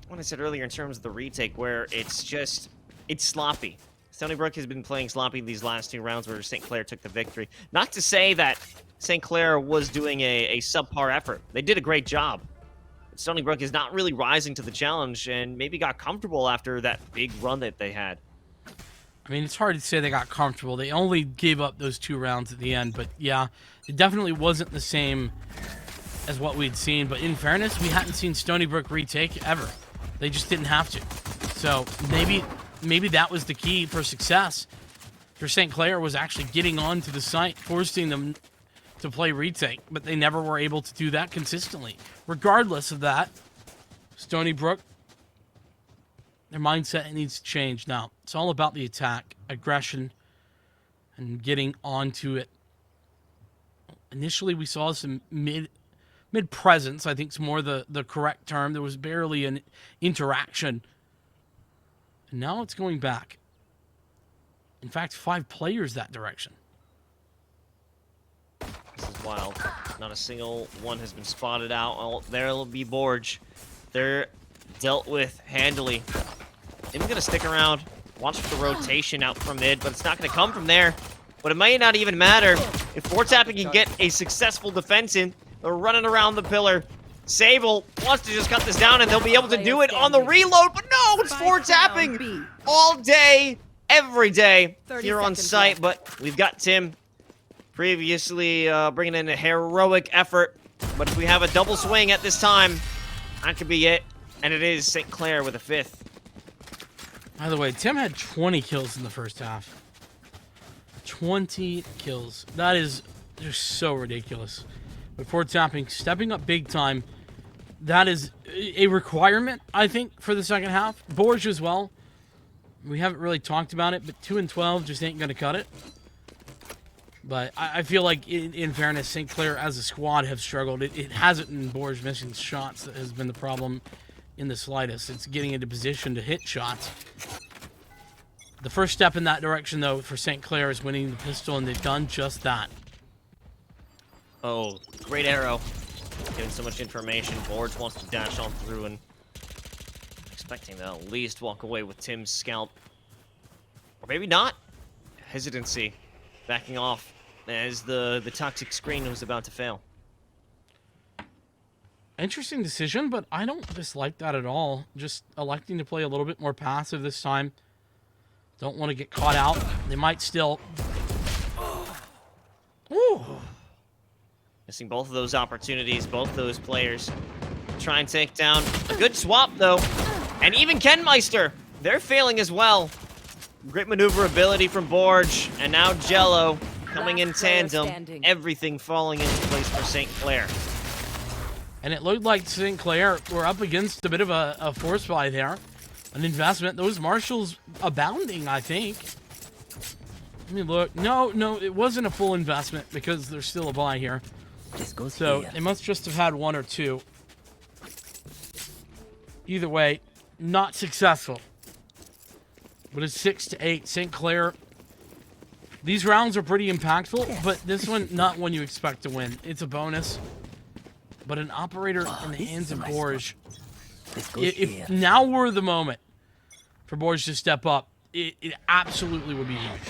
what I said earlier in terms of the retake, where it's sloppy. Stony Brook has been playing sloppy these last 2 rounds where St. Clair took the victory. Not to say that St. Clair was doing a subpar effort. They did a great job. But Stony Brook is not really rising to the challenge and maybe got comfortable after that big run that they had. I mean, it's hard to say they got comfortable. They only gave up those 2 rounds at the end, but yeah, it definitely wasn't the same as what we'd seen. But in fairness, we hadn't seen Stony Brook retake ever. They just didn't have to. So maybe that was the key for success for St. Clair, was actually getting onto the site, forcing them to play retake, but they never were able to do that consistently. Regardless of that, Stony Brook, their mindset needs to change now. It's all about the attack, aggression, and getting onto it. Initially, we saw some mid-presence, I think is more the correct term. There was barely an interaction. And now it's going back. In fact, 5 players that direction. This is wild. Not a single one has been spotted out. Oh, there'll be Borge. They're dealt with handily. Even gonna stick around Watch for the rotation out from mid, but it's not going to come from there. But it may not even matter. If Fortapping can get a successful defense in, they're running around the pillar. Sable wants to just cut this down, and they'll be able to do it on the reload, but no, it's Fortapping all day, every day here on site. But we've got Tim previously bringing in a heroic effort. But if we have a double swing at this time, that could be it. And it is St. Clair with a 5th. By the way, Tim had 20 kills in the first half. 20 kills. That is just so ridiculous. But Fortapping stepping up big time. That is a requirement, I think, for the second half. Borge as well. We haven't really talked about it, but 2 and 12 just ain't going to cut it. But I feel like, in fairness, St. Clair as a squad have struggled. It hasn't been Borge missing shots that has been the problem in the slightest. It's getting into position to hit shots. The first step in that direction, though, for St. Clair is winning the pistol, and they've done just that. Oh, great arrow. Giving so much information. Borge wants to dash on through and expecting to at least walk away with Tim's scalp. Or maybe not. Hesitancy. Backing off as the toxic screen was about to fail. Interesting decision, but I don't dislike that at all. Just electing to play a little bit more passive this time. Don't want to get caught out. They might still... Ooh. Missing both of those opportunities, both those players. Try and take down a good swap, though. And even Kenmeister, they're failing as well. Great maneuverability from Borge, and now Jello coming in tandem. Everything falling into place for St. Clair. And it looked like St. Clair were up against a bit of a force buy there. An investment. Those marshals abounding, I think. Let me look. No, it wasn't a full investment because there's still a buy here. So they must just have had 1 or 2. Either way, not successful. But it's 6 to 8. St. Clair. These rounds are pretty impactful, but this one, not one you expect to win. It's a bonus. But an operator in the hands of Borge. If now were the moment for Borge to step up, it absolutely would be huge.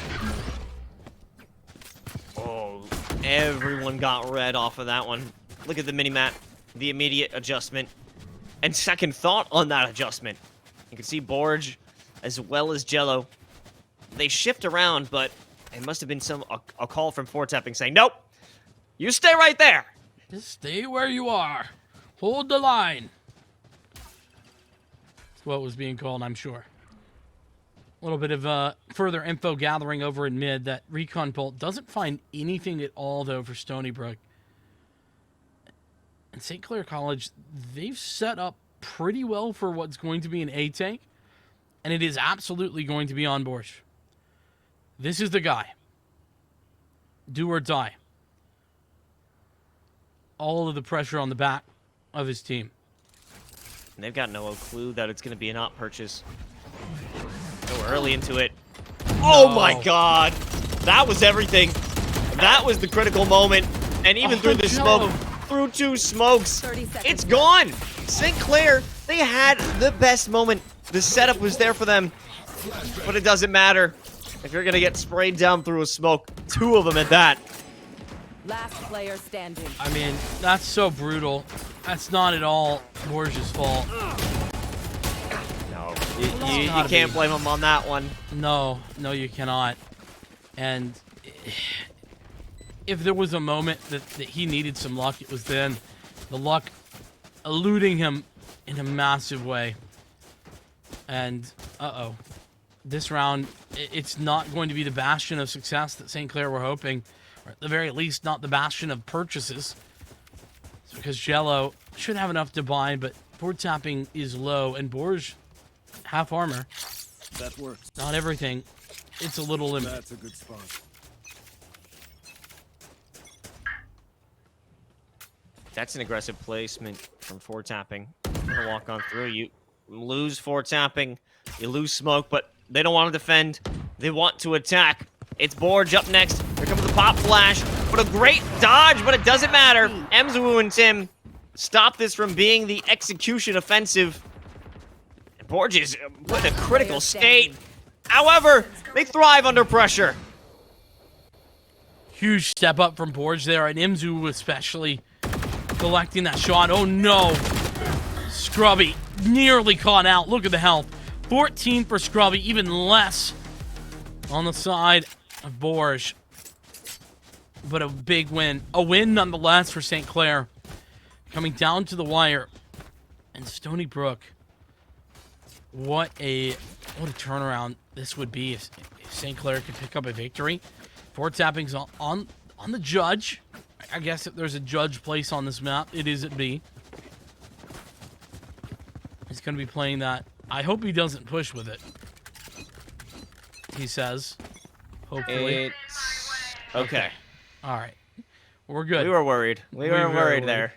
Oh, everyone got red off of that one. Look at the minimap, the immediate adjustment, and second thought on that adjustment. You can see Borge as well as Jello. They shift around, but it must have been a call from Fortapping saying, nope, you stay right there. Just stay where you are. Hold the line. That's what was being called, I'm sure. A little bit of further info gathering over in mid. That recon bolt doesn't find anything at all, though, for Stony Brook. And St. Clair College, they've set up pretty well for what's going to be an A tank. And it is absolutely going to be on Borge. This is the guy. Do or die. All of the pressure on the back of his team. And they've got no clue that it's going to be an op purchase. So early into it. Oh my god! That was everything. That was the critical moment. And even through the smoke, through 2 smokes, it's gone! St. Clair, they had the best moment. The setup was there for them. But it doesn't matter. If you're going to get sprayed down through a smoke, 2 of them at that. Last player standing. I mean, that's so brutal. That's not at all Borge's fault. No, you can't blame him on that one. No, you cannot. And if there was a moment that he needed some luck, it was then. The luck eluding him in a massive way. And, this round, it's not going to be the bastion of success that St. Clair were hoping. Or at the very least, not the bastion of purchases. It's because Jello should have enough to buy, but Fortapping is low, and Borge, half armor. That works. Not everything. It's a little limited. That's a good spot. That's an aggressive placement from Fortapping. Gonna walk on through. You lose Fortapping, you lose smoke, but they don't want to defend. They want to attack. It's Borge up next. Here comes the pop flash. What a great dodge, but it doesn't matter. Emzwu and Tim stop this from being the execution offensive. And Borge is in a critical state. However, they thrive under pressure. Huge step up from Borge there, and Imzu especially collecting that shot. Oh no! Scrubby nearly caught out. Look at the health. 14 for Scrubby, even less on the side of Borge. But a big win. A win nonetheless for St. Clair. Coming down to the wire. And Stony Brook. What a turnaround this would be if St. Clair could pick up a victory. 4 tappings on the judge. I guess if there's a judge place on this map, it is at B. He's going to be playing that. I hope he doesn't push with it. He says. Hopefully. It's okay. All right. We're good. We were worried. We were worried there.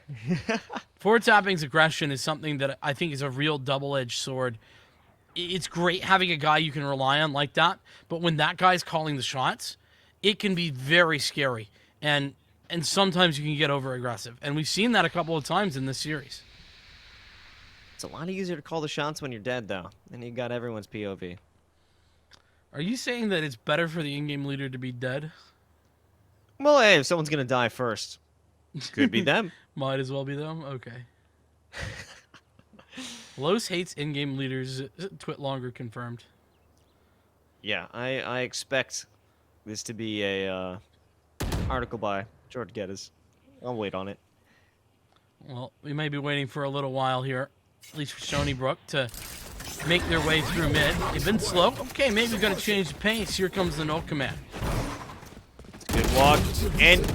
4 tappings aggression is something that I think is a real double-edged sword. It's great having a guy you can rely on like that, but when that guy's calling the shots, it can be very scary. And sometimes you can get over-aggressive. And we've seen that a couple of times in this series. It's a lot easier to call the shots when you're dead, though. And you got everyone's POV. Are you saying that it's better for the in-game leader to be dead? Well, hey, if someone's going to die first, could be them. Might as well be them? Okay. Los hates in-game leaders. Twit longer confirmed. Yeah, I expect this to be a article by George Geddes. I'll wait on it. Well, we may be waiting for a little while here, at least for Stony Brook to make their way through mid. They've been slow. Okay, maybe going to change the pace. Here comes the null command. Good walk. And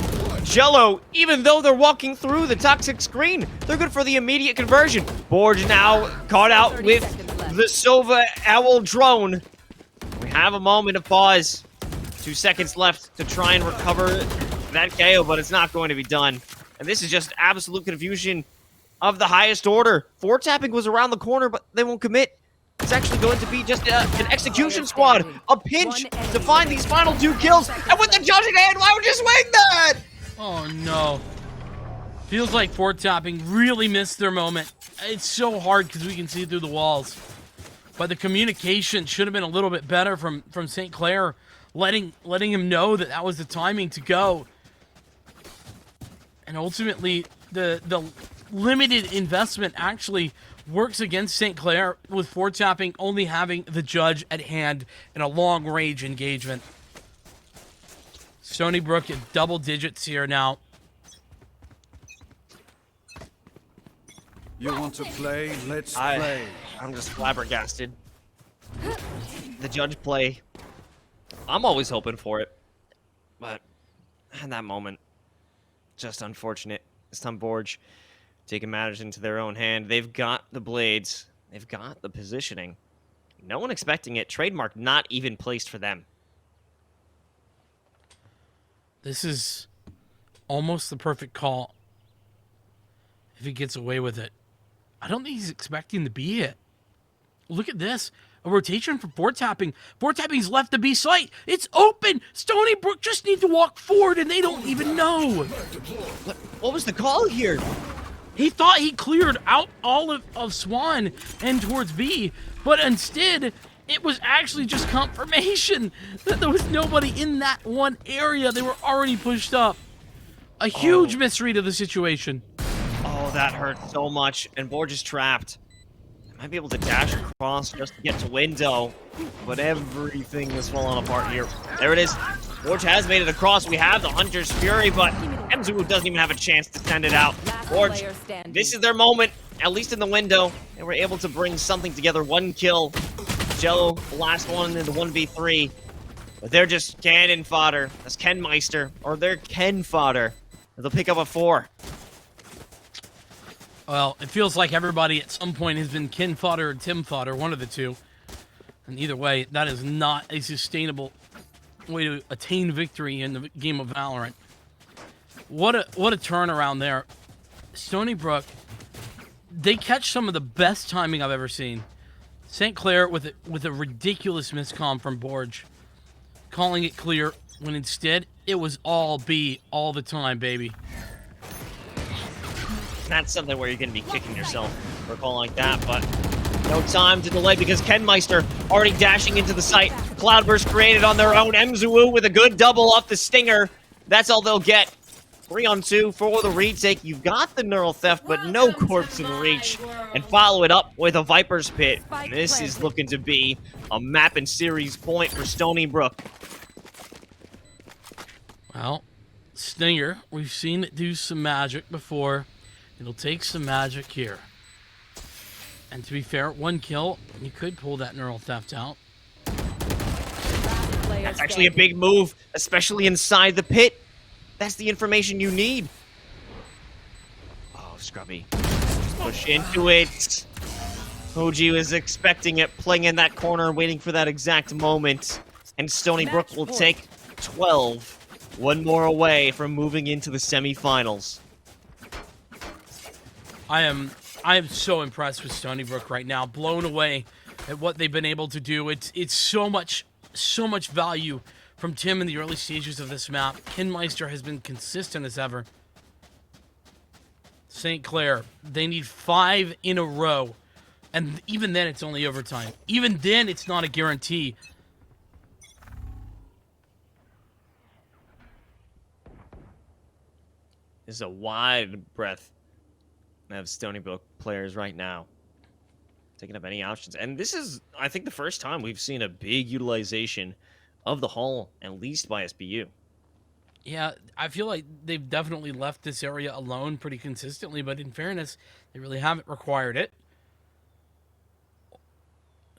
Jello, even though they're walking through the toxic screen, they're good for the immediate conversion. Borge now caught out with the Sova Owl drone. We have a moment of pause. 2 seconds left to try and recover that KO, but it's not going to be done. And this is just absolute confusion of the highest order. 4 tapping was around the corner, but they won't commit. It's actually going to be just an execution squad. A pinch to find these final 2 kills. And with the judge in hand, why would you swing that? Oh, no. Feels like 4 tapping really missed their moment. It's so hard because we can see through the walls. But the communication should have been a little bit better from St. Clair, letting him know that that was the timing to go. And ultimately, the limited investment actually works against St. Clair, with 4 tapping only having the judge at hand in a long-range engagement. Stony Brook at double digits here now. You want to play? Let's play. I'm just flabbergasted. The judge play. I'm always hoping for it. But in that moment, just unfortunate. This time Borge taking matters into their own hand. They've got the blades. They've got the positioning. No one expecting it. Trademark not even placed for them. This is almost the perfect call if he gets away with it. I don't think he's expecting the B hit. Look at this. A rotation for 4 tapping. 4 tapping's left the B site. It's open. Stony Brook just need to walk forward and they don't even know. What was the call here? He thought he cleared out all of Swan and towards B, but instead, it was actually just confirmation that there was nobody in that one area. They were already pushed up. A huge misread of the situation. Oh, that hurt so much. And Borge is trapped. They might be able to dash across just to get to window, but everything is falling apart here. There it is. Borge has made it across. We have the Hunter's Fury, but Mzu doesn't even have a chance to send it out. Borge, this is their moment, at least in the window. They were able to bring something together. 1 kill. Jello, the last one in the 1v3. But they're just cannon fodder. That's Ken Meister, or they're Ken fodder. They'll pick up a 4. Well, it feels like everybody at some point has been Ken fodder or Tim fodder, one of the two. And either way, that is not a sustainable way to attain victory in the game of Valorant. What a turnaround there. Stony Brook, they catch some of the best timing I've ever seen. St. Clair with a ridiculous miscomm from Borge, calling it clear when instead it was all B all the time, baby. That's something where you're going to be kicking yourself for a call like that, but No time to delay because Kenmeister already dashing into the site. Cloudburst created on their own. Mzuu with a good double off the Stinger. That's all they'll get. 3-on-2 for the retake. You've got the Neural Theft, but no corpse in reach. And follow it up with a Viper's Pit. This is looking to be a map and series point for Stony Brook. Well, Stinger, we've seen it do some magic before. It'll take some magic here. And to be fair, 1 kill, you could pull that Neural Theft out. That's actually a big move, especially inside the pit. That's the information you need. Oh, Scrubby. Just push into it. Koji was expecting it, playing in that corner, waiting for that exact moment. And Stony Brook will take 12. 1 more away from moving into the semifinals. I am so impressed with Stony Brook right now. Blown away at what they've been able to do. It's so much value from Tim in the early stages of this map. Kenmeister has been consistent as ever. St. Clair, they need 5 in a row. And even then, it's only overtime. Even then, it's not a guarantee. This is a wide breath of Stony Brook players right now. Taking up any options. And this is, I think, the first time we've seen a big utilization of the hull, at least by SBU. Yeah, I feel like they've definitely left this area alone pretty consistently, but in fairness, they really haven't required it.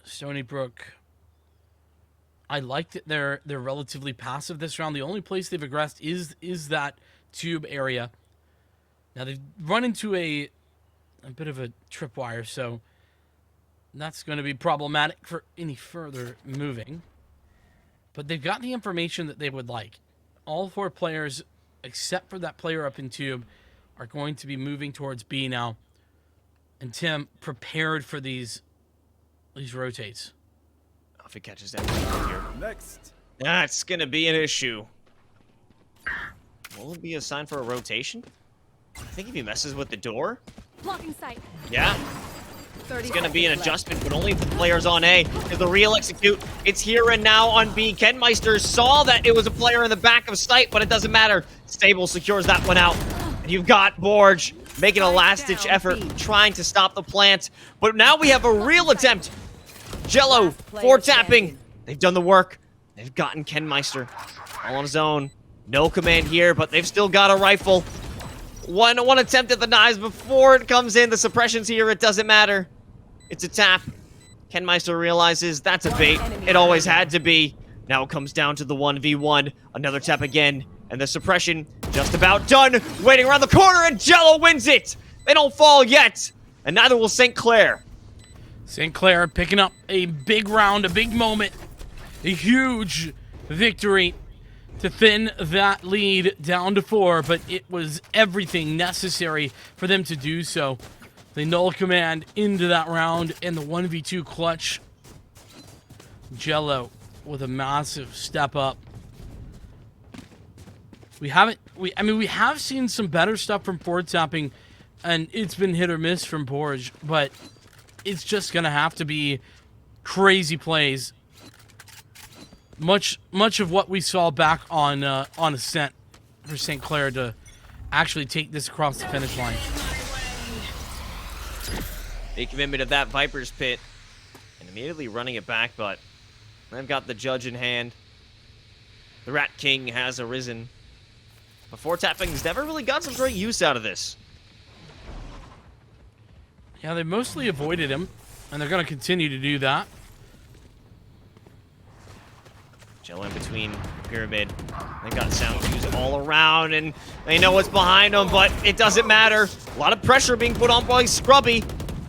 Stony Brook, I like that they're relatively passive this round. The only place they've aggressed is that tube area. Now they've run into a bit of a tripwire, so that's going to be problematic for any further moving. But they've got the information that they would like. All 4 players, except for that player up in tube, are going to be moving towards B now. And Tim prepared for these rotates. If he catches that here. Next. That's going to be an issue. Will it be a sign for a rotation? I think if he messes with the door. Blocking sight. Yeah. It's going to be an adjustment, but only if the player's on A. Because the real execute, it's here and now on B. Kenmeister saw that it was a player in the back of sight, but it doesn't matter. Stable secures that one out. And you've got Borge making a last-ditch effort, trying to stop the plant. But now we have a real attempt. Jello, 4-tapping. They've done the work. They've gotten Kenmeister all on his own. No command here, but they've still got a rifle. One attempt at the knives before it comes in. The suppression's here. It doesn't matter. It's a tap. Kenmeister realizes that's a bait. It always had to be. Now it comes down to the 1v1. Another tap again. And the suppression just about done. Waiting around the corner, and Jello wins it. They don't fall yet. And neither will St. Clair. St. Clair picking up a big round, a big moment. A huge victory to thin that lead down to 4, but it was everything necessary for them to do so. They null command into that round in the 1v2 clutch. Jello with a massive step up. We have seen some better stuff from forward tapping, and it's been hit or miss from Borge, but it's just gonna have to be crazy plays. Much of what we saw back on Ascent for St. Clair to actually take this across the finish line. Big commitment of that Viper's Pit. And immediately running it back, but they've got the judge in hand. The Rat King has arisen. Before tapping's never really got some great use out of this. Yeah, they mostly avoided him, and they're going to continue to do that. Jello in between Pyramid. They've got sound cues all around, and they know what's behind them, but it doesn't matter. A lot of pressure being put on by Scrubby,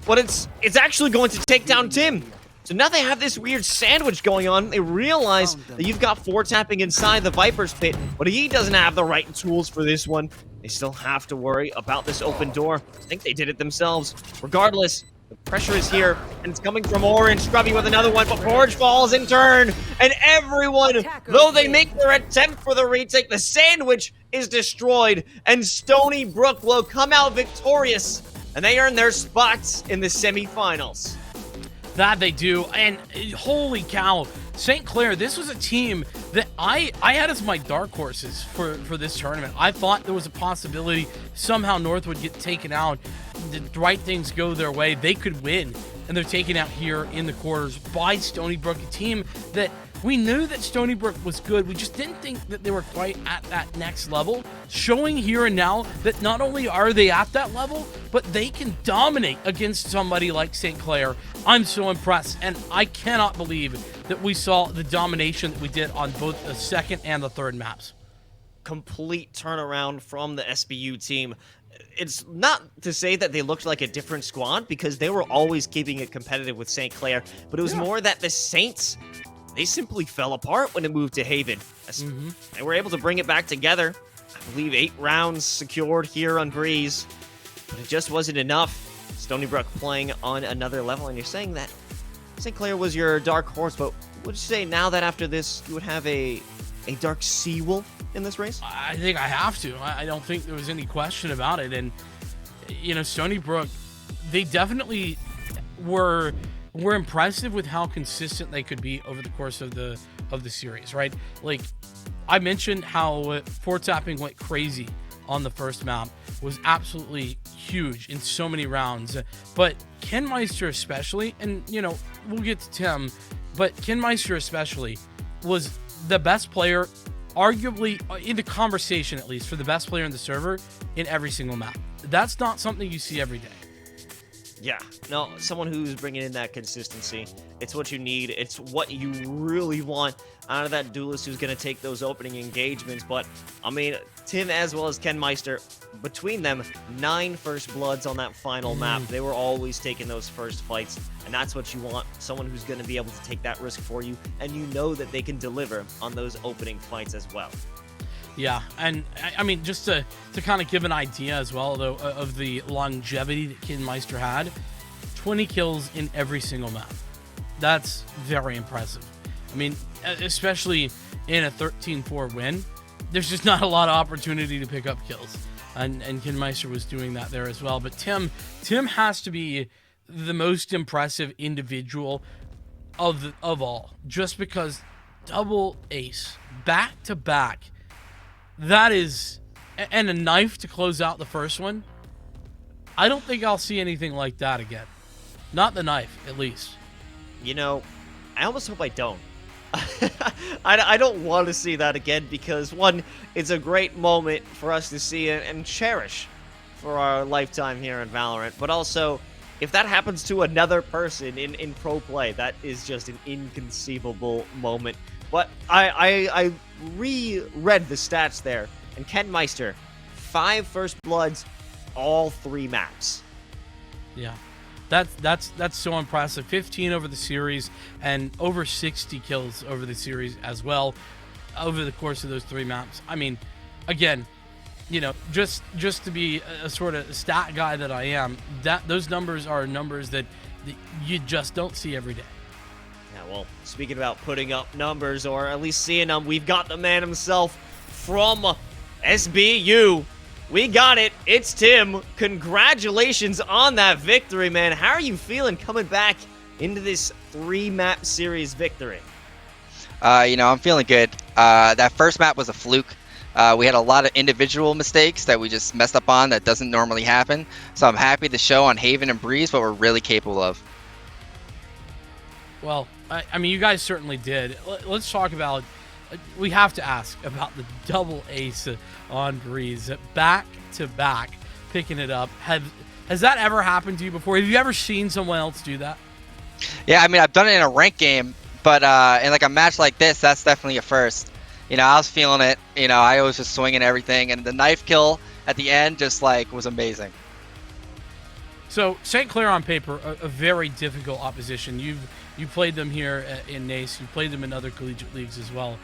but it's actually going to take down Tim. So now they have this weird sandwich going on. They realize that you've got 4-tapping inside the Viper's Pit, but he doesn't have the right tools for this one. They still have to worry about this open door. I think they did it themselves. Regardless, the pressure is here, and it's coming from Orange. Scrubby with another one, but Forge falls in turn. And everyone, though they make their attempt for the retake, the sandwich is destroyed, and Stony Brook will come out victorious, and they earn their spots in the semifinals. That they do, and holy cow, St. Clair, this was a team that I had as my dark horses for this tournament. I thought there was a possibility somehow North would get taken out. The right things go their way, they could win, and they're taken out here in the quarters by Stony Brook, a team that we knew that Stony Brook was good. We just didn't think that they were quite at that next level. Showing here and now that not only are they at that level, but they can dominate against somebody like St. Clair. I'm so impressed, and I cannot believe that we saw the domination that we did on both the second and the third maps. Complete turnaround from the SBU team. It's not to say that they looked like a different squad, because they were always keeping it competitive with St. Clair, but it was more that the Saints, they simply fell apart when it moved to Haven. They were able to bring it back together. I believe 8 rounds secured here on Breeze, but it just wasn't enough. Stony Brook playing on another level, and you're saying that St. Clair was your dark horse, but would you say now that after this you would have a dark sea wolf in this race? I think I have to. I don't think there was any question about it. And, you know, Stony Brook, they definitely were impressive with how consistent they could be over the course of the series, right? Like, I mentioned how four tapping went crazy on the first map, was absolutely huge in so many rounds. But Ken Meister especially, and, you know, we'll get to Tim, but Ken Meister especially was the best player, arguably in the conversation at least, for the best player in the server in every single map. That's not something you see every day. Yeah, no, someone who's bringing in that consistency. It's what you need. It's what you really want out of that duelist who's going to take those opening engagements. But, I mean, Tim as well as Ken Meister, between them, 9 first bloods on that final map. They were always taking those first fights, and that's what you want. Someone who's going to be able to take that risk for you, and you know that they can deliver on those opening fights as well. Yeah, and I mean, just to kind of give an idea as well, though, of the longevity that Ken Meister had, 20 kills in every single map. That's very impressive. I mean, especially in a 13-4 win, there's just not a lot of opportunity to pick up kills. And Ken Meister was doing that there as well. But Tim has to be the most impressive individual of all, just because double ace, back-to-back, that is, and a knife to close out the first one. I don't think I'll see anything like that again. Not the knife, at least. You know, I almost hope I don't. I don't want to see that again, because, one, it's a great moment for us to see and cherish for our lifetime here in Valorant. But also, if that happens to another person in pro play, that is just an inconceivable moment. But I reread the stats there, and Ken Meister, 5 first bloods, all 3 maps. Yeah, that's so impressive. 15 over the series, and over 60 kills over the series as well, over the course of those 3 maps. I mean, again, you know, just to be a sort of stat guy that I am, those numbers are numbers that you just don't see every day. Yeah, well, speaking about putting up numbers, or at least seeing them, we've got the man himself from SBU. We got it. It's Tim. Congratulations on that victory, man. How are you feeling coming back into this 3-map series victory? You know, I'm feeling good. That first map was a fluke. We had a lot of individual mistakes that we just messed up on that doesn't normally happen. So I'm happy to show on Haven and Breeze what we're really capable of. Well, I mean, you guys certainly did. Let's talk about, we have to ask about the double ace on Breeze, back to back, picking it up. Has that ever happened to you before? Have you ever seen someone else do that? Yeah, I mean, I've done it in a ranked game, but in like a match like this, that's definitely a first. You know, I was feeling it. You know, I was just swinging everything, and the knife kill at the end just like was amazing. So St. Clair on paper, a very difficult opposition. You played them here in NACE. You played them in other collegiate leagues as well.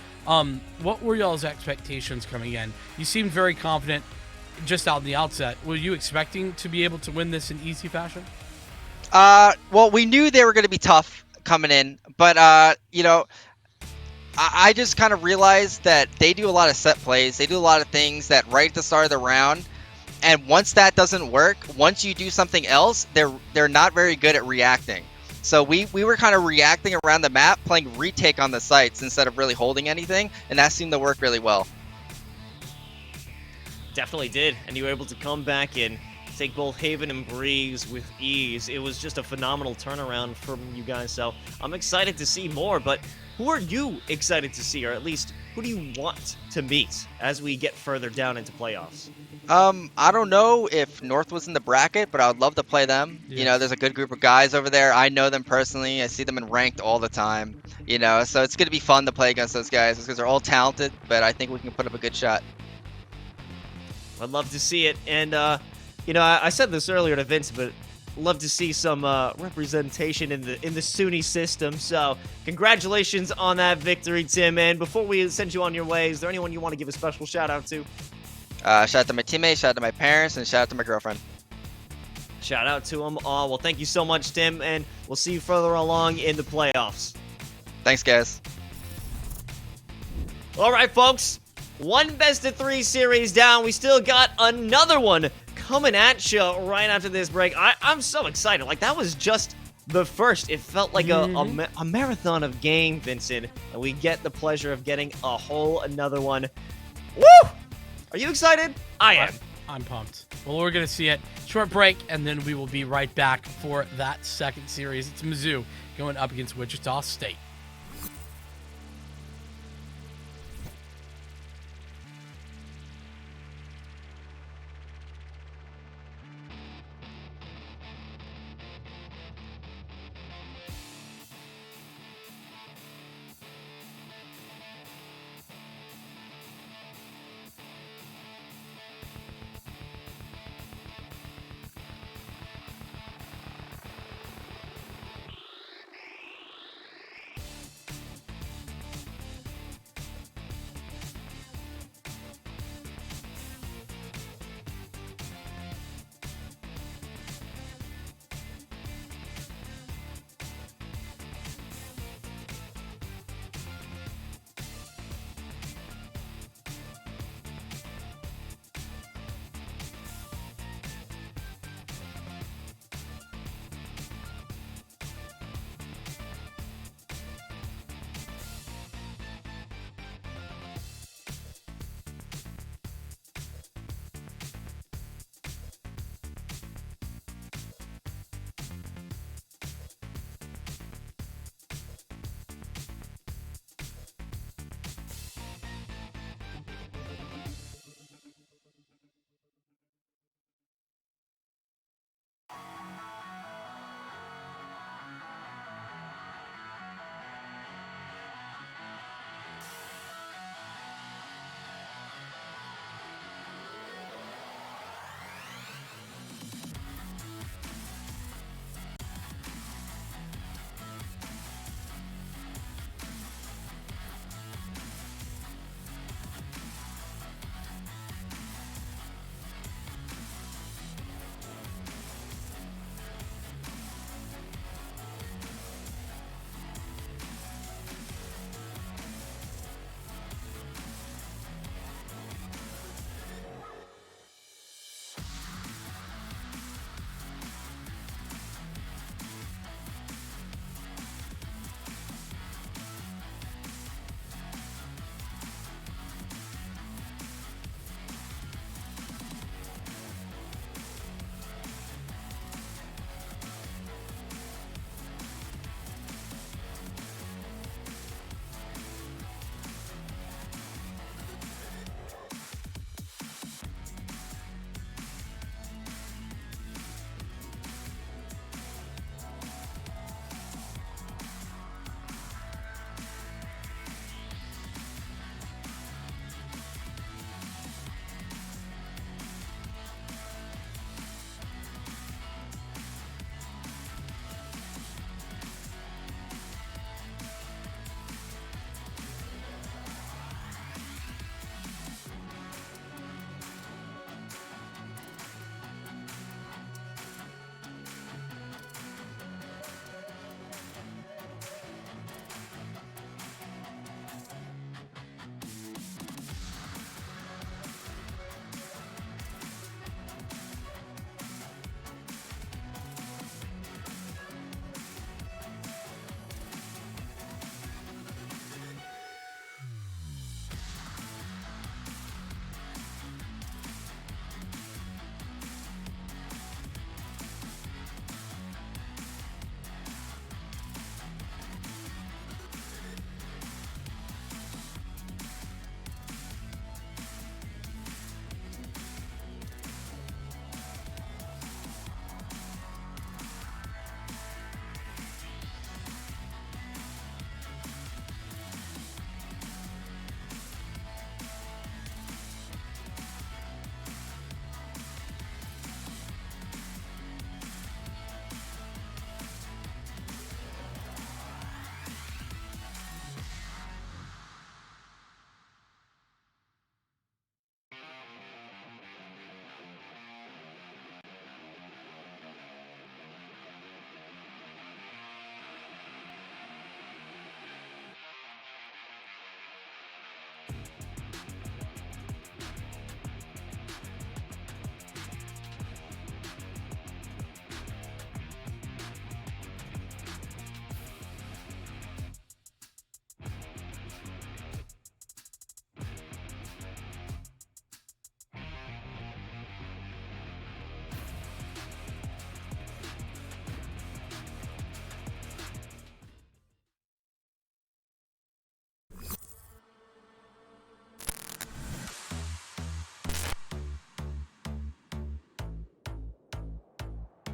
What were y'all's expectations coming in? You seemed very confident just out in the outset. Were you expecting to be able to win this in easy fashion? Well, we knew they were going to be tough coming in, but you know, I just kind of realized that they do a lot of set plays. They do a lot of things that right at the start of the round, and once that doesn't work, once you do something else, they're not very good at reacting. So we were kind of reacting around the map, playing retake on the sites instead of really holding anything, and that seemed to work really well. Definitely did, and you were able to come back and take both Haven and Breeze with ease. It was just a phenomenal turnaround from you guys, so I'm excited to see more, but who are you excited to see, or at least who do you want to meet as we get further down into playoffs? I don't know if North was in the bracket, but I would love to play them. You know, Yes. there's a good group of guys over there. I know them personally. I see them in ranked all the time. You know, so it's going to be fun to play against those guys because they're all talented, but I think we can put up a good shot. I'd love to see it, and you know, I said this earlier to Vince, but love to see some representation in the SUNY system. So congratulations on that victory, Tim. And before we send you on your way, is there anyone you want to give a special shout out to? Shout out to my teammates, shout out to my parents, and shout out to my girlfriend. Shout out to them all. Well, thank you so much, Tim, and we'll see you further along in the playoffs. Thanks, guys. All right, folks. One best-of-3 series down. We still got another one coming at you right after this break. I'm so excited. Like, that was just the first. It felt like a marathon of game, Vincent, and we get the pleasure of getting a whole another one. Woo! Are you excited? I am. I'm pumped. Well, we're going to see it. Short break, and then we will be right back for that second series. It's Mizzou going up against Wichita State.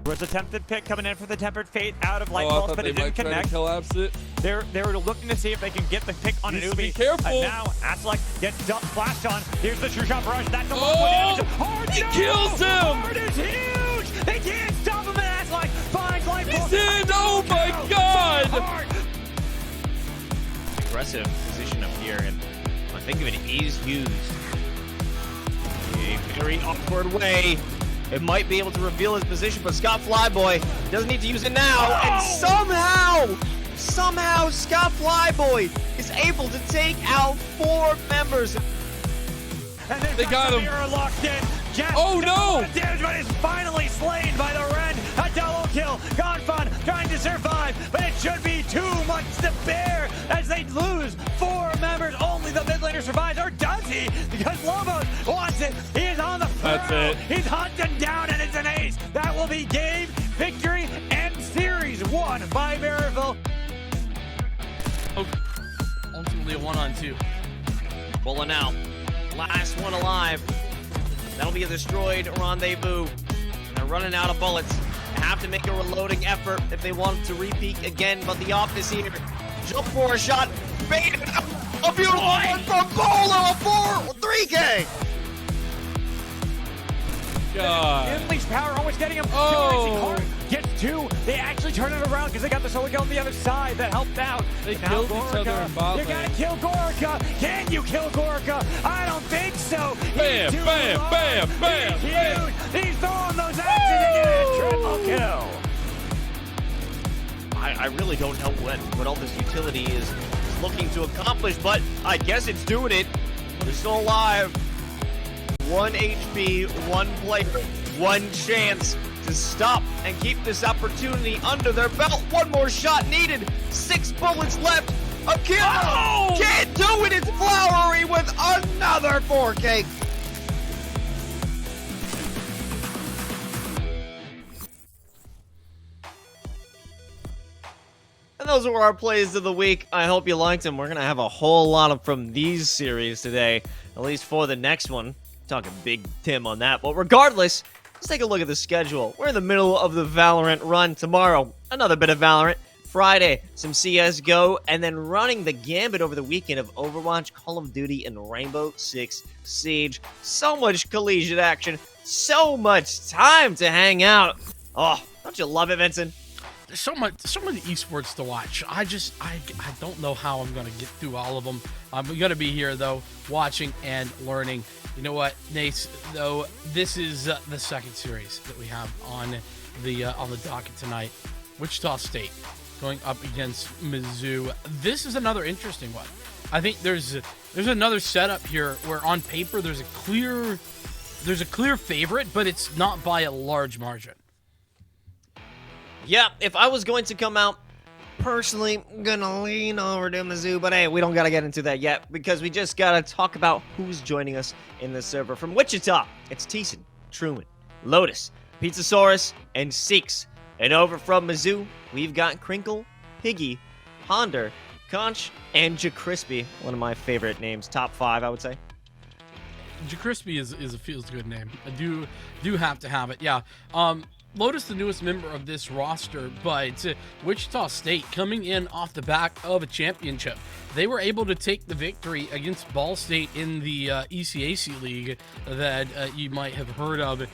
Was attempted pick coming in for the Tempered Fate out of Light I Pulse, thought but they it might didn't try to connect. collapse it. They were looking to see if they can get the pick on an Needs to be Ubi. careful. Now, Aslak gets flashed on. Here's the True Shot Barrage. That's the one Oh! damage. Hard He no! kills him! Hard is huge! They can't stop him, and Aslak finds Light Pulse. He's in! Oh my god! Hard. Aggressive position up here, and I think of it is used. A very awkward way. It might be able to reveal his position, but Scott Flyboy doesn't need to use it now. And somehow, Scott Flyboy is able to take out 4 members. And then They got him. Mirror locked in. Jeff Oh, does no. a lot of damage, but is finally slain by the Ren. A double kill. Gonfun trying to survive, but it should be too much to bear as they lose 4 members. Only the mid laner survives, or does he? Because Lobos wants it. He is on the That's prowl. it. He's hunting down, and it's an ace. That will be game, victory, and series won by Maryville. Oh, ultimately a 1-on-2. Pulling out. Last one alive. That'll be a destroyed rendezvous. They're running out of bullets. They have to make a reloading effort if they want to repeat again, but the off is here. Jump for a shot. Bait. A beautiful one from Bolo. A 3K. God. Unleash power, almost getting him. Oh. Gets 2. They actually turn it around because they got the solo kill on the other side that helped out. They Now killed each Gorica, other in bot You lane. gotta kill Gorica. Can you kill Gorica? I don't think so. He's Bam, too bam, low. bam, bam, He's bam. huge. He's throwing those axes and getting a triple kill. I really don't know what all this utility is looking to accomplish, but I guess it's doing it. They're still alive. 1 HP, 1 player, 1 chance to stop and keep this opportunity under their belt. 1 more shot needed. 6 bullets left. A kill. Oh! Can't do it. It's Flowery with another 4K. And those were our plays of the week. I hope you liked them. We're going to have a whole lot of from these series today, at least for the next one. Talking Big Tim on that. But regardless, let's take a look at the schedule. We're in the middle of the Valorant run. Tomorrow, another bit of Valorant. Friday, some CSGO, and then running the gambit over the weekend of Overwatch, Call of Duty, and Rainbow Six Siege. So much collegiate action. So much time to hang out. Oh, don't you love it, Vincent? There's so many esports to watch. I don't know how I'm gonna get through all of them. I'm gonna be here though, watching and learning. You know what, Nace? Though this is the second series that we have on the docket tonight. Wichita State going up against Mizzou. This is another interesting one. I think there's another setup here where on paper there's a clear favorite, but it's not by a large margin. Yeah, if I was going to come out, personally, I'm gonna lean over to Mizzou, but hey, we don't gotta get into that yet, because we just gotta talk about who's joining us in the server. From Wichita, it's Thiessen, Truman, Lotus, Pizzasaurus, and Seeks. And over from Mizzou, we've got Crinkle, Piggy, Honder, Conch, and JaCrispy. One of my favorite names, top 5, I would say. JaCrispy is a feels good name. I do have to have it. Yeah. Lotus, the newest member of this roster, but Wichita State coming in off the back of a championship. They were able to take the victory against Ball State in the ECAC League that you might have heard of.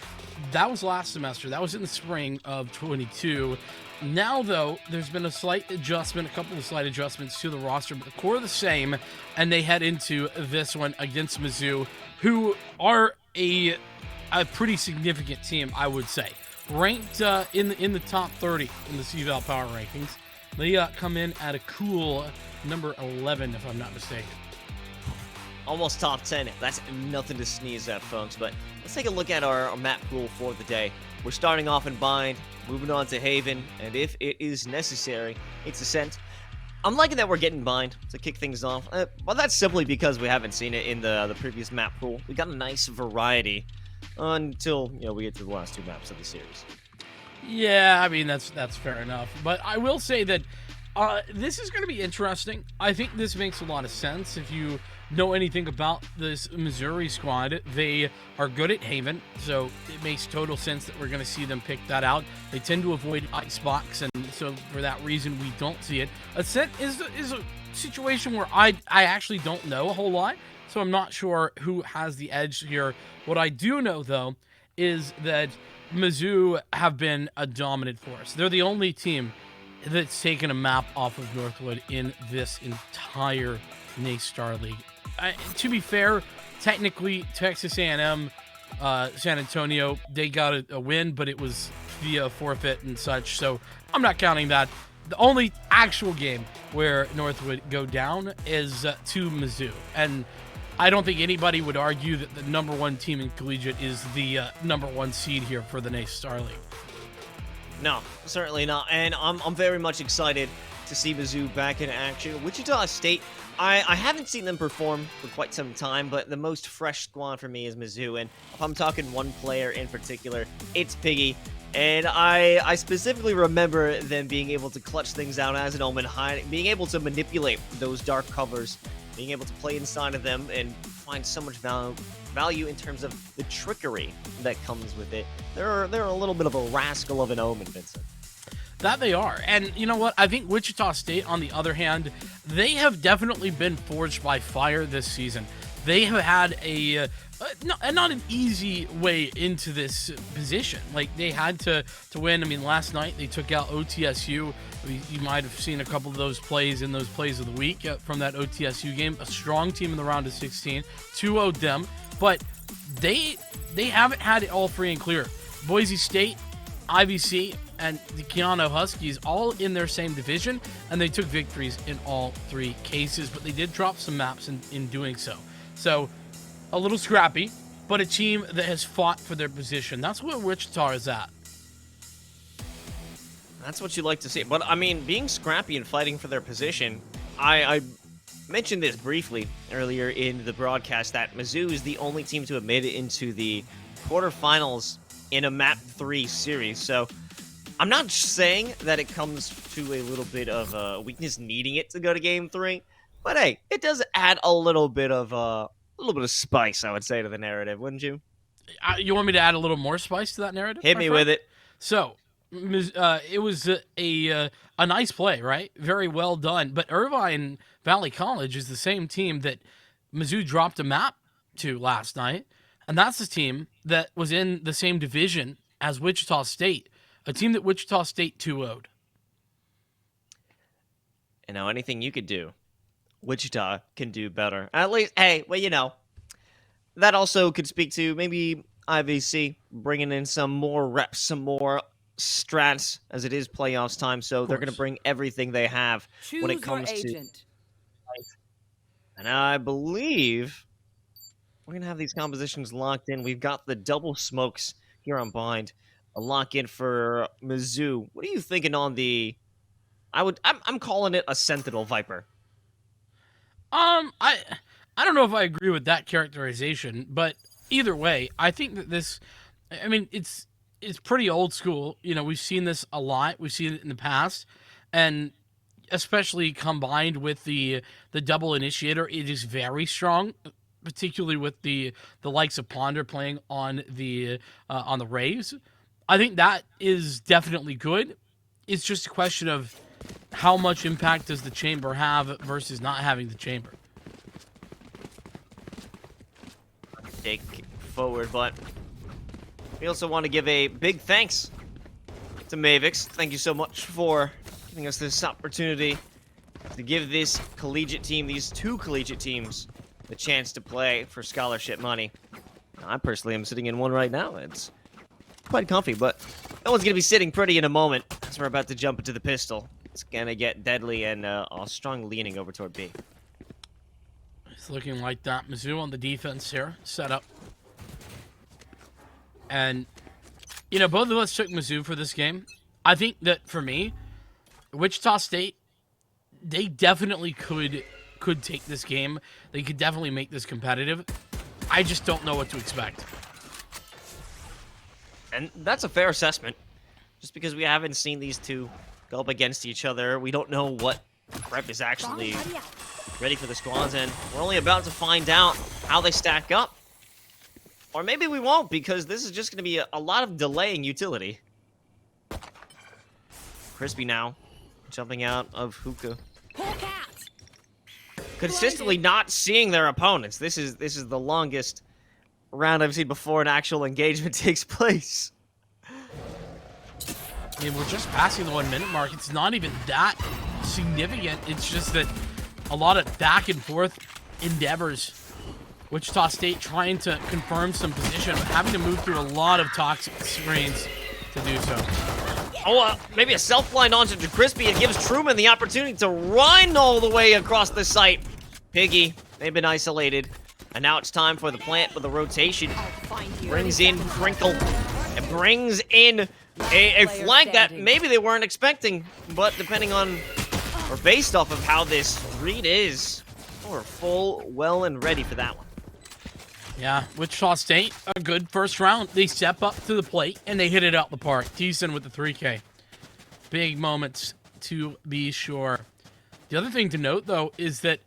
That was last semester. That was in the spring of 22. Now, though, there's been a couple of slight adjustments to the roster, but the core are the same, and they head into this one against Mizzou, who are a pretty significant team, I would say. Ranked in the top 30 in the CVAL Power Rankings. They come in at a cool number 11, if I'm not mistaken. Almost top 10. That's nothing to sneeze at, folks. But let's take a look at our map pool for the day. We're starting off in Bind, moving on to Haven, and if it is necessary, it's Ascent. I'm liking that we're getting Bind to kick things off. Well, that's simply because we haven't seen it in the previous map pool. We got a nice variety until we get to the last 2 maps of the series. Yeah, I mean that's fair enough. But I will say that this is going to be interesting. I think this makes a lot of sense if you know anything about this Missouri squad, they are good at Haven, so it makes total sense that we're going to see them pick that out. They tend to avoid icebox, and so for that reason, we don't see it. Ascent is a situation where I actually don't know a whole lot, so I'm not sure who has the edge here. What I do know, though, is that Mizzou have been a dominant force. They're the only team that's taken a map off of Northwood in this entire NACE Star League. To be fair, technically Texas A&M, San Antonio, they got a win, but it was via forfeit and such, so I'm not counting that. The only actual game where Northwood go down is to Mizzou, and I don't think anybody would argue that the #1 team in collegiate is the #1 seed here for the NACE Star League. No, certainly not. And I'm very much excited to see Mizzou back in action. Wichita State, I haven't seen them perform for quite some time, but the most fresh squad for me is Mizzou. And if I'm talking one player in particular, it's Piggy. And I specifically remember them being able to clutch things out as an Omen, being able to manipulate those dark covers, being able to play inside of them and find so much value in terms of the trickery that comes with it. They're a little bit of a rascal of an Omen, Vincent. That they are. And you know what? I think Wichita State, on the other hand, they have definitely been forged by fire this season. They have had not an easy way into this position. Like, they had to win. I mean, last night they took out OTSU. You might have seen a couple of those plays in those plays of the week from that OTSU game. A strong team in the round of 16. 2-0'd them. But they haven't had it all free and clear. Boise State, IVC, and the Keanu Huskies all in their same division, and they took victories in all 3 cases, but they did drop some maps in doing so. So, a little scrappy, but a team that has fought for their position. That's where Wichita is at. That's what you like to see. But, I mean, being scrappy and fighting for their position, I mentioned this briefly earlier in the broadcast that Mizzou is the only team to have made it into the quarterfinals in a Map 3 series. So, I'm not saying that it comes to a little bit of weakness needing it to go to Game 3, but hey, it does add a little bit of spice, I would say, to the narrative, wouldn't you? You want me to add a little more spice to that narrative? Hit me with it. So, it was a nice play, right? Very well done. But Irvine Valley College is the same team that Mizzou dropped a map to last night, and that's the team that was in the same division as Wichita State, a team that Wichita State 2-0'd. And now anything you could do, Wichita can do better. At least, hey, well, you know, that also could speak to maybe IVC bringing in some more reps, some more strats, as it is playoffs time. So they're going to bring everything they have when it comes to. And I believe we're going to have these compositions locked in. We've got the double smokes here on Bind. A lock in for Mizzou. What are you thinking on the? I'm calling it a Sentinel Viper. I don't know if I agree with that characterization, but either way, I think that this, I mean, it's pretty old school. You know, we've seen this a lot. We've seen it in the past, and especially combined with the double initiator, it is very strong. Particularly with the likes of Ponder playing on the Rays. I think that is definitely good. It's just a question of how much impact does the chamber have versus not having the chamber. Take forward, but we also want to give a big thanks to Mavix. Thank you so much for giving us this opportunity to give this collegiate team, these 2 collegiate teams, the chance to play for scholarship money. I personally am sitting in one right now. It's quite comfy, but no one's going to be sitting pretty in a moment as we're about to jump into the pistol. It's going to get deadly and a strong leaning over toward B. It's looking like that. Mizzou on the defense here, set up. And, you know, both of us took Mizzou for this game. I think that, for me, Wichita State, they definitely could take this game. They could definitely make this competitive. I just don't know what to expect. And that's a fair assessment. Just because we haven't seen these two go up against each other, we don't know what prep is actually ready for the squads, and we're only about to find out how they stack up. Or maybe we won't, because this is just going to be a lot of delaying utility. Crispy now, jumping out of hookah. Consistently not seeing their opponents. This is the longest round I've seen before an actual engagement takes place. I mean, we're just passing the 1 minute mark. It's not even that significant. It's just that a lot of back and forth endeavors. Wichita State trying to confirm some position, but having to move through a lot of toxic screens to do so. Oh, maybe a self-blind onto Crispy. It gives Truman the opportunity to run all the way across the site. Piggy, they've been isolated. And now it's time for the plant with the rotation. Brings in Crinkle. It brings in a flank that maybe they weren't expecting. But depending on, or based off of how this read is, we're full, well, and ready for that one. Yeah, Wichita State, a good first round. They step up to the plate, and they hit it out the park. Thiessen with the 3K. Big moments, to be sure. The other thing to note, though, is that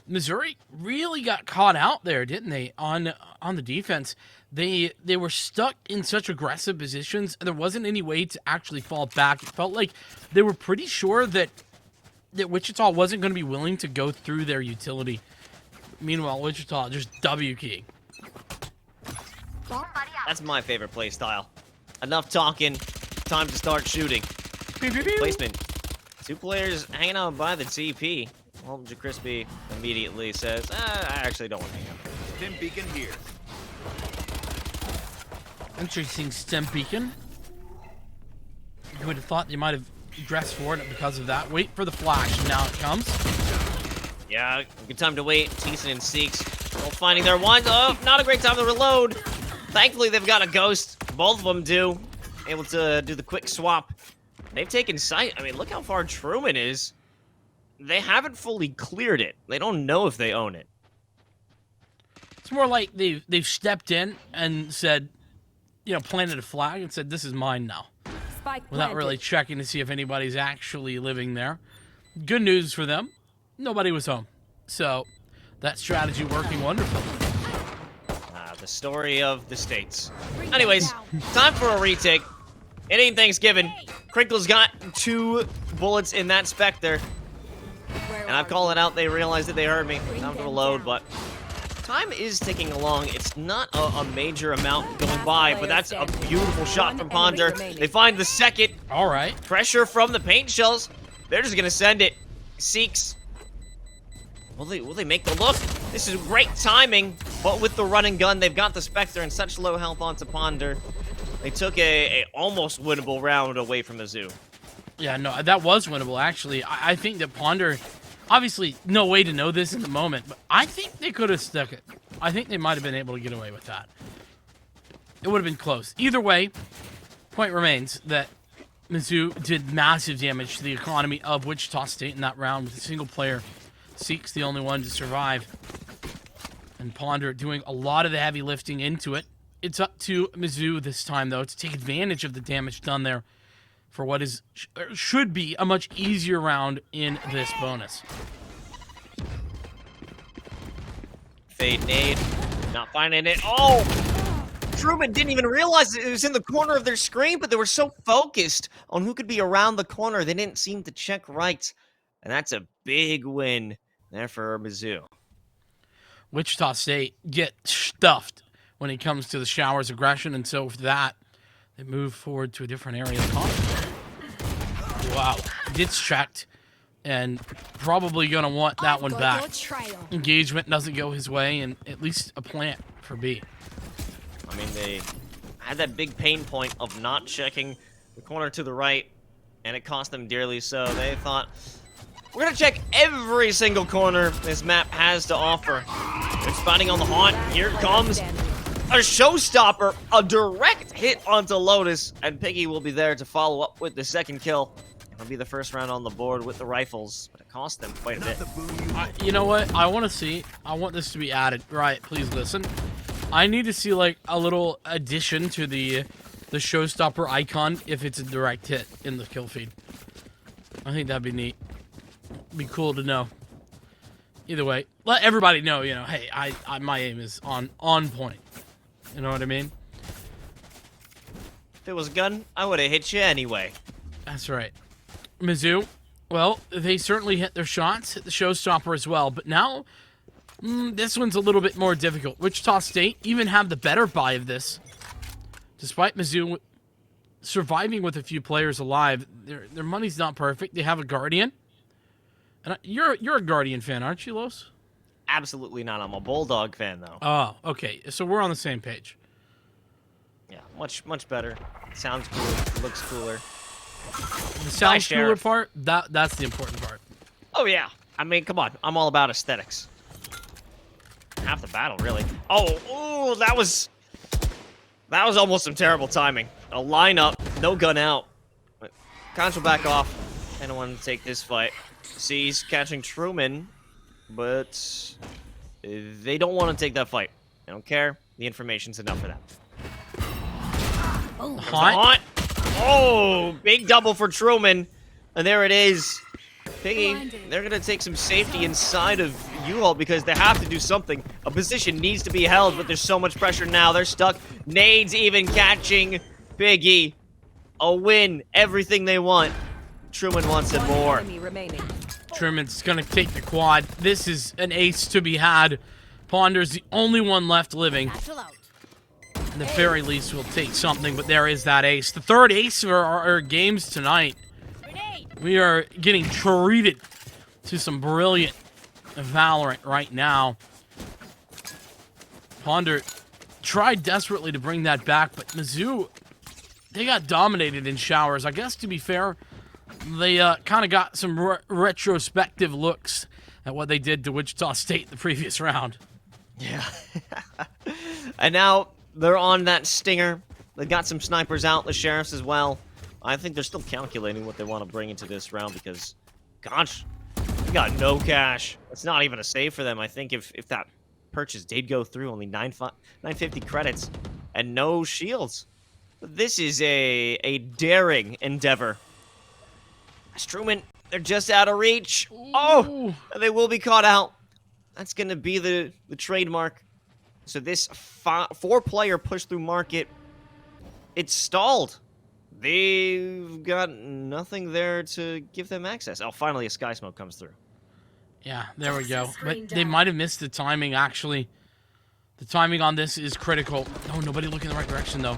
Missouri really got caught out there, didn't they, on the defense? They were stuck in such aggressive positions, and there wasn't any way to actually fall back. It felt like they were pretty sure that Wichita wasn't going to be willing to go through their utility. Meanwhile, Wichita just W-keying. That's my favorite play style. Enough talking, time to start shooting. Placement. 2 players hanging out by the TP. Well, Crispy immediately says, I actually don't want to hang out. Stim beacon here. Interesting stem beacon. You would have thought they might have dressed for it because of that. Wait for the flash, and now it comes. Yeah, good time to wait. Thiessen and Seeks both finding their ones. Oh, not a great time to reload. Thankfully, they've got a ghost. Both of them do. Able to do the quick swap. They've taken sight. I mean, look how far Truman is. They haven't fully cleared it. They don't know if they own it. It's more like they've stepped in and said, you know, planted a flag and said, this is mine now. Spike Without planted. really checking to see if anybody's actually living there. Good news for them. Nobody was home. So, that strategy working wonderfully. The story of the States. Anyways, time for a retake. It ain't Thanksgiving. Crinkle's got 2 bullets in that Spectre. And I've called it out. They realized that they heard me. Time to reload, but time is ticking along. It's not a major amount going by, but that's a beautiful shot from Ponder. They find the second. All right. Pressure from the paint shells. They're just going to send it. Seeks. Will they make the look? This is great timing, but with the run and gun, they've got the Spectre and such low health onto Ponder. They took a almost winnable round away from Mizzou. Yeah, no, that was winnable, actually. I think that Ponder, obviously, no way to know this in the moment, but I think they could have stuck it. I think they might have been able to get away with that. It would have been close. Either way, point remains that Mizzou did massive damage to the economy of Wichita State in that round with a single player. Seeks the only one to survive. And Ponder doing a lot of the heavy lifting into it. It's up to Mizzou this time, though, to take advantage of the damage done there for what is should be a much easier round in this bonus. Fade nade. Not finding it. Oh! Truman didn't even realize it was in the corner of their screen, but they were so focused on who could be around the corner, they didn't seem to check right. And that's a big win there for Mizzou. Wichita State get stuffed when it comes to the shower's aggression, and so for that, they move forward to a different area of the court. Wow. Gets checked, and probably going to want that one back. Engagement doesn't go his way, and at least a plant for B. I mean, they had that big pain point of not checking the corner to the right, and it cost them dearly, so they thought, we're going to check every single corner this map has to offer. They're spotting on the haunt. Here comes a showstopper, a direct hit onto Lotus, and Piggy will be there to follow up with the second kill. It'll be the first round on the board with the rifles, but it cost them quite a bit. You know what? I want this to be added. Right, please listen. I need to see, like, a little addition to the showstopper icon if it's a direct hit in the kill feed. I think that'd be neat. Be cool to know. Either way, let everybody know, you know, hey, my aim is on point. You know what I mean? If it was a gun, I would have hit you anyway. That's right. Mizzou, well, they certainly hit their shots, hit the showstopper as well, but now this one's a little bit more difficult. Wichita State even have the better buy of this. Despite Mizzou surviving with a few players alive, their money's not perfect. They have a Guardian. And you're a Guardian fan, aren't you, Los? Absolutely not. I'm a Bulldog fan, though. Oh, okay. So we're on the same page. Yeah, much better. Sounds cool. Looks cooler. The sound cooler Sheriff. part, that's the important part. Oh, yeah. I mean, come on. I'm all about aesthetics. Half the battle, really. Oh, that was almost some terrible timing. A lineup, no gun out. Cons will back off. I don't want to take this fight. Sees catching Truman, but they don't want to take that fight. They don't care. The information's enough for them. Hot. Oh, big double for Truman. And there it is. Piggy, they're going to take some safety inside of U-Haul because they have to do something. A position needs to be held, but there's so much pressure now. They're stuck. Nades even catching Piggy. A win. Everything they want. Truman wants it more. Enemy remaining. Truman's going to take the quad. This is an ace to be had. Ponder's the only one left living. Satchel out. At the very least, we'll take something, but there is that ace. The third ace of our games tonight. We are getting treated to some brilliant Valorant right now. Ponder tried desperately to bring that back, but Mizzou, they got dominated in showers. I guess, to be fair, they kind of got some retrospective looks at what they did to Wichita State the previous round. Yeah. And now they're on that stinger. They got some snipers out, the sheriffs as well. I think they're still calculating what they want to bring into this round because, gosh, they got no cash. It's not even a save for them. I think if that purchase did go through, only 950 credits and no shields. This is a daring endeavor. Truman, they're just out of reach. Oh, they will be caught out. That's going to be the trademark. So this 4-player push-through market, it's stalled. They've got nothing there to give them access. Oh, finally a sky smoke comes through. Yeah, there we go. But they might have missed the timing, actually. The timing on this is critical. Oh, nobody looking in the right direction, though.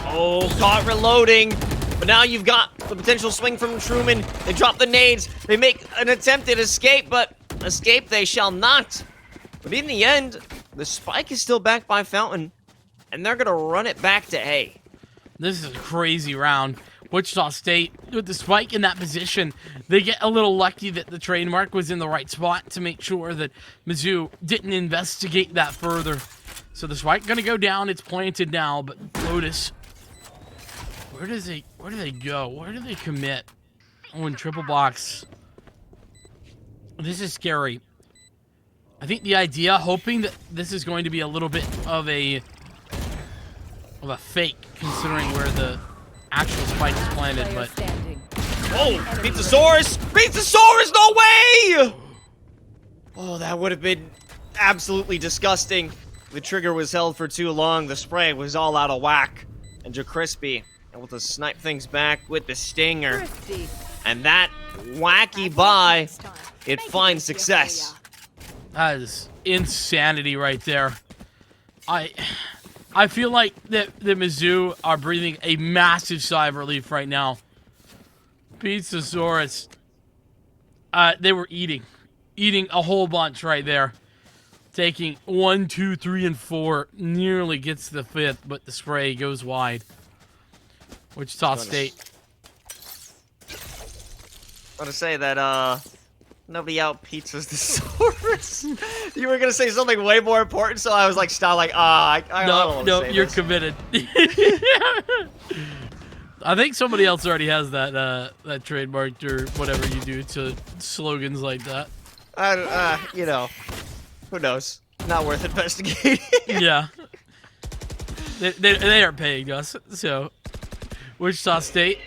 Oh, caught reloading. But now you've got the potential swing from Truman. They drop the nades. They make an attempted escape, but escape they shall not. But in the end, the spike is still back by Fountain, and they're going to run it back to A. This is a crazy round. Wichita State, with the spike in that position, they get a little lucky that the trademark was in the right spot to make sure that Mizzou didn't investigate that further. So the spike going to go down. It's planted now, but Lotus, where do they go? Where do they commit? Oh, in triple box. This is scary. I think the idea, hoping that this is going to be a little bit of a fake, considering where the actual spike is planted, Player but standing. Oh, Pizzasaurus! Pizzasaurus, no way! Oh, that would have been absolutely disgusting. The trigger was held for too long. The spray was all out of whack. And JaCrispy able to snipe things back with the stinger. Crispy. And that wacky buy, it finds success. that is insanity right there. I feel like the Mizzou are breathing a massive sigh of relief right now. Pizzasaurus, they were eating a whole bunch right there. Taking 1, 2, 3, and 4, nearly gets the 5th, but the spray goes wide. Wichita State. I want to say that, nobody out pizzas the Saurus. You were going to say something way more important, so I was like, stop, like, I don't want to say you're this. committed. I think somebody else already has that that trademarked or whatever you do to slogans like that. You know, who knows? Not worth investigating. Yeah. They aren't paying us, so Wichita State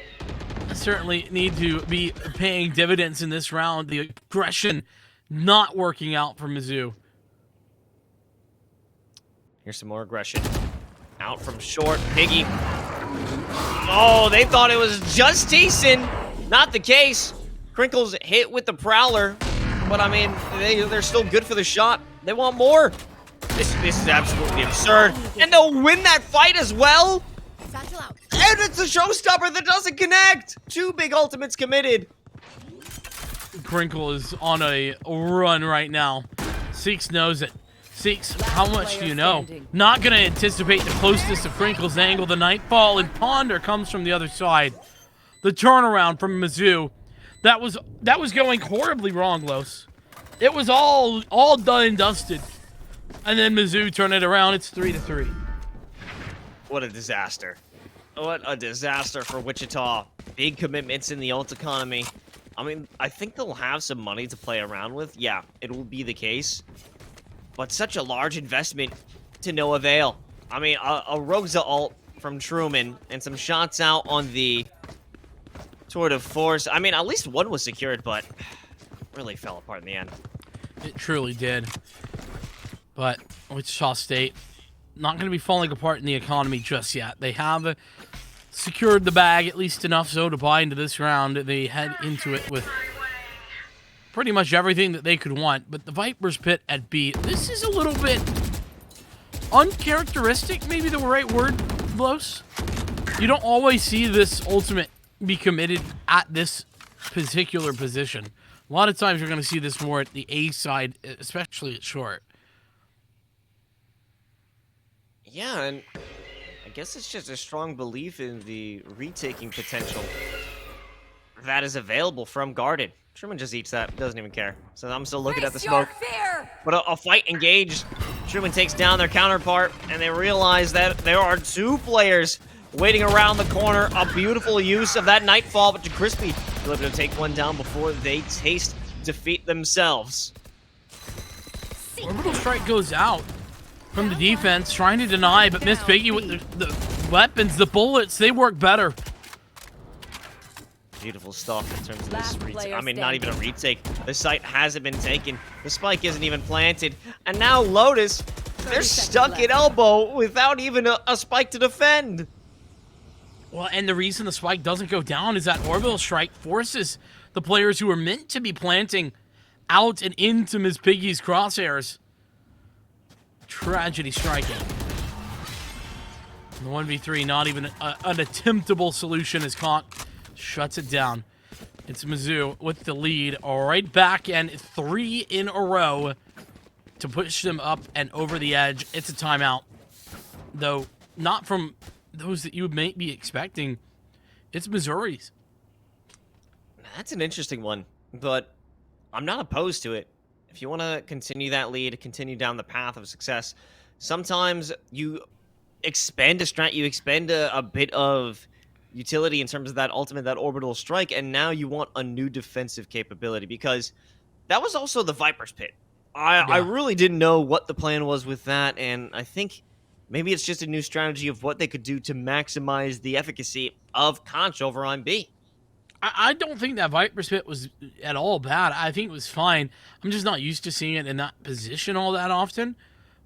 certainly need to be paying dividends in this round. The aggression Not working out for Mizzou. Here's some more aggression. Out from short, Piggy. Oh, they thought it was just decent. Not the case. Crinkles hit with the Prowler, but I mean, they're still good for the shot. They want more. This is absolutely absurd. And they'll win that fight as well? And it's a showstopper that doesn't connect. 2 big ultimates committed. Crinkle is on a run right now. Seeks knows it. Seeks, how much do you know? Not going to anticipate the closeness of Crinkle's angle. The Nightfall, and Ponder comes from the other side. The turnaround from Mizzou. That was going horribly wrong, Los. It was all done and dusted. And then Mizzou turned it around. It's 3-3. What a disaster. What a disaster for Wichita. Big commitments in the ult economy. I mean, I think they'll have some money to play around with. Yeah, it will be the case. But such a large investment to no avail. I mean, a Rosa ult from Truman and some shots out on the Tour de Force. I mean, at least one was secured, but really fell apart in the end. It truly did. But Wichita State, not going to be falling apart in the economy just yet. They have secured the bag, at least enough so to buy into this round. They head into it with pretty much everything that they could want. But the Viper's Pit at B, this is a little bit uncharacteristic, maybe the right word, Los. You don't always see this ultimate be committed at this particular position. A lot of times you're going to see this more at the A side, especially at short. Yeah, and I guess it's just a strong belief in the retaking potential that is available from Garden. Truman just eats that, doesn't even care. So I'm still looking at the smoke. But a fight engaged. Truman takes down their counterpart, and they realize that there are 2 players waiting around the corner. A beautiful use of that Nightfall, but Crispy able to take one down before they taste defeat themselves. Orbital Strike goes out from the defense, trying to deny, but Miss Piggy with the weapons, the bullets, they work better. Beautiful stuff in terms of this retake. I mean, not even a retake. The site hasn't been taken. The spike isn't even planted. And now Lotus, they're stuck at elbow without even a spike to defend. Well, and the reason the spike doesn't go down is that Orbital Strike forces the players who are meant to be planting out and into Miss Piggy's crosshairs. Tragedy striking. The 1v3, not even an attemptable solution as Conk shuts it down. It's Mizzou with the lead right back, and 3 in a row to push them up and over the edge. It's a timeout, though not from those that you may be expecting. It's Missouri's. That's an interesting one, but I'm not opposed to it. If you want to continue that lead, continue down the path of success, sometimes you expend a strat, you expend a bit of utility in terms of that ultimate, that orbital strike, and now you want a new defensive capability, because that was also the Viper's Pit. I really didn't know what the plan was with that, and I think maybe it's just a new strategy of what they could do to maximize the efficacy of Conch over on B. I don't think that Viper's Pit was at all bad. I think it was fine. I'm just not used to seeing it in that position all that often.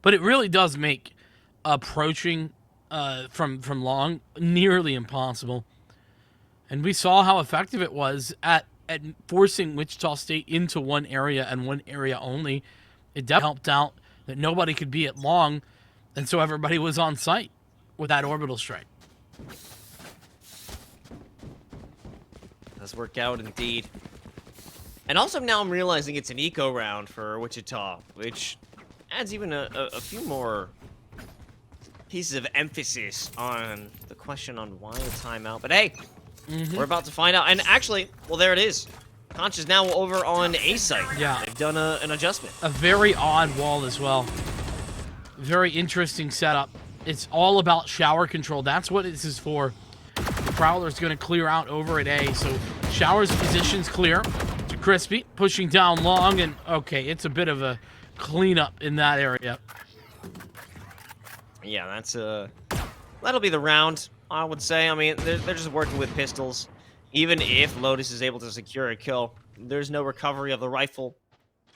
But it really does make approaching from long nearly impossible. And we saw how effective it was at forcing Wichita State into one area and one area only. It definitely helped out that nobody could be at long, and so everybody was on site with that orbital strike. Does work out indeed. And also now I'm realizing it's an eco round for Wichita, which adds even a few more pieces of emphasis on the question on why a timeout. But hey, we're about to find out. And actually, well, there it is. Conch is now over on A site. Yeah. They've done an adjustment. A very odd wall as well. Very interesting setup. It's all about shower control. That's what this is for. The Prowler's going to clear out over at A, so Shower's position's clear to Crispy, pushing down long, and okay, it's a bit of a cleanup in that area. Yeah, that'll be the round, I would say. I mean, they're just working with pistols. Even if Lotus is able to secure a kill, there's no recovery of the rifle.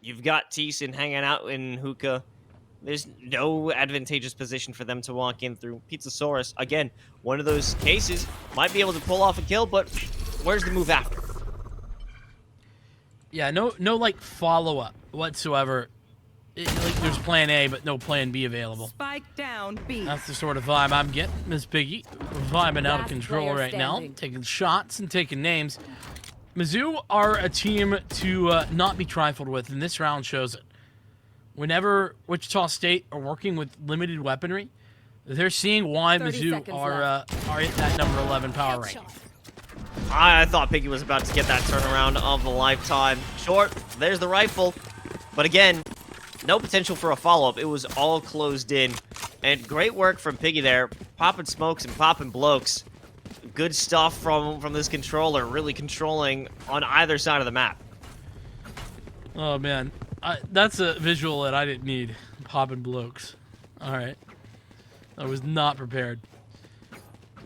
You've got Thiessen hanging out in hookah. There's no advantageous position for them to walk in through. Pizzasaurus, again, one of those cases, might be able to pull off a kill, but where's the move after? Yeah, no like follow-up whatsoever. Like there's plan A, but no plan B available. Spike down B. That's the sort of vibe I'm getting, Miss Piggy. Vibing out of Last control player right now, standing. taking shots and taking names. Mizzou are a team to not be trifled with, and this round shows it. Whenever Wichita State are working with limited weaponry, they're seeing why 30 Mizzou seconds are at that number 11 power ranking. I thought Piggy was about to get that turnaround of a lifetime. Short, there's the rifle. But again, no potential for a follow-up. It was all closed in. And great work from Piggy there. Popping smokes and popping blokes. Good stuff from this controller. Really controlling on either side of the map. Oh, man. That's a visual that I didn't need. Popping blokes. All right. I was not prepared.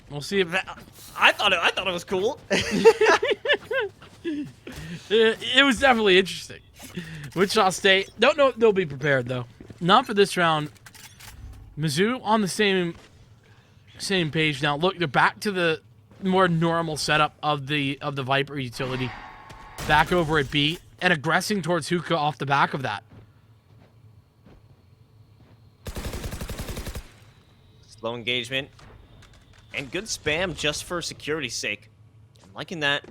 We'll see if... I thought it was cool. It was definitely interesting. Wichita State, don't know if they'll be prepared, though. Not for this round. Mizzou on the same page now. Look, they're back to the more normal setup of the Viper utility. Back over at B and aggressing towards hookah off the back of that. Slow engagement. And good spam just for security's sake. I'm liking that.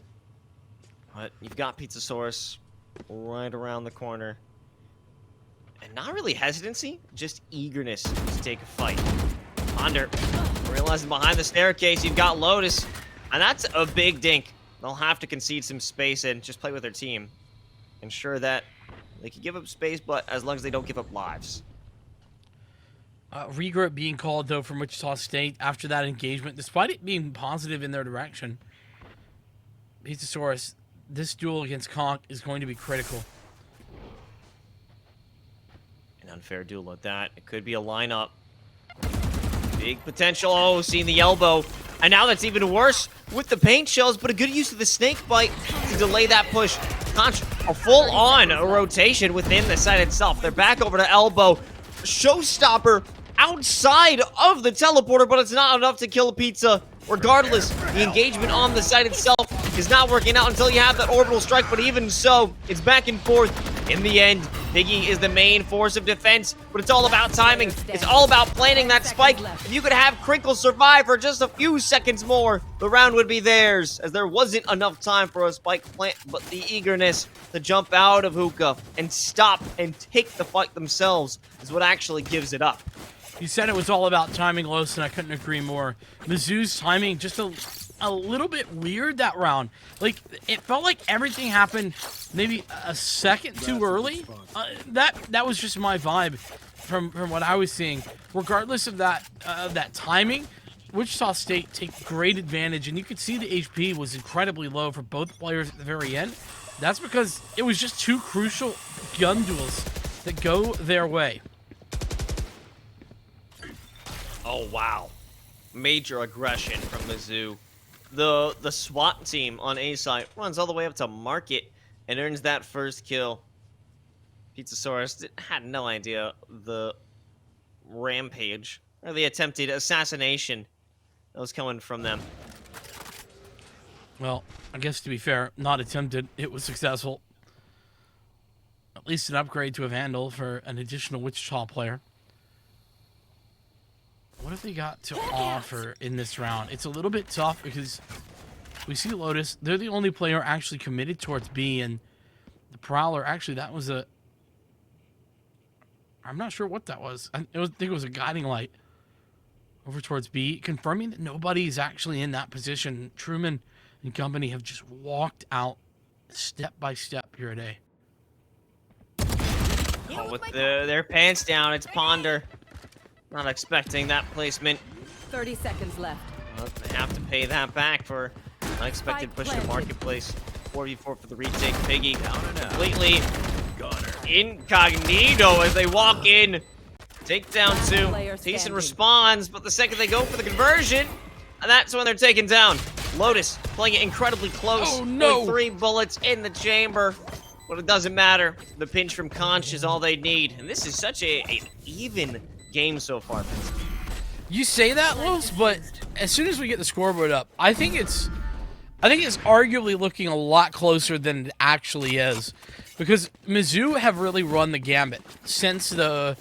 But you've got Pizzasaurus right around the corner. And not really hesitancy, just eagerness to take a fight. Ponder, realizing behind the staircase, you've got Lotus. And that's a big dink. They'll have to concede some space and just play with their team. Ensure that they can give up space, but as long as they don't give up lives. Regroup being called, though, from Wichita State after that engagement, despite it being positive in their direction. Pizzasaurus, this duel against Conk is going to be critical. An unfair duel at that. It could be a lineup. Big potential. Oh, seeing the elbow. And now that's even worse with the paint shells, but a good use of the snake bite to delay that push. A full-on rotation within the site itself. They're back over to elbow. Showstopper outside of the teleporter, but it's not enough to kill a pizza. Regardless, the engagement on the site itself is not working out until you have that orbital strike, but even so, it's back and forth. In the end, Piggy is the main force of defense, but it's all about timing. It's all about planting that spike. If you could have Crinkle survive for just a few seconds more, the round would be theirs, as there wasn't enough time for a spike plant, but the eagerness to jump out of hookah and stop and take the fight themselves is what actually gives it up. You said it was all about timing, Los, and I couldn't agree more. Mizzou's timing just a little bit weird that round. Like, it felt like everything happened maybe a second too early. That was just my vibe from what I was seeing. Regardless of that timing, Wichita State take great advantage, and you could see the HP was incredibly low for both players at the very end. That's because it was just two crucial gun duels that go their way. Oh, wow. Major aggression from Mizzou. The SWAT team on A side runs all the way up to Market and earns that first kill. Pizzasaurus had no idea the rampage or the attempted assassination that was coming from them. Well, I guess to be fair, not attempted. It was successful. At least an upgrade to a Vandal for an additional Wichita player. What have they got to offer in this round? It's a little bit tough because we see Lotus. They're the only player actually committed towards B, and the Prowler, actually, that was a... I'm not sure what that was. I think it was a guiding light over towards B, confirming that nobody is actually in that position. Truman and company have just walked out step by step here at A. Oh, with their pants down, it's Ponder. Not expecting that placement. 30 seconds left. Well, they have to pay that back for unexpected push to Marketplace. 4v4 for the retake. Piggy completely incognito as they walk in. Take down two. Thiessen responds, but the second they go for the conversion, that's when they're taken down. Lotus playing it incredibly close. Oh, no. Only 3 bullets in the chamber. But it doesn't matter. The pinch from Conch is all they need. And this is such a even game so far. You say that, Los, but as soon as we get the scoreboard up, I think it's arguably looking a lot closer than it actually is, because Mizzou have really run the gambit since the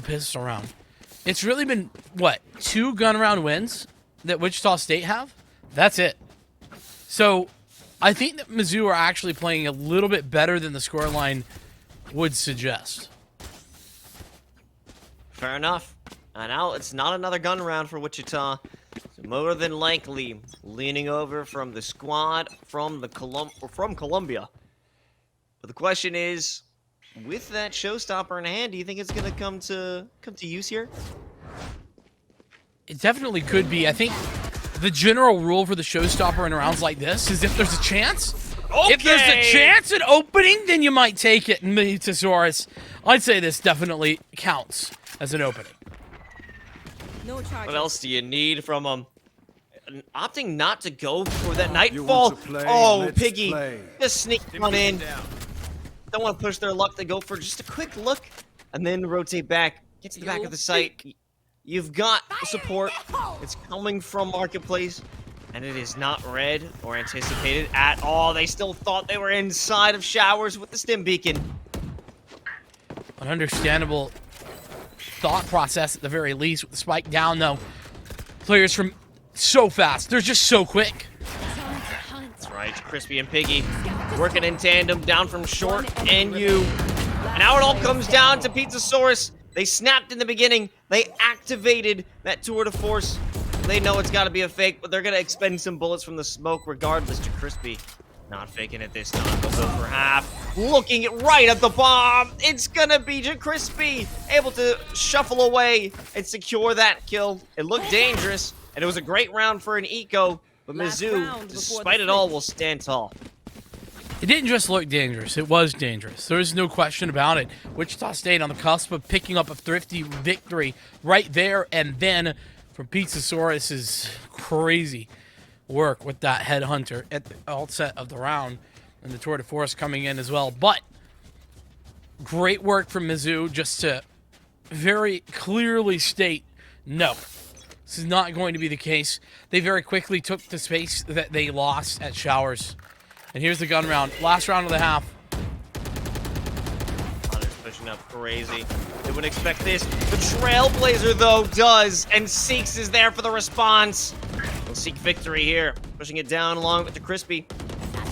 pistol round. It's really been what, 2 gun round wins that Wichita State have? That's it. So I think that Mizzou are actually playing a little bit better than the scoreline would suggest. Fair enough. And now it's not another gun round for Wichita. So more than likely leaning over from the squad from Columbia. But the question is, with that showstopper in hand, do you think it's gonna come to use here? It definitely could be. I think the general rule for the showstopper in rounds like this is if there's a chance. Okay. If there's a chance at opening, then you might take it. And Metasaurus, I'd say this definitely counts as an opening. No charges. What else do you need from them? Opting not to go for that Nightfall. Oh, Piggy. Just sneak on in. Don't want to push their luck. They go for just a quick look and then rotate back. Get to the back of the site. You've got support. It's coming from Marketplace. And it is not read or anticipated at all. They still thought they were inside of Showers with the stim beacon. An understandable thought process at the very least with the spike down, though. Players from so fast. They're just so quick. That's right. Crispy and Piggy working in tandem down from short and you. And now it all comes down to Pizzasaurus. They snapped in the beginning. They activated that tour de force. They know it's got to be a fake, but they're going to expend some bullets from the smoke regardless to Crispy. Not faking it this time. They'll go for half. Looking right at the bomb. It's going to be Crispy. Able to shuffle away and secure that kill. It looked dangerous, and it was a great round for an eco. But Mizzou, despite it all, will stand tall. It didn't just look dangerous. It was dangerous. There's no question about it. Wichita State on the cusp of picking up a thrifty victory right there, and then from Pizzasaurus's crazy work with that headhunter at the outset of the round, and the tour de force coming in as well. But great work from Mizzou just to very clearly state, no, this is not going to be the case. They very quickly took the space that they lost at Showers. And here's the gun round. Last round of the half. Hunter's pushing up crazy. They wouldn't expect this. The Trailblazer, though, does. And Seeks is there for the response. They'll seek victory here. Pushing it down along with the Crispy.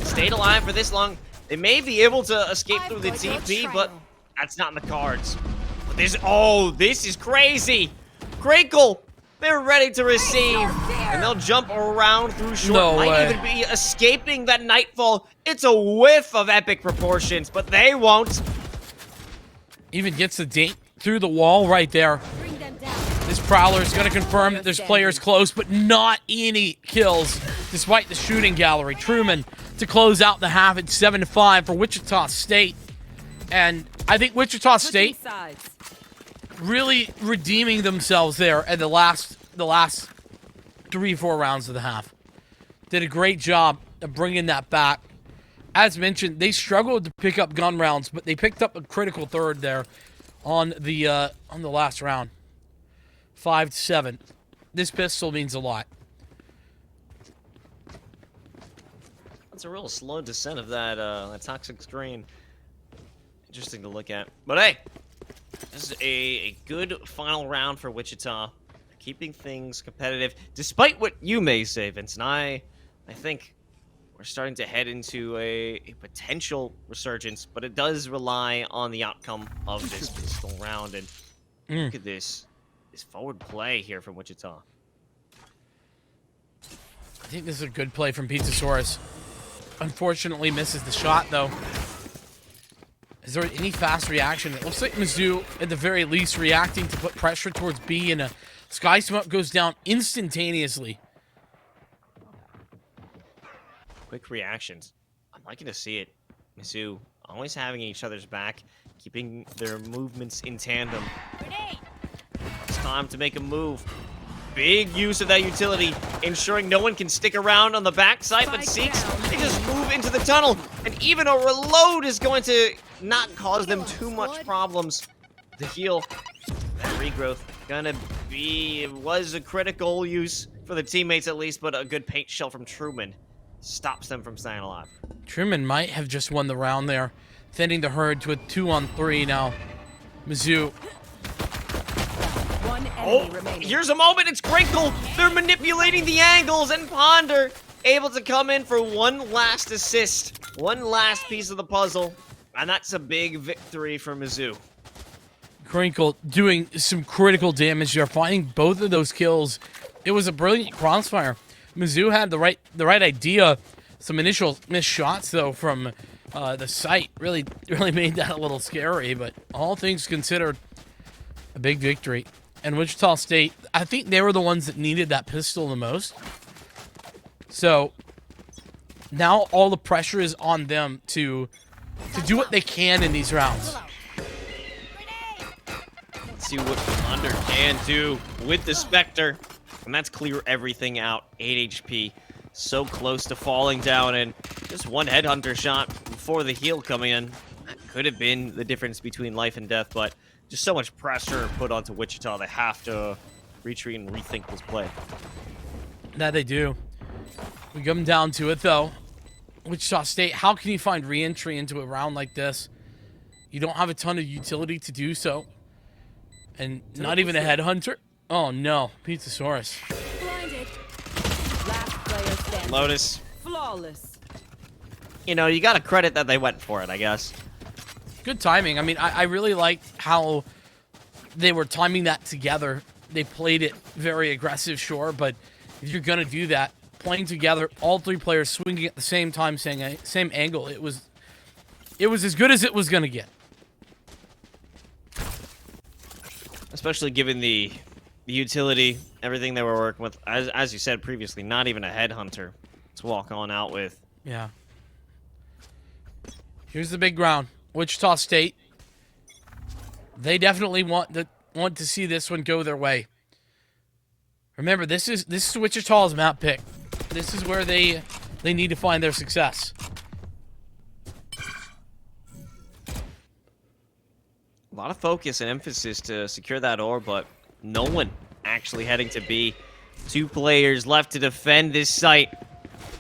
Stayed alive for this long. They may be able to escape through the TP, but that's not in the cards. But this is crazy. Crinkle. They're ready to receive, and they'll jump around through short. No Might way. even be escaping that Nightfall. It's a whiff of epic proportions, but they won't. Even gets the dink through the wall right there. Bring them down. This Prowler is going to confirm that there's players close, but not any kills, despite the shooting gallery. Truman to close out the half at 7-5 for Wichita State. And I think Wichita State Switching sides. really redeeming themselves there at the last 3-4 rounds of the half. Did a great job of bringing that back. As mentioned, they struggled to pick up gun rounds, but they picked up a critical third there on the last round. 5-7. This pistol means a lot. That's a real slow descent of that toxic screen. Interesting to look at. But hey, this is a good final round for Wichita. Keeping things competitive, despite what you may say, Vincent. I think we're starting to head into a potential resurgence, but it does rely on the outcome of this pistol round. And look at this forward play here from Wichita. I think this is a good play from Pizzasaurus. Unfortunately, misses the shot, though. Is there any fast reaction? It looks like Mizzou, at the very least, reacting to put pressure towards B, and a Sky Smoke goes down instantaneously. Quick reactions. I'm liking to see it. Mizzou always having each other's back, keeping their movements in tandem. It's time to make a move. Big use of that utility, ensuring no one can stick around on the backside, but Seeks, they just move into the tunnel. And even a reload is going to not cause them too much problems to heal. That regrowth gonna be, it was a critical use for the teammates at least, but a good paint shell from Truman stops them from staying alive. Truman might have just won the round there, thinning the herd to a 2-on-3 now. Mizzou. One enemy Oh, remaining. here's a moment, it's Crinkle! They're manipulating the angles, and Ponder able to come in for one last assist. One last piece of the puzzle, and that's a big victory for Mizzou. Crinkle doing some critical damage there, finding both of those kills. It was a brilliant crossfire. Mizzou had the right idea. Some initial missed shots though from the site really made that a little scary. But all things considered, a big victory. And Wichita State, I think they were the ones that needed that pistol the most. So now all the pressure is on them to do what they can in these rounds. Let's see what Ponder can do with the Spectre. And that's clear everything out. 8 HP. So close to falling down, and just one headhunter shot before the heal coming in. That could have been the difference between life and death, but just so much pressure put onto Wichita. They have to retreat and rethink this play. That they do. We come down to it though. Wichita State, how can you find re-entry into a round like this? You don't have a ton of utility to do so. And not even a headhunter? Oh no, Pizzasaurus. Blinded. Last player standing. Lotus, Flawless. you know, you gotta credit that they went for it, I guess. Good timing. I mean, I really liked how they were timing that together. They played it very aggressive, sure, but if you're gonna do that, playing together, all three players swinging at the same time, same angle, it was as good as it was gonna get. Especially given the utility, everything they were working with. As you said previously, not even a headhunter to walk on out with. Yeah. Here's the big round. Wichita State. They definitely want to see this one go their way. Remember, this is Wichita's map pick. This is where they need to find their success. A lot of focus and emphasis to secure that ore, but no one actually heading to B. 2 players left to defend this site.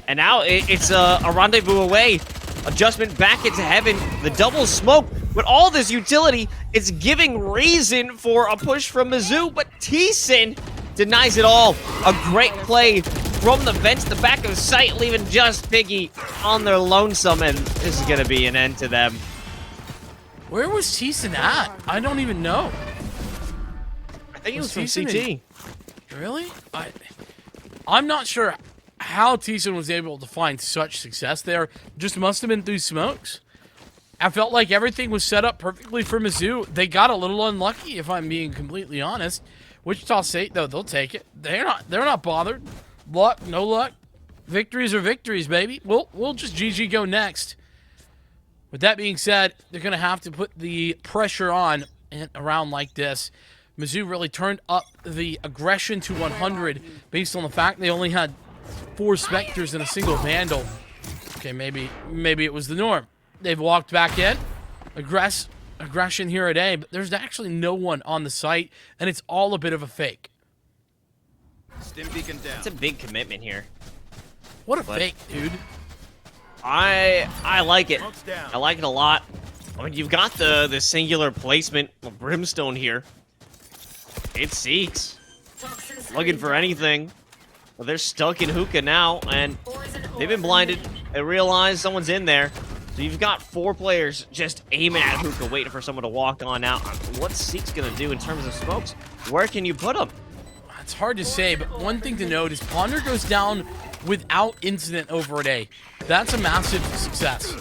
And now it's a rendezvous away. Adjustment back into heaven. The double smoke. With all this utility, it's giving reason for a push from Mizzou, but Thiessen denies it all. A great play from the vents, the back of the site, leaving just Piggy on their lonesome, and this is going to be an end to them. Where was Thiessen at? I don't even know. I think it was from Thiessen CT. Really? I'm not sure how Thiessen was able to find such success there. Just must have been through smokes. I felt like everything was set up perfectly for Mizzou. They got a little unlucky, if I'm being completely honest. Wichita State, though, they'll take it. They're not bothered. Luck, no luck. Victories are victories, baby. We'll just GG go next. With that being said, they're going to have to put the pressure on in a round like this. Mizzou really turned up the aggression to 100 based on the fact they only had 4 Spectres and a single Vandal. Okay, maybe it was the norm. They've walked back in. Aggression here today, but there's actually no one on the site, and it's all a bit of a fake. It's a big commitment here. What a fake, dude. I like it. I like it a lot. I mean, you've got the singular placement of Brimstone here. It seeks. Looking for anything. But they're stuck in hookah now, and they've been blinded. They realize someone's in there. So you've got 4 players just aiming at hookah, waiting for someone to walk on out. What's Seek's gonna do in terms of smokes? Where can you put them? It's hard to say, but one thing to note is Ponder goes down without incident over a day. That's a massive success.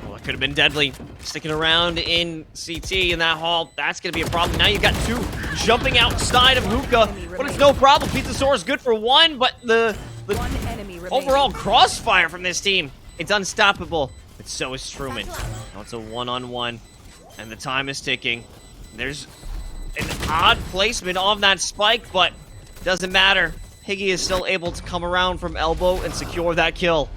Well, it could have been deadly. Sticking around in CT in that hall, that's going to be a problem. Now you've got 2 jumping outside of hookah, but it's no problem. Pizzasaurus good for 1, but the One enemy remaining. overall crossfire from this team, it's unstoppable. But so is Truman. Now it's a 1-on-1, and the time is ticking. There's an odd placement of that spike, but doesn't matter. Higgy is still able to come around from elbow and secure that kill.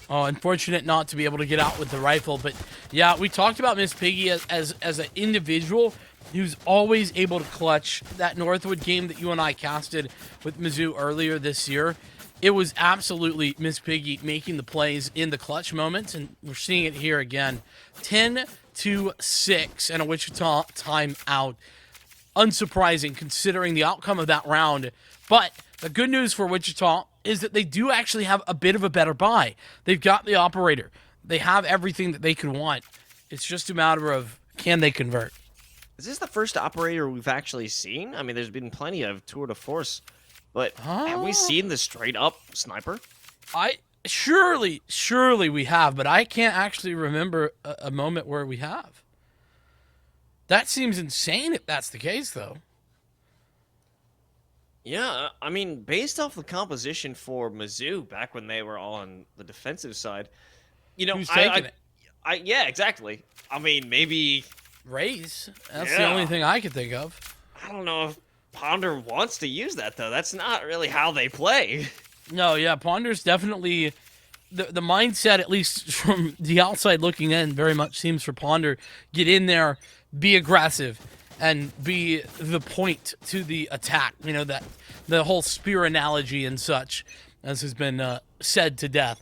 Oh, unfortunate not to be able to get out with the rifle, but yeah, we talked about Miss Piggy as an individual who's always able to clutch. That Northwood game that you and I casted with Mizzou earlier this year, it was absolutely Miss Piggy making the plays in the clutch moments, and we're seeing it here again. 10-6 and a Wichita timeout. Unsurprising considering the outcome of that round, but the good news for Wichita is that they do actually have a bit of a better buy. They've got the operator. They have everything that they could want. It's just a matter of, can they convert? Is this the first operator we've actually seen? I mean, there's been plenty of tour de force, but have we seen the straight up sniper? Surely we have, but I can't actually remember a moment where we have. That seems insane if that's the case, though. Yeah, I mean, based off the composition for Mizzou back when they were on the defensive side, you know, Who's taking it? Yeah, exactly. I mean, maybe Raise. That's the only thing I could think of. I don't know if Ponder wants to use that though. That's not really how they play. No, yeah, Ponder's definitely the mindset, at least from the outside looking in, very much seems for Ponder. Get in there, be aggressive, and be the point to the attack. You know, that the whole spear analogy and such, as has been said to death.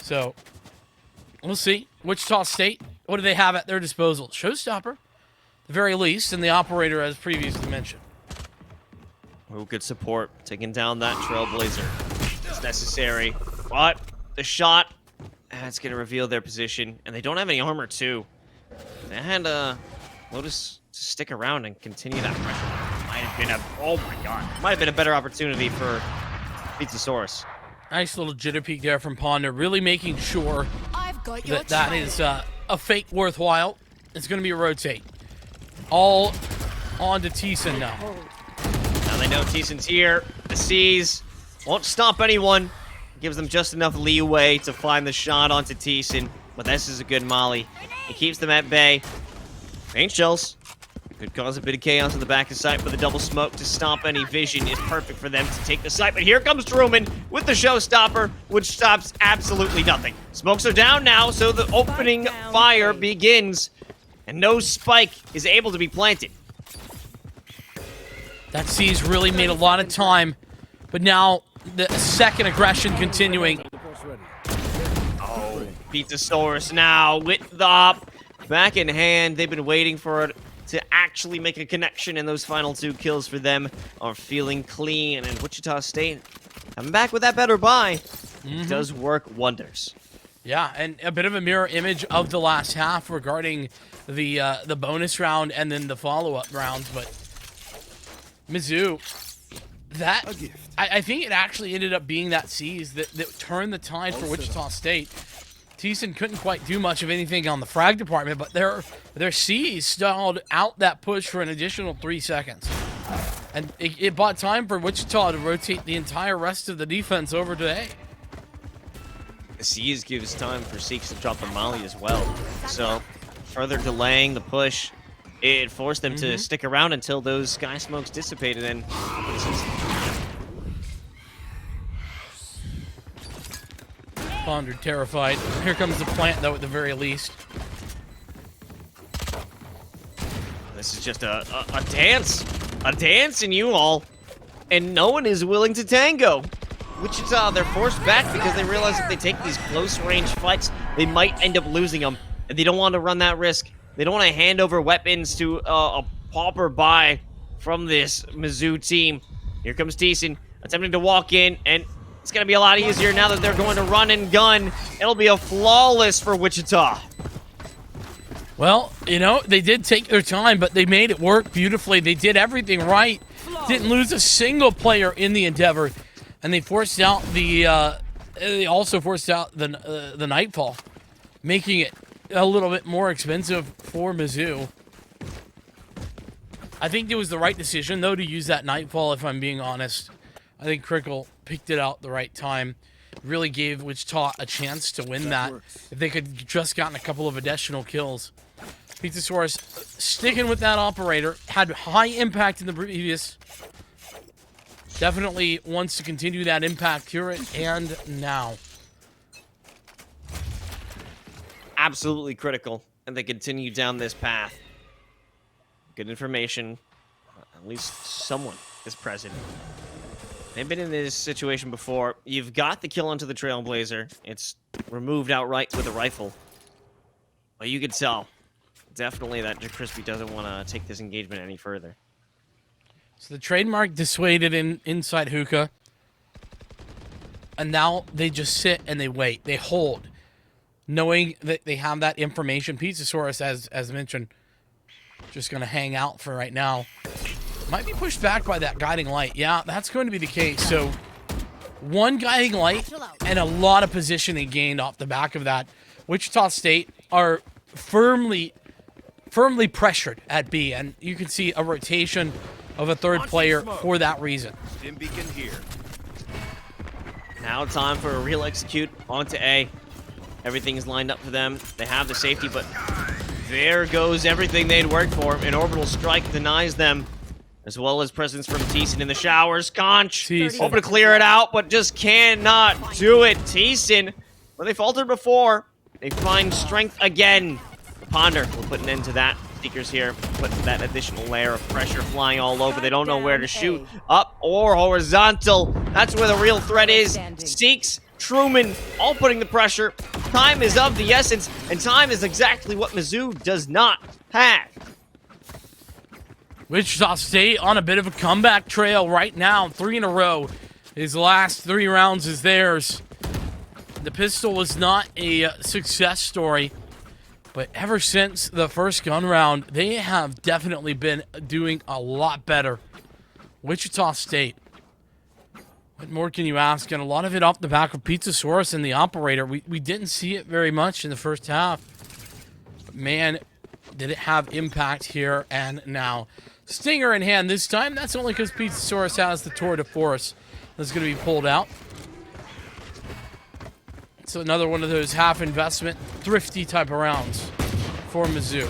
So we'll see. Wichita State, what do they have at their disposal? Showstopper, at the very least, and the operator, as previously mentioned. Oh, good support, taking down that Trailblazer. It's necessary, but the shot, that's going to reveal their position, and they don't have any armor, too. They had Lotus to stick around and continue that pressure. Might have been oh my god, might have been a better opportunity for Pizzasaurus. Nice little jitter peek there from Ponder, really making sure I've got your that is a fake worthwhile. It's going to be a rotate. All on to Thiessen now. Now they know Thiessen's here. The C's won't stop anyone. Gives them just enough leeway to find the shot onto Thiessen. But this is a good molly. It keeps them at bay. Paint shells. Could cause a bit of chaos in the back of sight, but the double smoke to stop any vision is perfect for them to take the site. But here comes Truman with the showstopper, which stops absolutely nothing. Smokes are down now, so the opening fire begins. And no spike is able to be planted. That C's really made a lot of time, but now the second aggression continuing. Oh, Pizzasaurus now with the op. Back in hand, they've been waiting for it to actually make a connection, and those final two kills for them are feeling clean. And Wichita State coming back with that better buy does work wonders. Yeah, and a bit of a mirror image of the last half regarding the bonus round and then the follow-up rounds. But Mizzou, that I think it actually ended up being that C's that turned the tide for Wichita State. Thiessen couldn't quite do much of anything on the frag department, but their C's stalled out that push for an additional 3 seconds. And it bought time for Wichita to rotate the entire rest of the defense over to A. The C's gives time for Seeks to drop a molly as well. So further delaying the push, it forced them to stick around until those sky smokes dissipated. And Ponder terrified. Here comes the plant, though, at the very least. this is just a dance in you all, and no one is willing to tango. Wichita, they're forced back because they realize if they take these close-range fights, they might end up losing them, and they don't want to run that risk. They don't want to hand over weapons to a pauper buy from this Mizzou team. Here comes Thiessen, attempting to walk in, and it's going to be a lot easier now that they're going to run and gun. It'll be a flawless for Wichita. Well, you know, they did take their time, but they made it work beautifully. They did everything right. Didn't lose a single player in the endeavor. And they forced out they also forced out the Nightfall, making it a little bit more expensive for Mizzou. I think it was the right decision, though, to use that Nightfall, if I'm being honest. I think Crickle picked it out the right time. Really gave Wichita a chance to win that if they could just gotten a couple of additional kills. Pizzasaurus sticking with that operator. Had high impact in the previous. Definitely wants to continue that impact here and now. absolutely critical that they continue down this path. Good information. At least someone is present. They've been in this situation before. You've got the kill onto the Trailblazer. It's removed outright with a rifle. But you could tell, definitely, that Crispy doesn't want to take this engagement any further. So the trademark dissuaded inside hookah. And now they just sit and they wait. They hold. Knowing that they have that information. Pizzasaurus, as mentioned, just going to hang out for right now. Might be pushed back by that guiding light. Yeah, that's going to be the case. So, one guiding light and a lot of positioning gained off the back of that. Wichita State are firmly pressured at B, and you can see a rotation of a third player for that reason. Dim beacon here. Now time for a real execute onto A. Everything is lined up for them. They have the safety, but there goes everything they'd worked for. An orbital strike denies them, as well as presence from Thiessen in the showers. Conch, Thiessen. hoping to clear it out, but just cannot do it. Thiessen, where they faltered before, they find strength again. The Ponder will put an end to that. Seekers here put that additional layer of pressure flying all over. They don't know where to shoot, up or horizontal. That's where the real threat is. Seeks, Truman, all putting the pressure. Time is of the essence, and time is exactly what Mizzou does not have. Wichita State on a bit of a comeback trail right now. 3 in a row. His last 3 rounds is theirs. The pistol was not a success story, but ever since the first gun round, they have definitely been doing a lot better. Wichita State. What more can you ask? And a lot of it off the back of Pizzasaurus and the operator. We didn't see it very much in the first half. But man, did it have impact here and now. Stinger in hand this time. That's only because Pizzasaurus has the tour de force that's going to be pulled out. So another one of those half investment, thrifty type of rounds for Mizzou.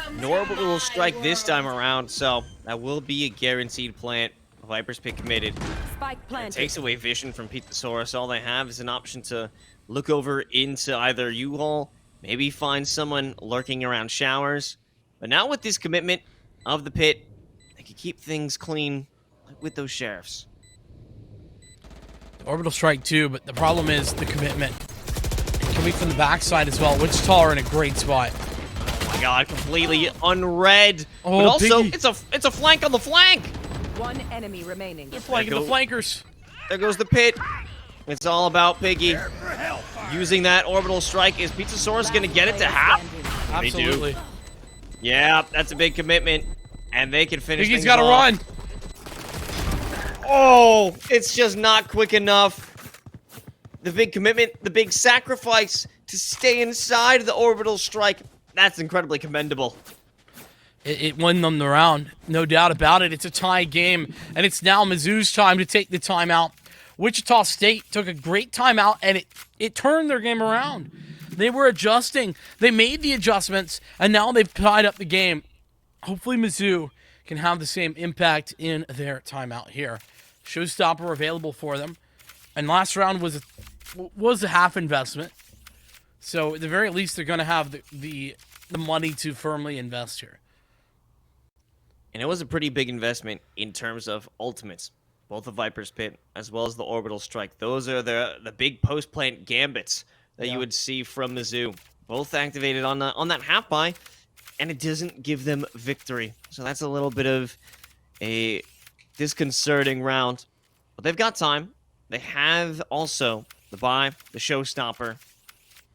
An orbital strike this time around, so that will be a guaranteed plant. Viper's pick committed. Spike It planted. takes away vision from Pizzasaurus. All they have is an option to look over into either U-Haul, maybe find someone lurking around showers. But now with this commitment of the pit, they can keep things clean with those sheriffs. Orbital strike too, but the problem is the commitment. Coming from the backside as well. Wichita are in a great spot. Oh my god, completely unread. Oh, but also, Piggy. it's a flank on the flank. One enemy remaining. They're flanking the flankers. There goes the pit. It's all about Piggy. Using that orbital strike. Is Pizzasaurus going to get it to half? They do. Absolutely. Yeah, that's a big commitment. And they can finish Piggy's things got to off. run. Oh, it's just not quick enough. The big commitment, the big sacrifice to stay inside the orbital strike. That's incredibly commendable. It won them the round, no doubt about it. It's a tie game, and it's now Mizzou's time to take the timeout. Wichita State took a great timeout, and it turned their game around. They were adjusting. They made the adjustments, and now they've tied up the game. Hopefully Mizzou can have the same impact in their timeout here. Showstopper available for them. And last round was a half investment. So at the very least, they're going to have the money to firmly invest here. And it was a pretty big investment in terms of ultimates. Both the Viper's Pit as well as the Orbital Strike. Those are the big post-plant gambits that you would see from Mizzou. Both activated on that half buy, and it doesn't give them victory. So that's a little bit of a disconcerting round. But they've got time. They have also the buy, the showstopper,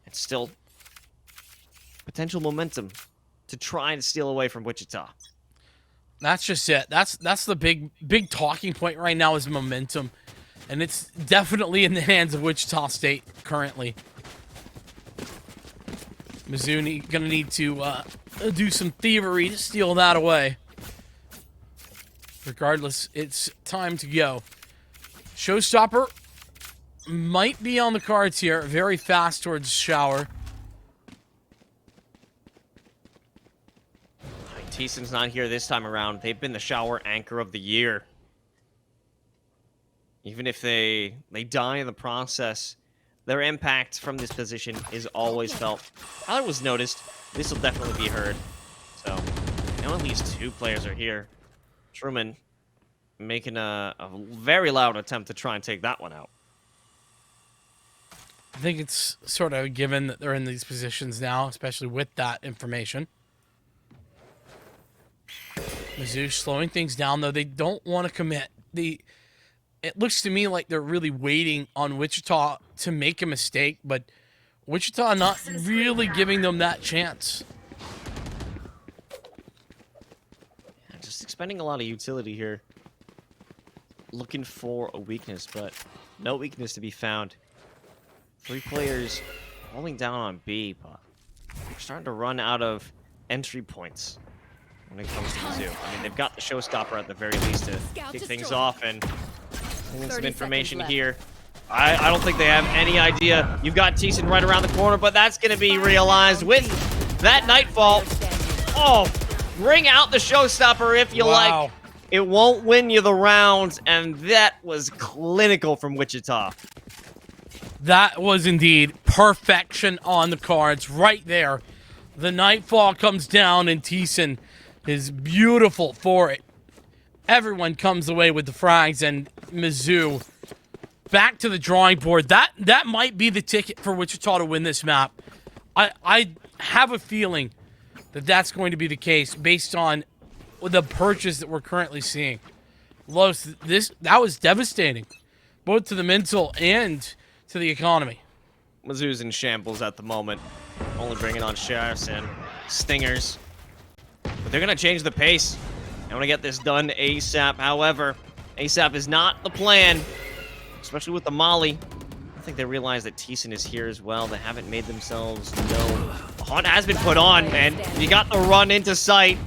and still potential momentum to try and steal away from Wichita. That's just it. That's the big talking point right now is momentum. And it's definitely in the hands of Wichita State currently. Mizzou going to need to do some thievery to steal that away. Regardless, it's time to go. Showstopper might be on the cards here. Very fast towards shower. Thiessen's not here this time around. They've been the shower anchor of the year. Even if they die in the process, their impact from this position is always felt. How it was noticed, this will definitely be heard. So, now at least 2 players are here. Truman making a very loud attempt to try and take that one out. I think it's sort of a given that they're in these positions now, especially with that information. Mizzou slowing things down, though they don't want to commit. It looks to me like they're really waiting on Wichita to make a mistake, but Wichita not really giving them that chance. Yeah, just expending a lot of utility here. Looking for a weakness, but no weakness to be found. 3 players holding down on B, but we're starting to run out of entry points when it comes to Mizzou. I mean, they've got the showstopper at the very least to kick things off, and some information here. I don't think they have any idea. You've got Thiessen right around the corner, but that's going to be realized with that Nightfall. Oh, bring out the showstopper if you like. It won't win you the rounds, and that was clinical from Wichita. That was indeed perfection on the cards right there. The Nightfall comes down, and Thiessen is beautiful for it. Everyone comes away with the frags, and Mizzou back to the drawing board. That might be the ticket for Wichita to win this map. I have a feeling that that's going to be the case based on the purchase that we're currently seeing. Los, that was devastating, both to the mental and to the economy. Mizzou's in shambles at the moment, only bringing on sheriffs and stingers. But they're going to change the pace. I want to get this done ASAP. However, ASAP is not the plan, especially with the Molly. I think they realize that Thiessen is here as well. They haven't made themselves known. The hunt has been put on, and you got the run into sight.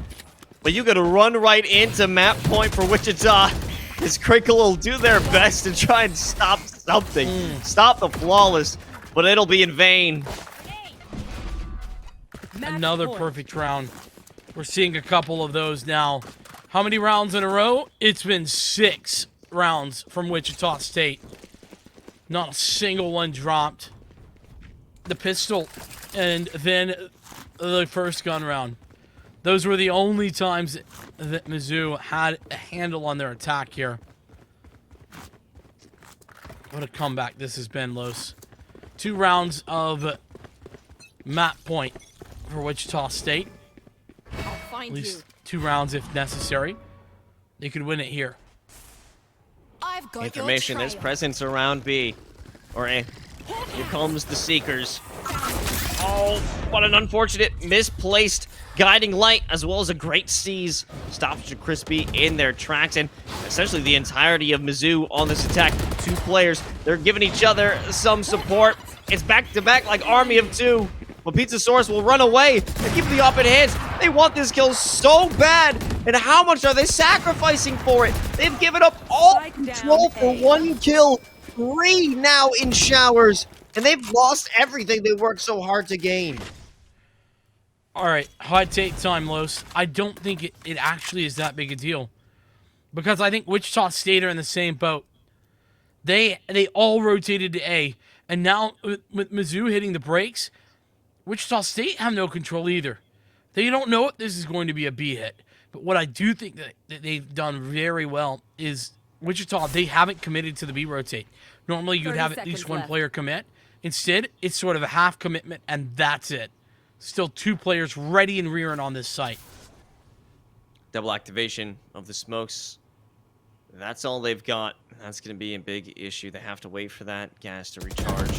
But you got to run right into map point for Wichita. This Crinkle will do their best to try and stop something. Stop the Flawless, but it'll be in vain. Another perfect round. We're seeing a couple of those now. How many rounds in a row? It's been 6 rounds from Wichita State. Not a single one dropped. The pistol and then the first gun round. Those were the only times that Mizzou had a handle on their attack here. What a comeback this has been, Los. 2 rounds of map point for Wichita State. At least 2 rounds if necessary. They could win it here. I've got Information, there's presence around B. Or A. Here comes the Seekers. Oh, what an unfortunate misplaced guiding light, as well as a great seize. Stops Crispy in their tracks, and essentially the entirety of Mizzou on this attack. 2 players, they're giving each other some support. It's back-to-back like Army of 2. But Pizzasaurus will run away and keep the up in hands. They want this kill so bad. And how much are they sacrificing for it? They've given up all control for 1 kill. 3 now in showers. And they've lost everything they worked so hard to gain. All right, hot take time, Los. I don't think it actually is that big a deal. Because I think Wichita State are in the same boat. They all rotated to A. And now with Mizzou hitting the brakes, Wichita State have no control either. They don't know if this is going to be a B hit. But what I do think that they've done very well is Wichita, they haven't committed to the B rotate. Normally you'd have at least 1 player commit. Instead, it's sort of a half commitment, and that's it. Still 2 players ready and rearing on this site. Double activation of the smokes. That's all they've got. That's going to be a big issue. They have to wait for that gas to recharge.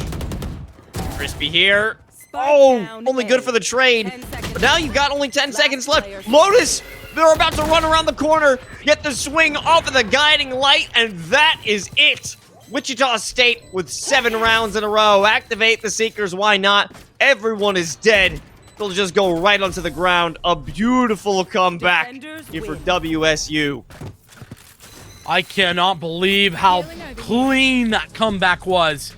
Crispy here. Oh, only good for the trade. But now you've got only 10 seconds left. Lotus, they're about to run around the corner, get the swing off of the guiding light, and that is it. Wichita State with 7 rounds in a row. Activate the Seekers, why not? Everyone is dead. They'll just go right onto the ground. A beautiful comeback here for WSU. I cannot believe how clean that comeback was.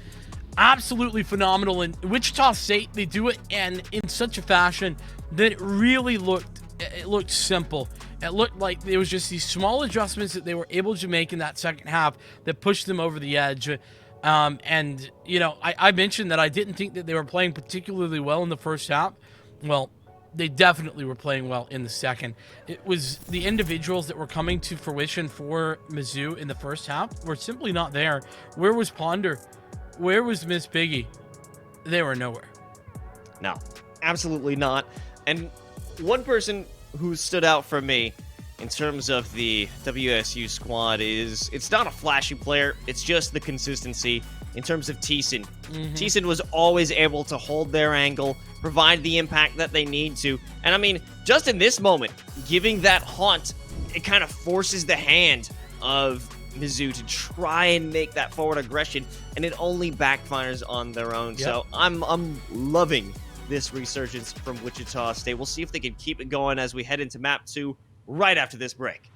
Absolutely phenomenal. And Wichita State, they do it and in such a fashion that it really looked simple. It looked like there was just these small adjustments that they were able to make in that second half that pushed them over the edge. And, you know, I mentioned that I didn't think that they were playing particularly well in the first half. Well, they definitely were playing well in the second. It was the individuals that were coming to fruition for Mizzou in the first half were simply not there. Where was Ponder? Where was Miss Piggy? They were nowhere. No, absolutely not. And one person who stood out for me in terms of the WSU squad is, it's not a flashy player, it's just the consistency in terms of Thiessen. Thiessen was always able to hold their angle, provide the impact that they need to. And I mean, just in this moment, giving that haunt, it kind of forces the hand of Mizzou to try and make that forward aggression, and it only backfires on their own. Yep. So I'm loving this resurgence from Wichita State. We'll see if they can keep it going as we head into map 2 right after this break.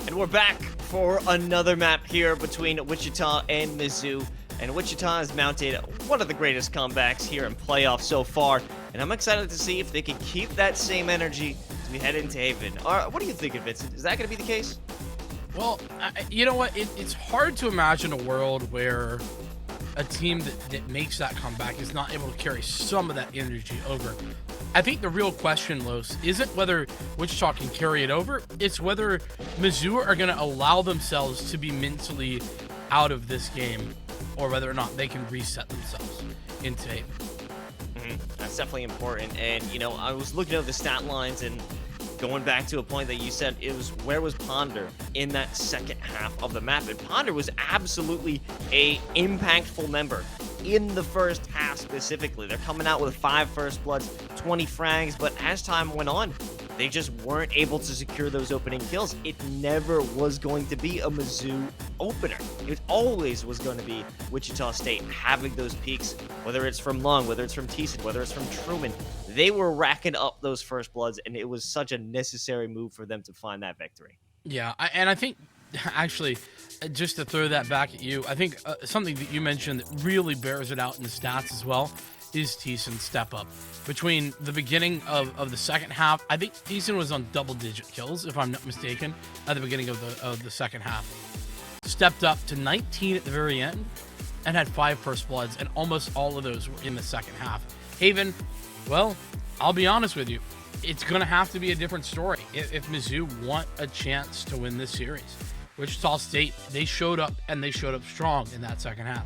And we're back for another map here between Wichita and Mizzou. And Wichita has mounted one of the greatest comebacks here in playoffs so far. And I'm excited to see if they can keep that same energy as we head into Haven. What do you think, Vincent? Is that going to be the case? Well, you know what? It's hard to imagine a world where a team that makes that comeback is not able to carry some of that energy over. I think the real question, Los, isn't whether Wichita can carry it over. It's whether Mizzou are going to allow themselves to be mentally out of this game, or whether or not they can reset themselves into Haven. That's definitely important. And, you know, I was looking at the stat lines and going back to a point that you said, it was where was Ponder in that second half of the map? And Ponder was absolutely a impactful member in the first half specifically. They're coming out with 5 first bloods, 20 frags, but as time went on, they just weren't able to secure those opening kills. It never was going to be a Mizzou opener. It always was going to be Wichita State having those peaks, whether it's from Lung, whether it's from Thiessen, whether it's from Truman. They were racking up those first bloods, and it was such a necessary move for them to find that victory. Yeah, and I think, actually, just to throw that back at you, I think something that you mentioned that really bears it out in the stats as well is Thiessen's step up. Between the beginning of the second half, I think Thiessen was on double-digit kills, if I'm not mistaken, at the beginning of the second half. Stepped up to 19 at the very end and had 5 first bloods, and almost all of those were in the second half. Haven, well, I'll be honest with you, it's going to have to be a different story if Mizzou want a chance to win this series. Wichita State, they showed up, and they showed up strong in that second half.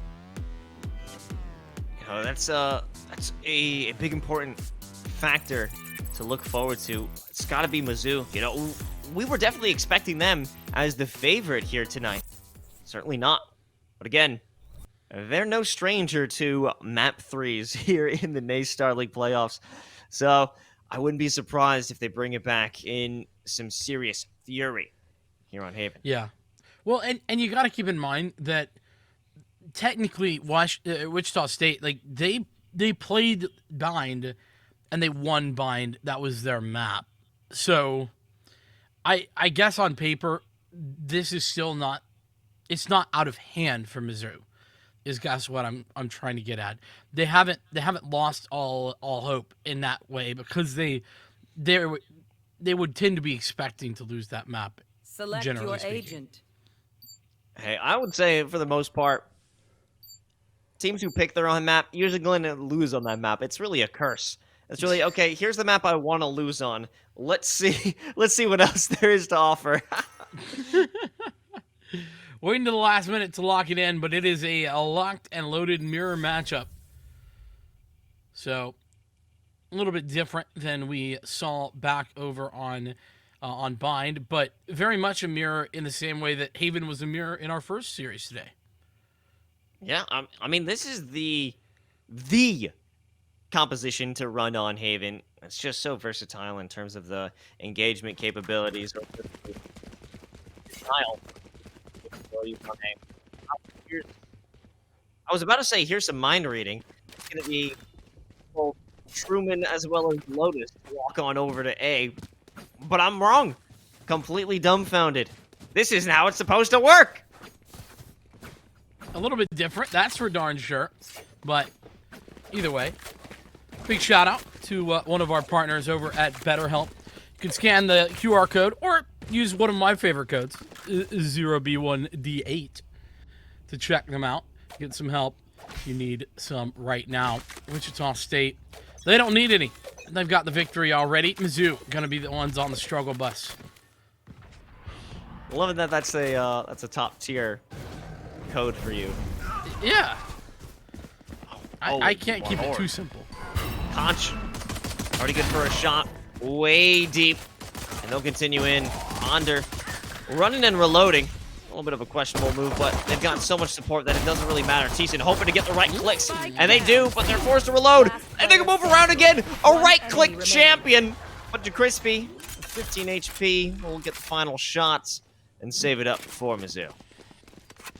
You know, that's a big important factor to look forward to. It's got to be Mizzou. You know, we were definitely expecting them as the favorite here tonight. Certainly not. But again, they're no stranger to map 3s here in the Naystar League playoffs. So I wouldn't be surprised if they bring it back in some serious fury here on Haven. Yeah. Well, and you got to keep in mind that technically Wichita State, like they played Bind and they won Bind. That was their map. So I guess on paper, this is still not, it's not out of hand for Mizzou. Is guess what I'm trying to get at. They haven't lost all hope in that way, because they would tend to be expecting to lose that map. Select generally your speaking. agent. Hey, I would say for the most part, teams who pick their own map usually going to lose on that map. It's really a curse. It's really, okay, here's the map I want to lose on. Let's see what else there is to offer. Waiting to the last minute to lock it in, but it is a locked and loaded mirror matchup. So, a little bit different than we saw back over on Bind, but very much a mirror in the same way that Haven was a mirror in our first series today. Yeah, I mean, this is the composition to run on Haven. It's just so versatile in terms of the engagement capabilities. Style. I was about to say, here's some mind reading. It's going to be both Truman as well as Lotus walk on over to A. But I'm wrong. Completely dumbfounded. This isn't how it's supposed to work. A little bit different, that's for darn sure. But either way, big shout out to one of our partners over at BetterHelp. You can scan the QR code or use one of my favorite codes, 0B1D8, to check them out. Get some help if you need some right now. Wichita State, they don't need any. They've got the victory already. Mizzou going to be the ones on the struggle bus. Loving that that's a top tier code for you. Yeah. I Holy can't keep it Lord. too simple. Conch, already good for a shot, way deep, and they'll continue in. Ponder, running and reloading. A little bit of a questionable move, but they've got so much support that it doesn't really matter. Thiessen hoping to get the right clicks, and they do, but they're forced to reload, and they can move around again. A right-click champion, but DeCrispy, 15 HP, will get the final shots and save it up for Mizzou.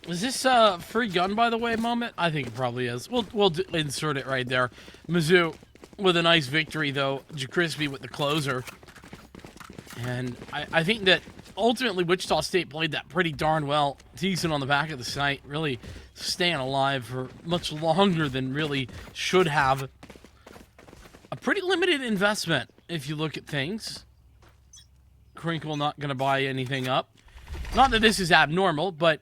Is this a free gun, by the way, moment? I think it probably is. We'll insert it right there. Mizzou with a nice victory, though. DeCrispy with the closer. And I think that ultimately, Wichita State played that pretty darn well. Decent on the back of the site, really staying alive for much longer than really should have. A pretty limited investment, if you look at things. Crinkle not going to buy anything up. Not that this is abnormal, but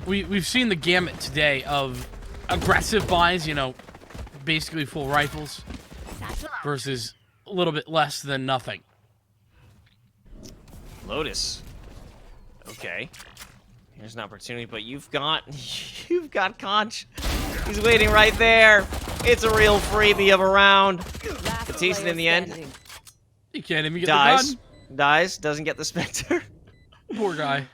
we've seen the gamut today of aggressive buys, you know, basically full rifles, versus a little bit less than nothing. Lotus. Okay. Here's an opportunity, but you've got Conch. He's waiting right there. It's a real freebie of a round. Batista in the end. You can't even get Dies. the gun. Dies. Doesn't get the Spectre. Poor guy.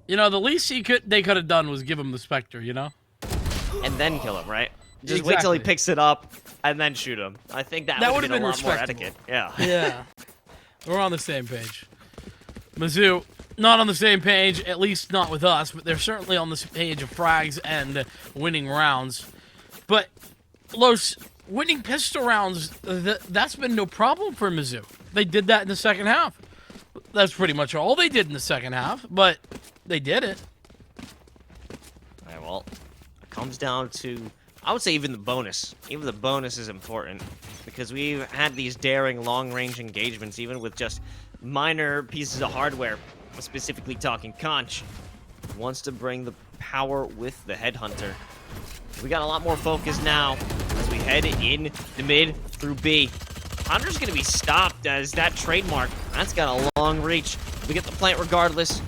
You know, the least they could have done was give him the Spectre, you know? And then kill him, right? Just wait till he Exactly. picks it up and then shoot him. I think that would have been a lot more etiquette. Yeah. Yeah. We're on the same page. Mizzou, not on the same page, at least not with us, but they're certainly on the page of frags and winning rounds. But, Los, winning pistol rounds, that's been no problem for Mizzou. They did that in the second half. That's pretty much all they did in the second half, but they did it. All right, well, it comes down to, I would say even the bonus. Even the bonus is important because we've had these daring long-range engagements, even with just minor pieces of hardware, specifically talking Conch. Wants to bring the power with the Headhunter. We got a lot more focus now as we head in the mid through B. Hunter's going to be stopped as that trademark. That's got a long reach. We get the plant regardless.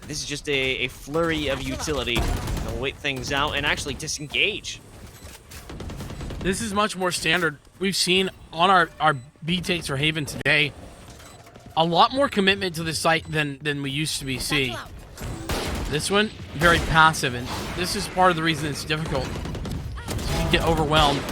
This is just a flurry of utility. We'll wait things out and actually disengage. This is much more standard. We've seen on our B takes for Haven today a lot more commitment to the site than we used to be seeing. This one, very passive, and this is part of the reason it's difficult. You can get overwhelmed.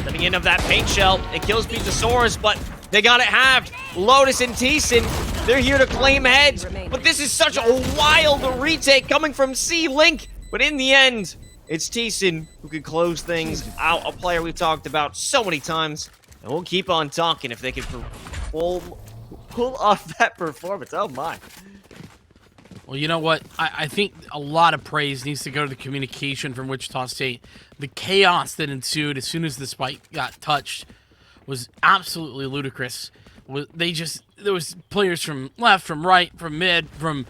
Letting in of that paint shell, it kills Pizzasaurus, but they got it halved. Lotus and Thiessen, they're here to claim heads, but this is such a wild retake coming from C-Link. But in the end, it's Thiessen who could close things out, a player we've talked about so many times. And we'll keep on talking if they can pull off that performance. Oh my. Well, you know what? I think a lot of praise needs to go to the communication from Wichita State. The chaos that ensued as soon as the spike got touched was absolutely ludicrous. There was players from left, from right, from mid, from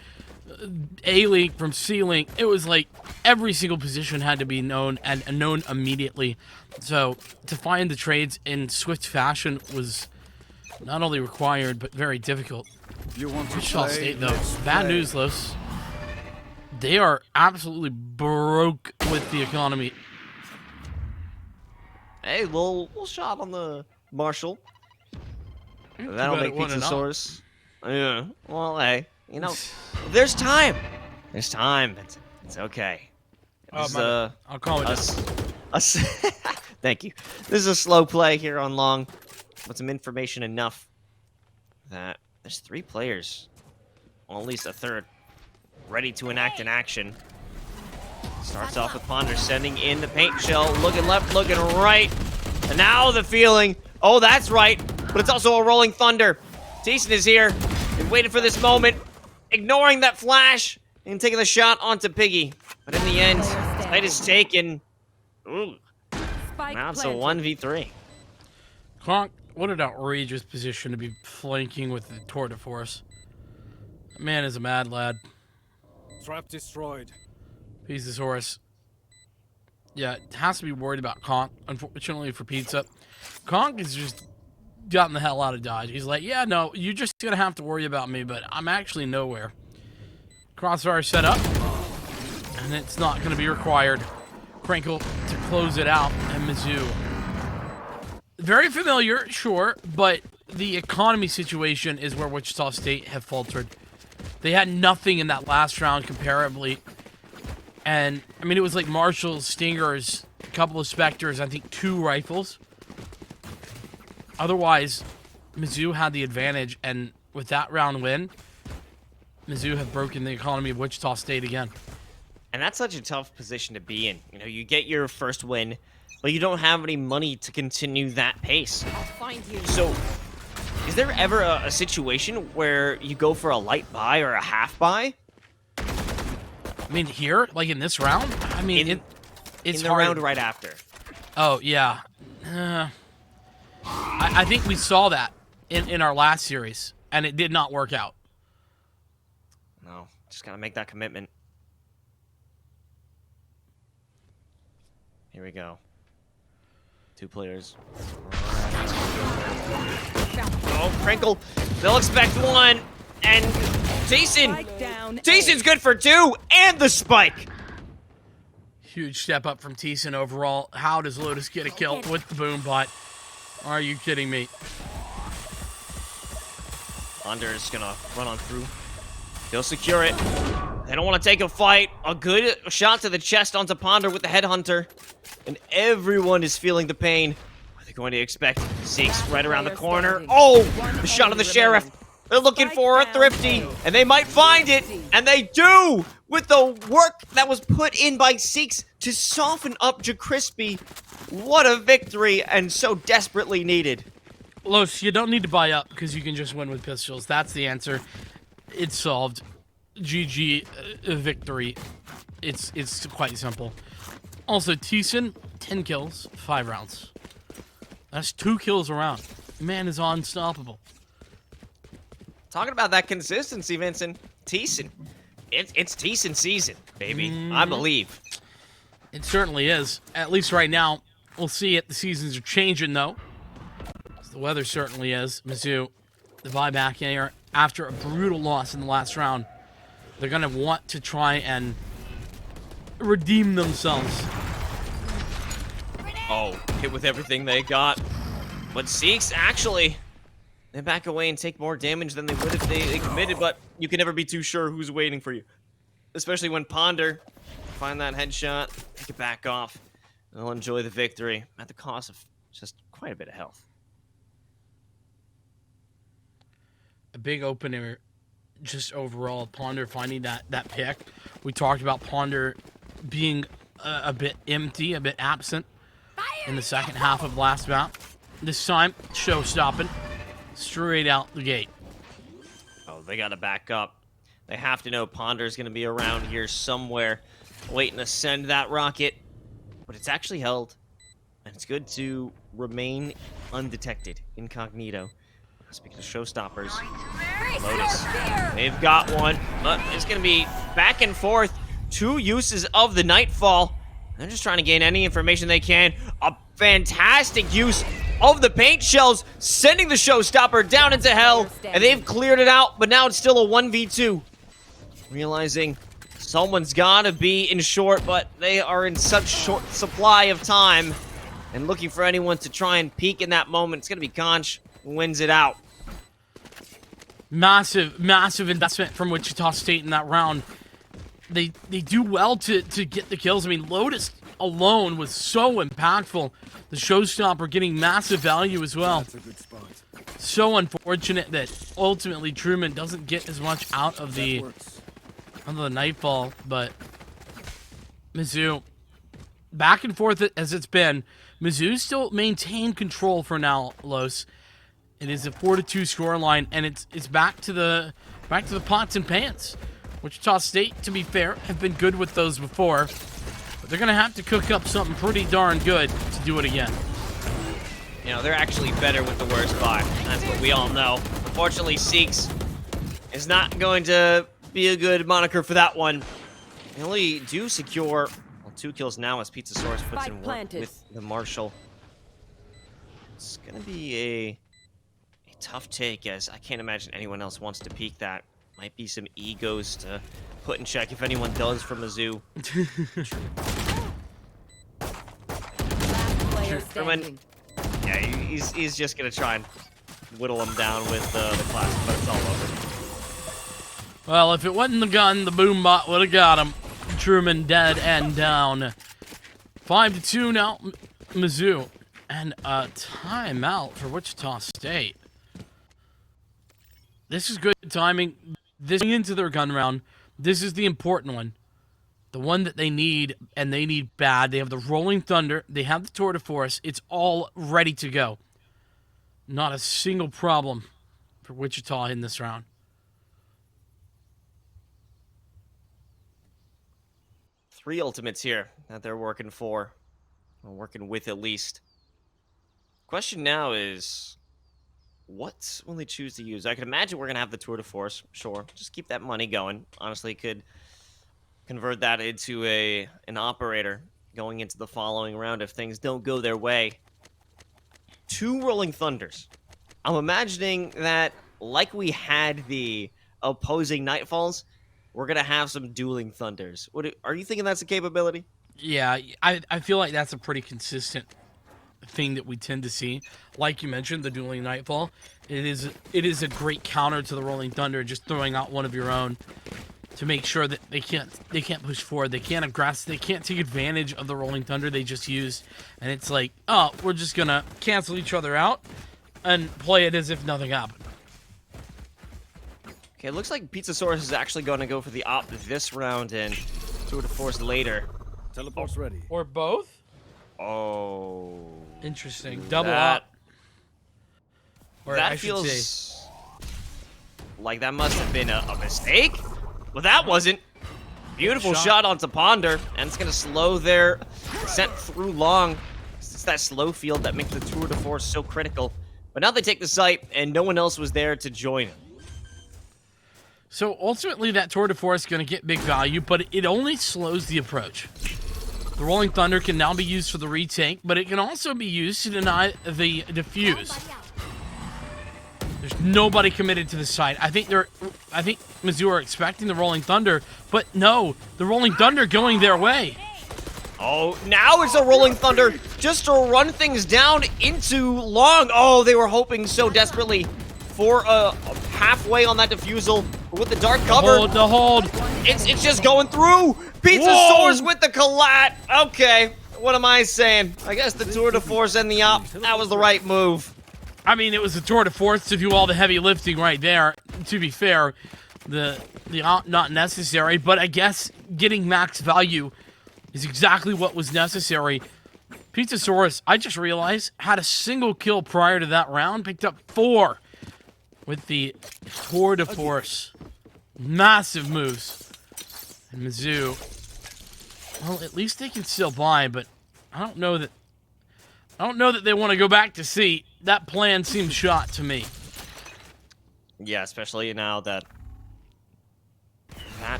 A-Link, from C-Link. It was like every single position had to be known and known immediately. So to find the trades in swift fashion was not only required, but very difficult. You want to Wichita play? State, though, Let's bad play. news, Los. They are absolutely broke with the economy. Hey, little shot on the Marshall. That'll bad make it wasn't Pizzasaurus. Yeah. Well, hey, you know, there's time. There's time. It's okay. This is, I'll call it. us. Thank you. This is a slow play here on long, but some information enough that there's 3 players, well, at least a third, ready to enact an action. Starts off with Ponder sending in the paint shell, looking left, looking right, and now the feeling. Oh, that's right, but it's also a rolling thunder. Thiessen is here. They waited for this moment, ignoring that flash and taking the shot onto Piggy. But in the end, site is taken. Ooh, now it's a 1v3. Kronk, what an outrageous position to be flanking with the tour de force. That man is a mad lad. Trap destroyed. Pizzasaurus. Yeah, has to be worried about Conk, unfortunately for Pizza. Conk has just gotten the hell out of Dodge. He's like, yeah, no, you're just going to have to worry about me, but I'm actually nowhere. Crossfire set up, and it's not going to be required. Crinkle to close it out, and Mizzou. Very familiar, sure, but the economy situation is where Wichita State have faltered. They had nothing in that last round comparably. And, I mean, it was like Marshall's, Stingers, a couple of Spectres, I think 2 rifles. Otherwise, Mizzou had the advantage, and with that round win, Mizzou have broken the economy of Wichita State again. And that's such a tough position to be in. You know, you get your first win, but you don't have any money to continue that pace. I'll find you. So, Is there ever a situation where you go for a light buy or a half buy? I mean, here, like in this round, I mean, it's in the hard. round right after. Oh yeah, I think we saw that in our last series, and it did not work out. No, just gotta make that commitment. Here we go. 2 players. Oh, Crinkle. They'll expect 1. And Teason's good for 2. And the spike. Huge step up from Teason overall. How does Lotus get a kill with the boom bot? Are you kidding me? Under is gonna run on through. They'll secure it. They don't want to take a fight. A good shot to the chest onto Ponder with the headhunter. And everyone is feeling the pain. Are they going to expect Zeke's right around the corner? Oh, the shot of the Sheriff. They're looking for a Thrifty, and they might find it, and they do! With the work that was put in by Zeke's to soften up JaCrispy. What a victory, and so desperately needed. Los, you don't need to buy up because you can just win with pistols. That's the answer. It's solved. GG victory. It's quite simple. Also, Teason, 10 kills, 5 rounds. That's 2 kills a round. Man is unstoppable. Talking about that consistency, Vincent. Teason. It's Teason season, baby. I believe. It certainly is. At least right now. We'll see it. The seasons are changing, though. The weather certainly is. Mizzou, the buyback here after a brutal loss in the last round. They're going to want to try and redeem themselves. Oh, hit with everything they got. But Zeke's actually, they back away and take more damage than they would if they committed, but you can never be too sure who's waiting for you. Especially when Ponder find that headshot, take it back off. They'll enjoy the victory at the cost of just quite a bit of health. A big opener just overall. Ponder finding that pick. We talked about Ponder being a bit empty, a bit absent in the second half of last map. This time, show-stopping, straight out the gate. Oh, they gotta back up. They have to know Ponder's gonna be around here somewhere, waiting to send that rocket. But it's actually held, and it's good to remain undetected, incognito. Speaking of showstoppers, Lotus, they've got one, but it's gonna be back and forth. 2 uses of the Nightfall. They're just trying to gain any information they can. A fantastic use of the paint shells, sending the showstopper down into hell, and they've cleared it out, but now it's still a 1v2. Realizing someone's gotta be in short, but they are in such short supply of time, and looking for anyone to try and peek in that moment. It's gonna be Conch who wins it out. Massive investment from Wichita State in that round. They do well to get the kills. I mean, Lotus alone was so impactful. The showstopper getting massive value as well. So unfortunate that ultimately Truman doesn't get as much out of the Nightfall, but Mizzou, back and forth as it's been, Mizzou still maintain control for now, Los. It is a 4-2 scoreline, and it's back to the pots and pans. Wichita State, to be fair, have been good with those before, but they're gonna have to cook up something pretty darn good to do it again. You know, they're actually better with the worst buy. That's what we all know. Unfortunately, Seeks is not going to be a good moniker for that one. They only do secure 2 kills now as Pizza Source puts in work with the Marshall. It's gonna be a tough take, as I can't imagine anyone else wants to peek that. Might be some egos to put in check if anyone does from Mizzou. Truman, yeah, he's just gonna try and whittle him down with the classic, but it's all over. Well, if it wasn't the gun, the boom bot would have got him. Truman dead and down. 5-2 now, Mizzou, and a timeout for Wichita State. This is good timing. This into their gun round. This is the important one. The one that they need, and they need bad. They have the Rolling Thunder. They have the Tour de Force. It's all ready to go. Not a single problem for Wichita in this round. Three ultimates here that they're working for, or working with at least. Question now is, what will they choose to use? I can imagine we're going to have the Tour de Force, sure. Just keep that money going. Honestly, could convert that into an operator going into the following round if things don't go their way. 2 Rolling Thunders. I'm imagining that, like we had the opposing Nightfalls, we're going to have some dueling Thunders. Are you thinking that's a capability? Yeah, I feel like that's a pretty consistent thing that we tend to see. Like you mentioned, the dueling Nightfall. It is a great counter to the Rolling Thunder, just throwing out one of your own to make sure that they can't push forward. They can't aggress. They can't take advantage of the Rolling Thunder they just used. And it's like, oh, we're just going to cancel each other out and play it as if nothing happened. Okay, it looks like Pizzasaurus is actually going to go for the op this round and Tour de Force later. Teleport's ready. Or both? Oh. Interesting. Double That- up. Or That I should feels say, like that must have been a mistake. Well, that wasn't. Beautiful Shot. shot onto Ponder, and it's going to slow their descent through long. It's that slow field that makes the Tour de Force so critical. But now they take the site, and no one else was there to join them. so ultimately that Tour de Force is going to get big value, but it only slows the approach. The Rolling Thunder can now be used for the retake, but it can also be used to deny the defuse. There's nobody committed to the site. I think Mizzou are expecting the Rolling Thunder, but no, the Rolling Thunder going their way. Oh, now it's a Rolling Thunder just to run things down into long. Oh, they were hoping so desperately for a halfway on that defusal with the dark cover. The hold. It's just going through. Pizzasaurus with the collat. Okay, what am I saying? I guess the Tour de Force and the op, that was the right move. I mean, it was the Tour de Force to do all the heavy lifting right there. To be fair, the not necessary, but I guess getting max value is exactly what was necessary. Pizzasaurus, I just realized, had a single kill prior to that round, picked up 4 with the Tour de Force. Massive moves. And Mizzou, well, at least they can still buy, but I don't know that they want to go back to C. That plan seems shot to me. Yeah, especially now that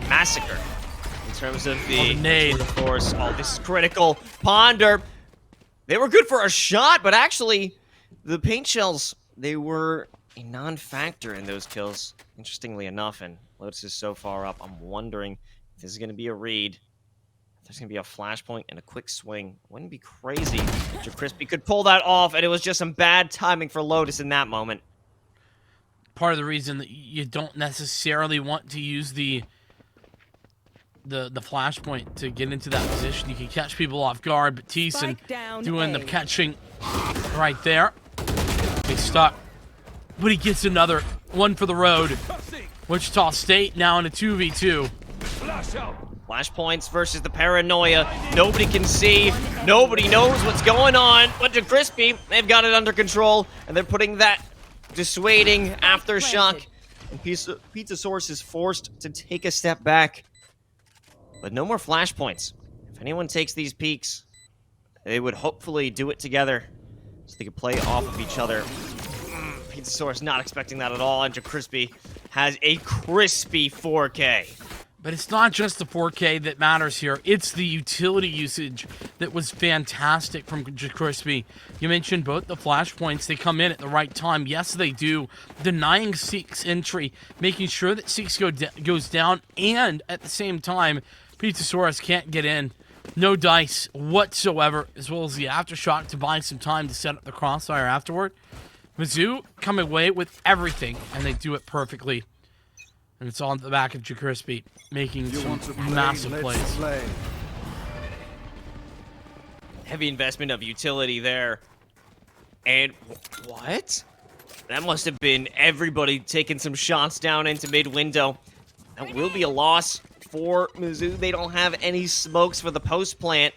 massacre in terms of the nade. Tour de Force. Oh, this is critical. Ponder, they were good for a shot, but actually the paint shells, they were a non-factor in those kills, interestingly enough, and Lotus is so far up, I'm wondering if this is going to be a read. There's going to be a flashpoint and a quick swing. Wouldn't be crazy if Crispy could pull that off, and it was just some bad timing for Lotus in that moment. Part of the reason that you don't necessarily want to use the flashpoint to get into that position. You can catch people off guard, but Thiessen doing the catching right there. He's stuck. But he gets another one for the road. Wichita State now in a 2v2. Flashpoints versus the paranoia. Nobody can see. Nobody knows what's going on. But to Crispy, they've got it under control, and they're putting that dissuading aftershock. And Pizzasaurus is forced to take a step back. But no more flashpoints. If anyone takes these peaks, they would hopefully do it together so they could play off of each other. Pizzasaurus not expecting that at all, and Crispy has a crispy 4K. But it's not just the 4K that matters here. It's the utility usage that was fantastic from Crispy. You mentioned both the flashpoints. They come in at the right time. Yes, they do. Denying Seek's entry, making sure that Seek's goes down, and at the same time, Pizzasaurus can't get in. No dice whatsoever, as well as the aftershock to buy some time to set up the crossfire afterward. Mizzou come away with everything, and they do it perfectly. And it's on the back of Crispy, making some massive plays. Heavy investment of utility there. And what? That must have been everybody taking some shots down into mid-window. That will be a loss for Mizzou. They don't have any smokes for the post plant.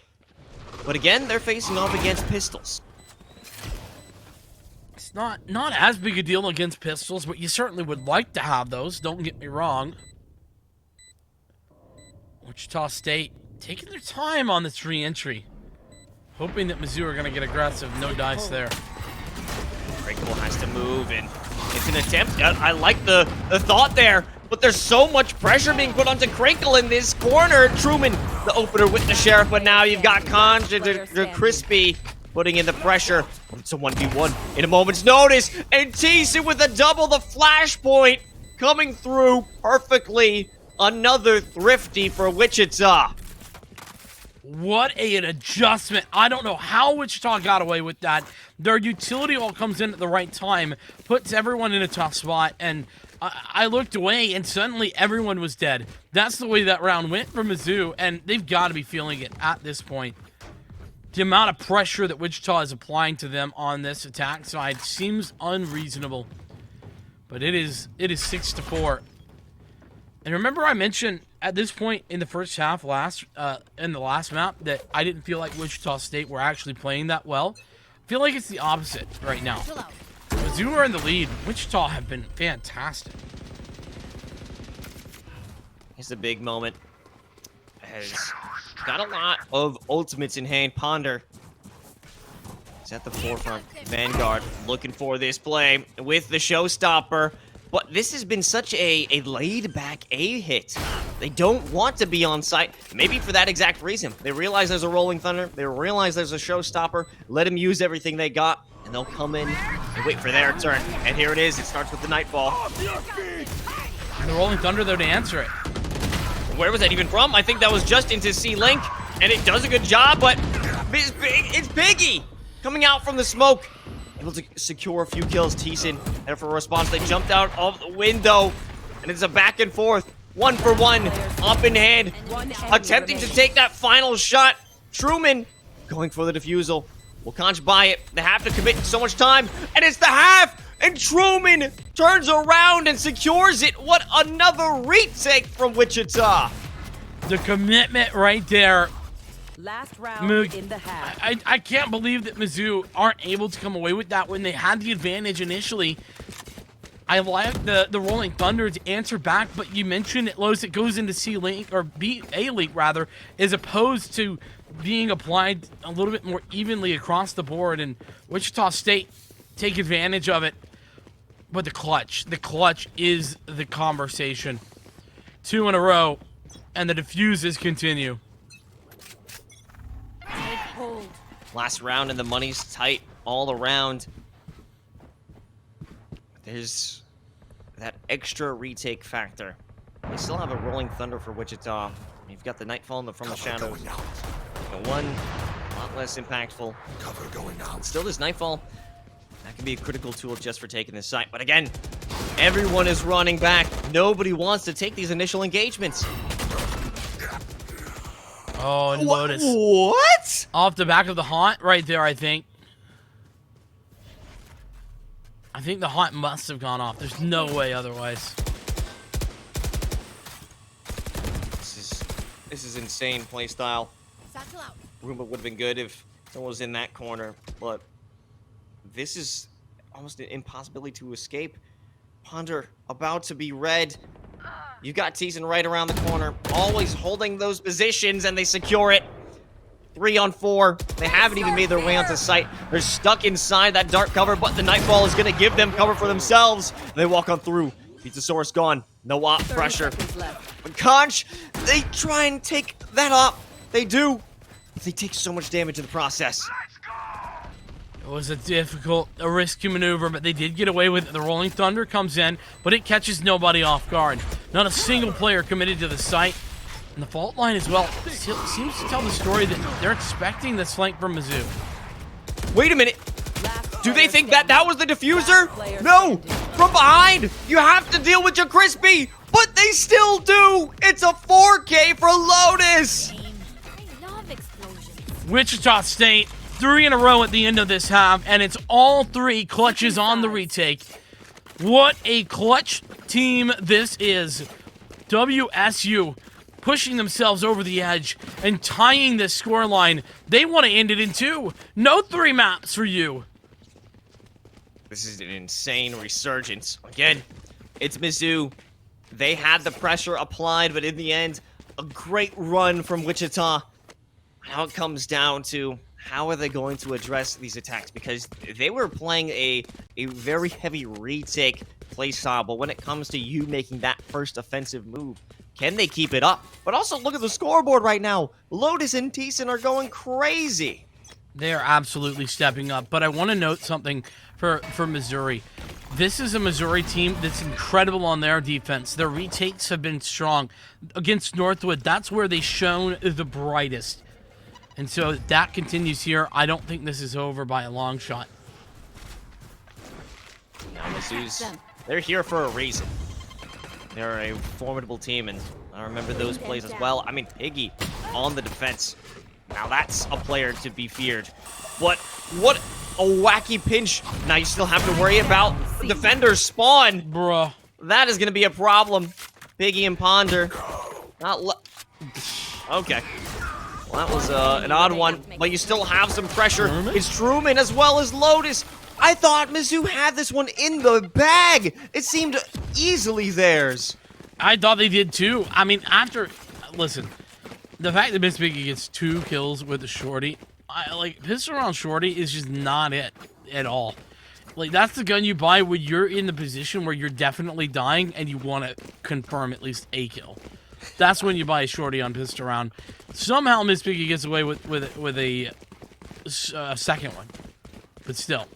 But again, they're facing off against pistols. not as big a deal against pistols, but you certainly would like to have those. Don't get me wrong. Wichita State taking their time on this re-entry, hoping that Mizzou are going to get aggressive. No dice there. Crinkle has to move, and it's an attempt. I like the thought there, but there's so much pressure being put onto Crinkle in this corner. Truman, the opener with the Sheriff, but now you've got Conj and Crispy putting in the pressure. It's a 1v1 in a moment's notice, and Thiessen with a double, the flashpoint coming through perfectly. Another thrifty for Wichita. What an adjustment. I don't know how Wichita got away with that. Their utility all comes in at the right time, puts everyone in a tough spot, and I looked away, and suddenly everyone was dead. That's the way that round went for Mizzou, and they've got to be feeling it at this point. The amount of pressure that Wichita is applying to them on this attack side seems unreasonable. But it is 6-4. And remember I mentioned at this point in the first half in the last map that I didn't feel like Wichita State were actually playing that well. I feel like it's the opposite right now. Mizzou are in the lead. Wichita have been fantastic. Here's the big moment. Has got a lot of ultimates in hand. Ponder is at the forefront. Vanguard looking for this play with the showstopper. But this has been such a laid-back A-hit. They don't want to be on site, maybe for that exact reason. They realize there's a Rolling Thunder. They realize there's a showstopper. Let them use everything they got, and they'll come in and wait for their turn. And here it is. It starts with the Nightfall. And the Rolling Thunder, though, to answer it. Where was that even from? I think that was just into C-Link, and it does a good job, but it's Biggie coming out from the smoke. Able to secure a few kills. Thiessen headed for a response. They jumped out of the window, and it's a back and forth. 1-for-1, up in hand, attempting to take that final shot. Truman going for the defusal. Will Conch buy it? They have to commit so much time, and it's the half, and Truman turns around and secures it. What another retake from Wichita. The commitment right there. Last round in the half. I can't believe that Mizzou aren't able to come away with that when they had the advantage initially. I like the Rolling Thunder to answer back, but you mentioned it, Los, it goes into C-Link, or A-Link rather, as opposed to being applied a little bit more evenly across the board, and Wichita State take advantage of it. But the clutch is the conversation. 2 in a row, and the defuses continue. Last round and the money's tight all around. There's that extra retake factor. They still have a Rolling Thunder for Wichita. You've got the Nightfall from the shadows. The one, a lot less impactful. Cover going out. Still, this Nightfall, that can be a critical tool just for taking this site. But again, everyone is running back. Nobody wants to take these initial engagements. Oh, and Lotus. What? Off the back of the haunt right there, I think. I think the haunt must have gone off. There's no way otherwise. This is insane playstyle. Roomba would have been good if someone was in that corner, but this is almost an impossibility to escape. Ponder about to be red. You got Thiessen right around the corner, always holding those positions, and they secure it. 3 on 4. They haven't even made their way onto site. They're stuck inside that dark cover, but the Nightfall is going to give them cover for themselves. They walk on through. Pizzasaurus gone. No op pressure. But Conch, they try and take that op. They do. They take so much damage in the process. It was a risky maneuver, but they did get away with it. The Rolling Thunder comes in, but it catches nobody off guard. Not a single player committed to the site. And the fault line as well seems to tell the story that they're expecting this flank from Mizzou. Wait a minute. Do they think that was the diffuser? No! From behind! You have to deal with your Crispy! But they still do! It's a 4K for Lotus! Wichita State, 3 in a row at the end of this half, and it's all 3 clutches on the retake. What a clutch team this is. WSU pushing themselves over the edge and tying this scoreline. They want to end it in 2. No 3 maps for you. This is an insane resurgence. Again, it's Mizzou. They had the pressure applied, but in the end, a great run from Wichita. Now it comes down to how are they going to address these attacks? Because they were playing a very heavy retake play style, but when it comes to you making that first offensive move, can they keep it up? But also look at the scoreboard right now. Lotus and Thiessen are going crazy. They are absolutely stepping up. But I want to note something for Missouri. This is a Missouri team that's incredible on their defense. Their retakes have been strong. Against Northwood, that's where they shone the brightest. And so that continues here. I don't think this is over by a long shot. Now Mizzou's, they're here for a reason. They're a formidable team, and I remember those plays as well. I mean, Piggy on the defense. Now that's a player to be feared. What a wacky pinch. Now you still have to worry about defenders spawn. Bruh. That is going to be a problem. Piggy and Ponder. Okay. Well, that was an odd one, but you still have some pressure. It's Truman as well as Lotus. I thought Mizzou had this one in the bag. It seemed easily theirs. I thought they did too. I mean, listen, the fact that Miss Piggy gets 2 kills with the shorty, pistol around shorty is just not it at all. Like, that's the gun you buy when you're in the position where you're definitely dying and you want to confirm at least a kill. That's when you buy a shorty on pistol round. Somehow Miss Piggy gets away with a second one, but still.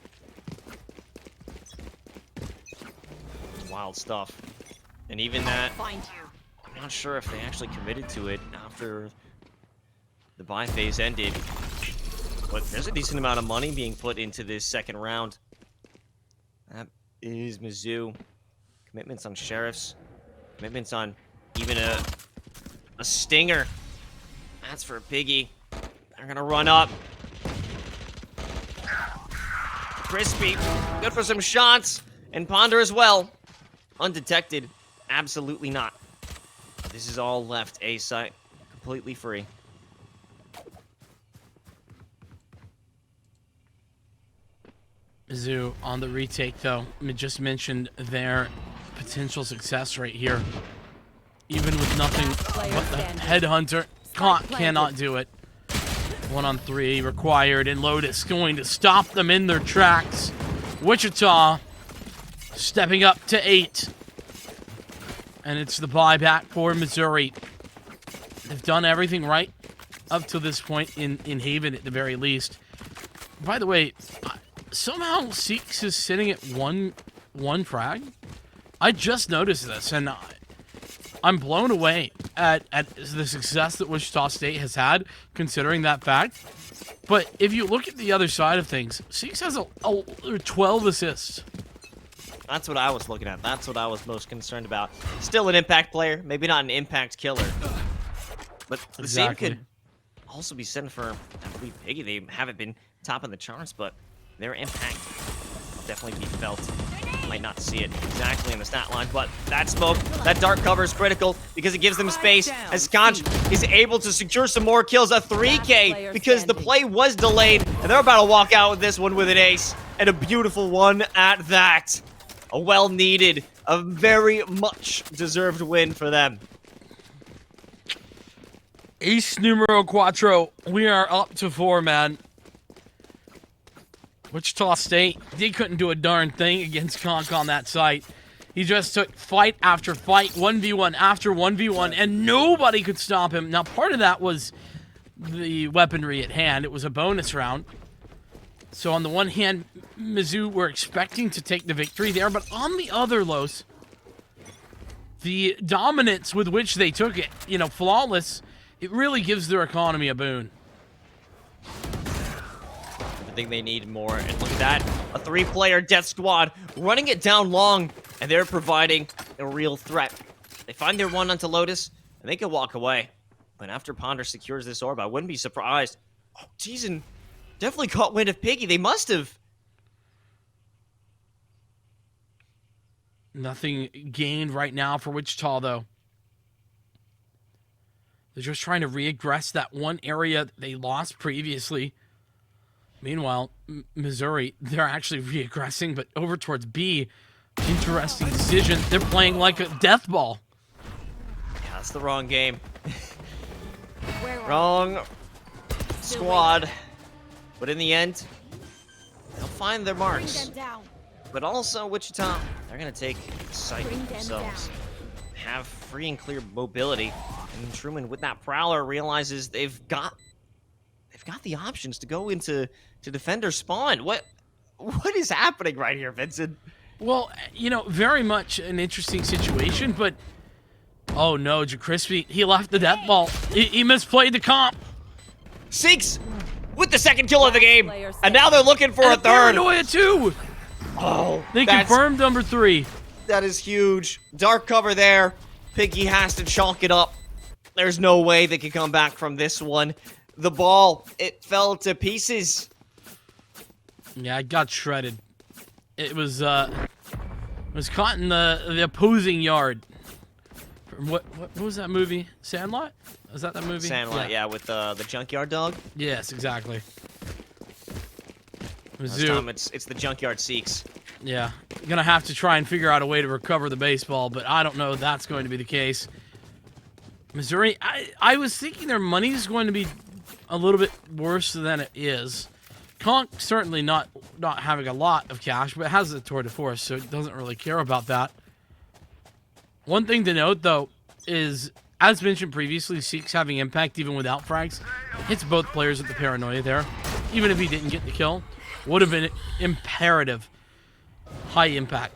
Wild stuff. And even that, I'm not sure if they actually committed to it after the buy phase ended. But there's a decent amount of money being put into this second round. That is Mizzou. Commitments on sheriffs. Commitments on even a stinger. That's for Piggy. They're gonna run up. Crispy. Good for some shots. And Ponder as well. Undetected. Absolutely not. This is all left A site. Completely free. Mizzou on the retake, though. I just mentioned their potential success rate here. Even with nothing but the headhunter, cannot do it. 1-on-3 required, and Lotus going to stop them in their tracks. Wichita stepping up to 8. And it's the buyback for Missouri. They've done everything right up to this point in Haven at the very least. By the way, somehow Seeks is sitting at one frag. I just noticed this, and I'm blown away at the success that Wichita State has had, considering that fact. But if you look at the other side of things, Seeks has 12 assists. That's what I was looking at. That's what I was most concerned about. Still an impact player, maybe not an impact killer. But the same could also be said for, I believe, Piggy. They haven't been top of the charts, but their impact will definitely be felt. You might not see it exactly in the stat line, but that smoke, that dark cover is critical because it gives them space as Conch is able to secure some more kills. A 3K because the play was delayed, and they're about to walk out with this one with an ace, and a beautiful one at that. A well-needed, a very much deserved win for them. Ace numero cuatro. We are up to 4, man. Wichita State, they couldn't do a darn thing against Conch on that site. He just took fight after fight, 1v1 after 1v1, and nobody could stop him. Now, part of that was the weaponry at hand. It was a bonus round. So on the one hand, Mizzou were expecting to take the victory there, but on the other, Los, the dominance with which they took it, flawless, it really gives their economy a boon. I think they need more, and look at that. A 3-player death squad running it down long, and they're providing a real threat. They find their one onto Lotus, and they can walk away. But after Ponder secures this orb, I wouldn't be surprised. Oh, Thiessen definitely caught wind of Piggy. They must have. Nothing gained right now for Wichita, though. They're just trying to regress that one area that they lost previously. Meanwhile, Missouri, they're actually reaggressing, but over towards B. Interesting decision. They're playing like a death ball. Yeah, that's the wrong game. Wrong squad. But in the end, they'll find their marks. But also, Wichita, they're going to take sight of themselves. Have free and clear mobility. And Truman, with that Prowler, realizes they've got the options to go into defender spawn. What is happening right here, Vincent? Well, very much an interesting situation, but oh no, JaCrispy, he left the death ball. He misplayed the comp. Seeks with the second kill of the game, and now they're looking for a third. Paranoia too. Oh, they confirmed number 3. That is huge. Dark cover there. Piggy has to chalk it up. There's no way they can come back from this one. The ball, it fell to pieces. Yeah, it got shredded. It was caught in the opposing yard. What was that movie? Sandlot? Is that movie? Sandlot, yeah, with the junkyard dog. Yes, exactly. This time it's the junkyard Seeks. Yeah, gonna have to try and figure out a way to recover the baseball, but I don't know if that's going to be the case. Missouri, I was thinking their money is going to be a little bit worse than it is. Conk certainly not having a lot of cash, but it has the tour de force, so it doesn't really care about that. One thing to note, though, is, as mentioned previously, Seeks having impact even without frags. Hits both players with the paranoia there. Even if he didn't get the kill, would have been imperative. High impact.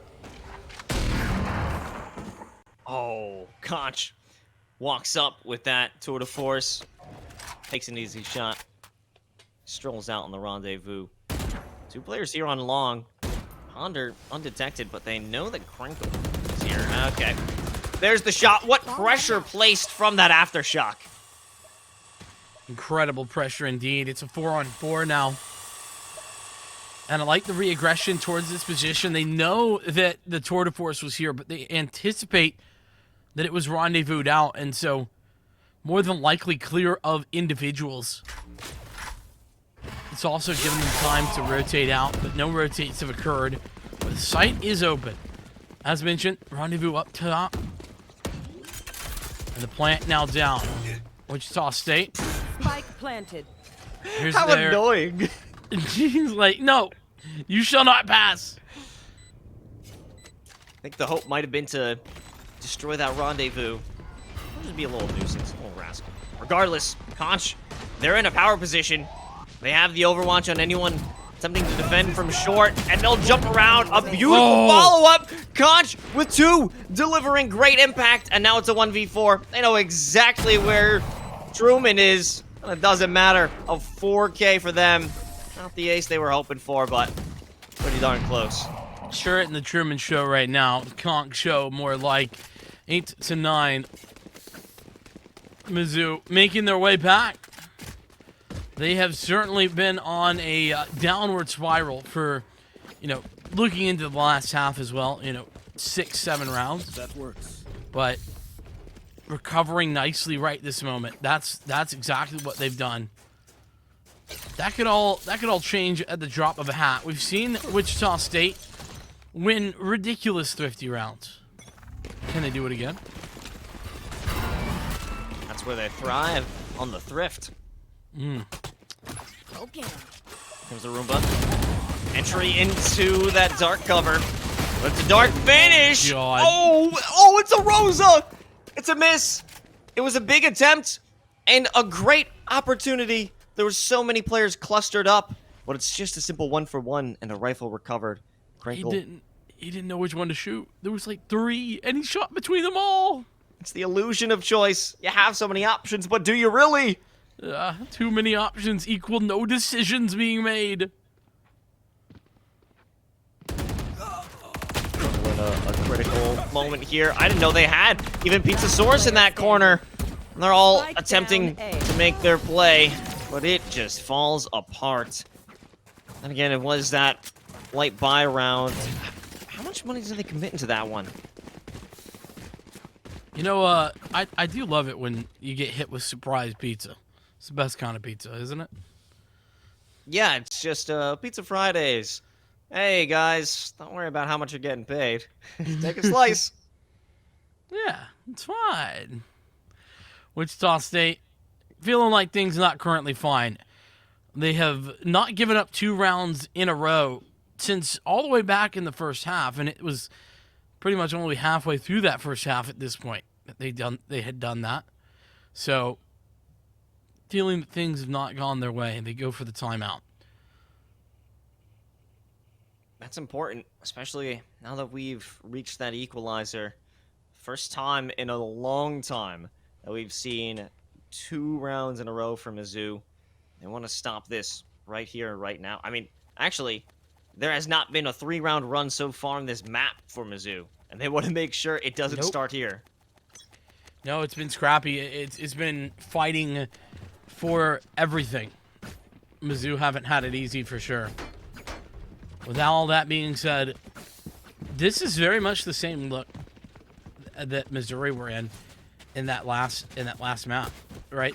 Oh, Conch walks up with that tour de force. Takes an easy shot. Strolls out on the rendezvous. 2 players here on long. Ponder undetected, but they know that Crinkle is here. Okay. There's the shot. What pressure placed from that aftershock? Incredible pressure indeed. It's a 4-on-4 now. And I like the re-aggression towards this position. They know that the tour de force was here, but they anticipate that it was rendezvoused out, and so more than likely clear of individuals. It's also given them time to rotate out, but no rotates have occurred. But the site is open. As mentioned, rendezvous up top. And the plant now down. Wichita State. Spike planted. Here's How their... annoying. He's like, no, you shall not pass. I think the hope might have been to destroy that rendezvous. I'll just be a little nuisance, a little rascal. Regardless, Conch, they're in a power position. They have the overwatch on anyone attempting to defend from short, and they'll jump around. A beautiful follow-up. Conch with 2, delivering great impact, and now it's a 1v4. They know exactly where Truman is, and it doesn't matter. A 4K for them. Not the ace they were hoping for, but pretty darn close. Sure, in the Truman Show right now. The Conch Show, more like 8-9. Mizzou making their way back. They have certainly been on a downward spiral for, looking into the last half as well. 6-7 rounds. That works. But recovering nicely right this moment. That's exactly what they've done. That could all change at the drop of a hat. We've seen Wichita State win ridiculous thrifty rounds. Can they do it again? That's where they thrive, on the thrift. Okay. Comes the Roomba. Entry into that dark cover. But it's a dark finish. God. Oh, it's a Rosa. It's a miss. It was a big attempt and a great opportunity. There were so many players clustered up, but it's just a simple 1-for-1 and a rifle recovered. Crinkle. He didn't know which one to shoot. There was like 3, and he shot between them all. It's the illusion of choice. You have so many options, but do you really? Too many options equal no decisions being made. A critical moment here. I didn't know they had even Pizza Source in that corner. And they're all attempting to make their play, but it just falls apart. And again, it was that light buy round. How much money did they commit into that one? I do love it when you get hit with surprise pizza. It's the best kind of pizza, isn't it? Yeah, it's just Pizza Fridays. Hey guys, don't worry about how much you're getting paid. Take a slice. Yeah, it's fine. Wichita State, feeling like things not currently fine. They have not given up 2 rounds in a row since all the way back in the first half, and it was pretty much only halfway through that first half at this point that they had done that. So, feeling that things have not gone their way, they go for the timeout. That's important, especially now that we've reached that equalizer. First time in a long time that we've seen 2 rounds in a row for Mizzou. They want to stop this right here, right now. I mean, actually, there has not been a 3-round run so far in this map for Mizzou, and they want to make sure it doesn't start here. No, it's been scrappy. It's been fighting for everything. Mizzou haven't had it easy for sure. With all that being said, this is very much the same look that Missouri were in that last map, right?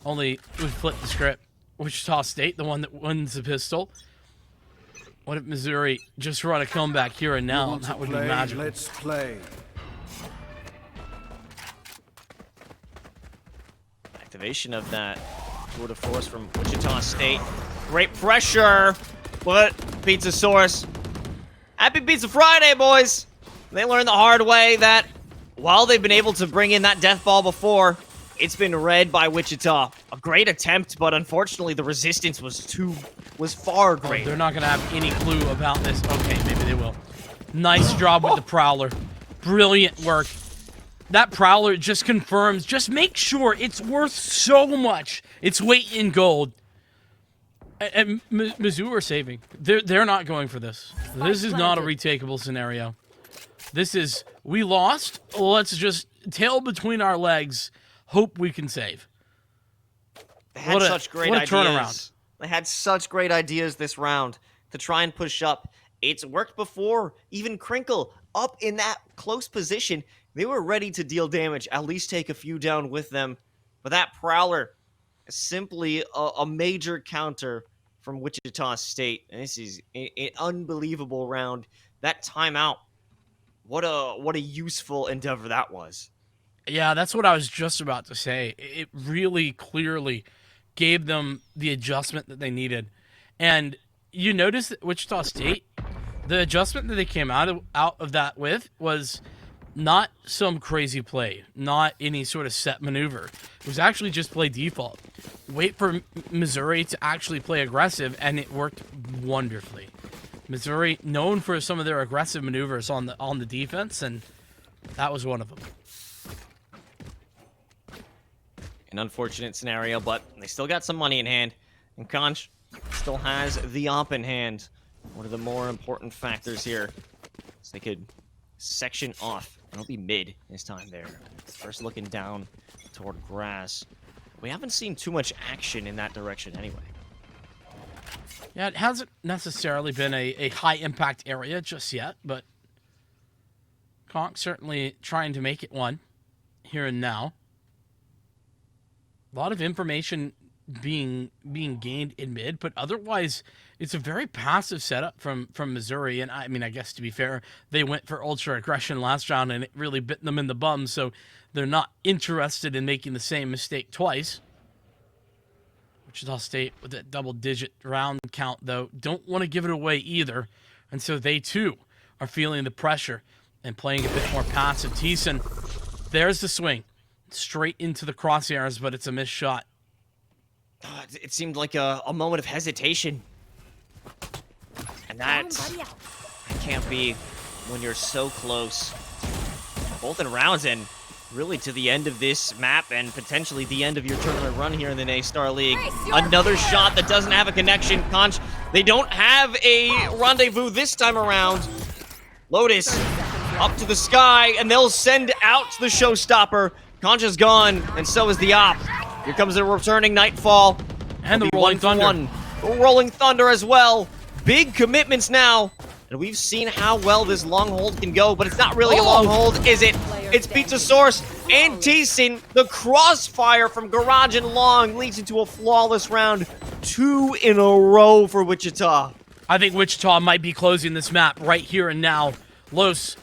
Only we flipped the script. Wichita State, the one that wins the pistol. What if Missouri just run a comeback here and now? That would be magical. Let's play. Activation of that tour de force from Wichita State. Great pressure. What? Pizza Source. Happy Pizza Friday, boys. They learned the hard way that while they've been able to bring in that death ball before, it's been read by Wichita. A great attempt, but unfortunately the resistance was far greater. They're not going to have any clue about this. Okay, maybe they will. Nice job with the Prowler. Brilliant work. That Prowler just confirms, just make sure it's worth so much. Its weight in gold. And Mizzou are saving. They're not going for this. This is not a retakeable scenario. This is, we lost, let's just tail between our legs, hope we can save. They had such great ideas. Turnaround. They had such great ideas this round to try and push up. It's worked before. Even Crinkle up in that close position. They were ready to deal damage, at least take a few down with them. But that Prowler is simply a major counter from Wichita State. And this is an unbelievable round. That timeout, what a useful endeavor that was. Yeah, that's what I was just about to say. It really clearly gave them the adjustment that they needed. And you notice that Wichita State, the adjustment that they came out of that with was not some crazy play, not any sort of set maneuver. It was actually just play default. Wait for Missouri to actually play aggressive, and it worked wonderfully. Missouri, known for some of their aggressive maneuvers on the defense, and that was one of them. An unfortunate scenario, but they still got some money in hand. And Conch still has the op in hand. One of the more important factors here. So they could section off. It'll be mid this time there. First looking down toward grass. We haven't seen too much action in that direction anyway. Yeah, it hasn't necessarily been a high-impact area just yet, but Conch certainly trying to make it one here and now. A lot of information being gained in mid, but otherwise it's a very passive setup from Missouri. And I mean, I guess to be fair, they went for ultra aggression last round and it really bit them in the bum, so they're not interested in making the same mistake twice. Wichita State with that double-digit round count, though, don't want to give it away either, and so they too are feeling the pressure and playing a bit more passive. Thiessen, there's the swing. Straight into the crosshairs, but it's a missed shot. It seemed like a moment of hesitation. And that can't be when you're so close. Both in rounds and really to the end of this map and potentially the end of your tournament run here in the A-Star League. Another shot that doesn't have a connection. Conch, they don't have a rendezvous this time around. Lotus up to the sky, and they'll send out the showstopper. Conch is gone, and so is the op. Here comes the returning Nightfall. And the Rolling Thunder. The Rolling Thunder as well. Big commitments now. And we've seen how well this long hold can go, but it's not really a long hold, is it? It's Pizza Source and Teeson. The crossfire from Garage and Long leads into a flawless round. 2 in a row for Wichita. I think Wichita might be closing this map right here and now. Los,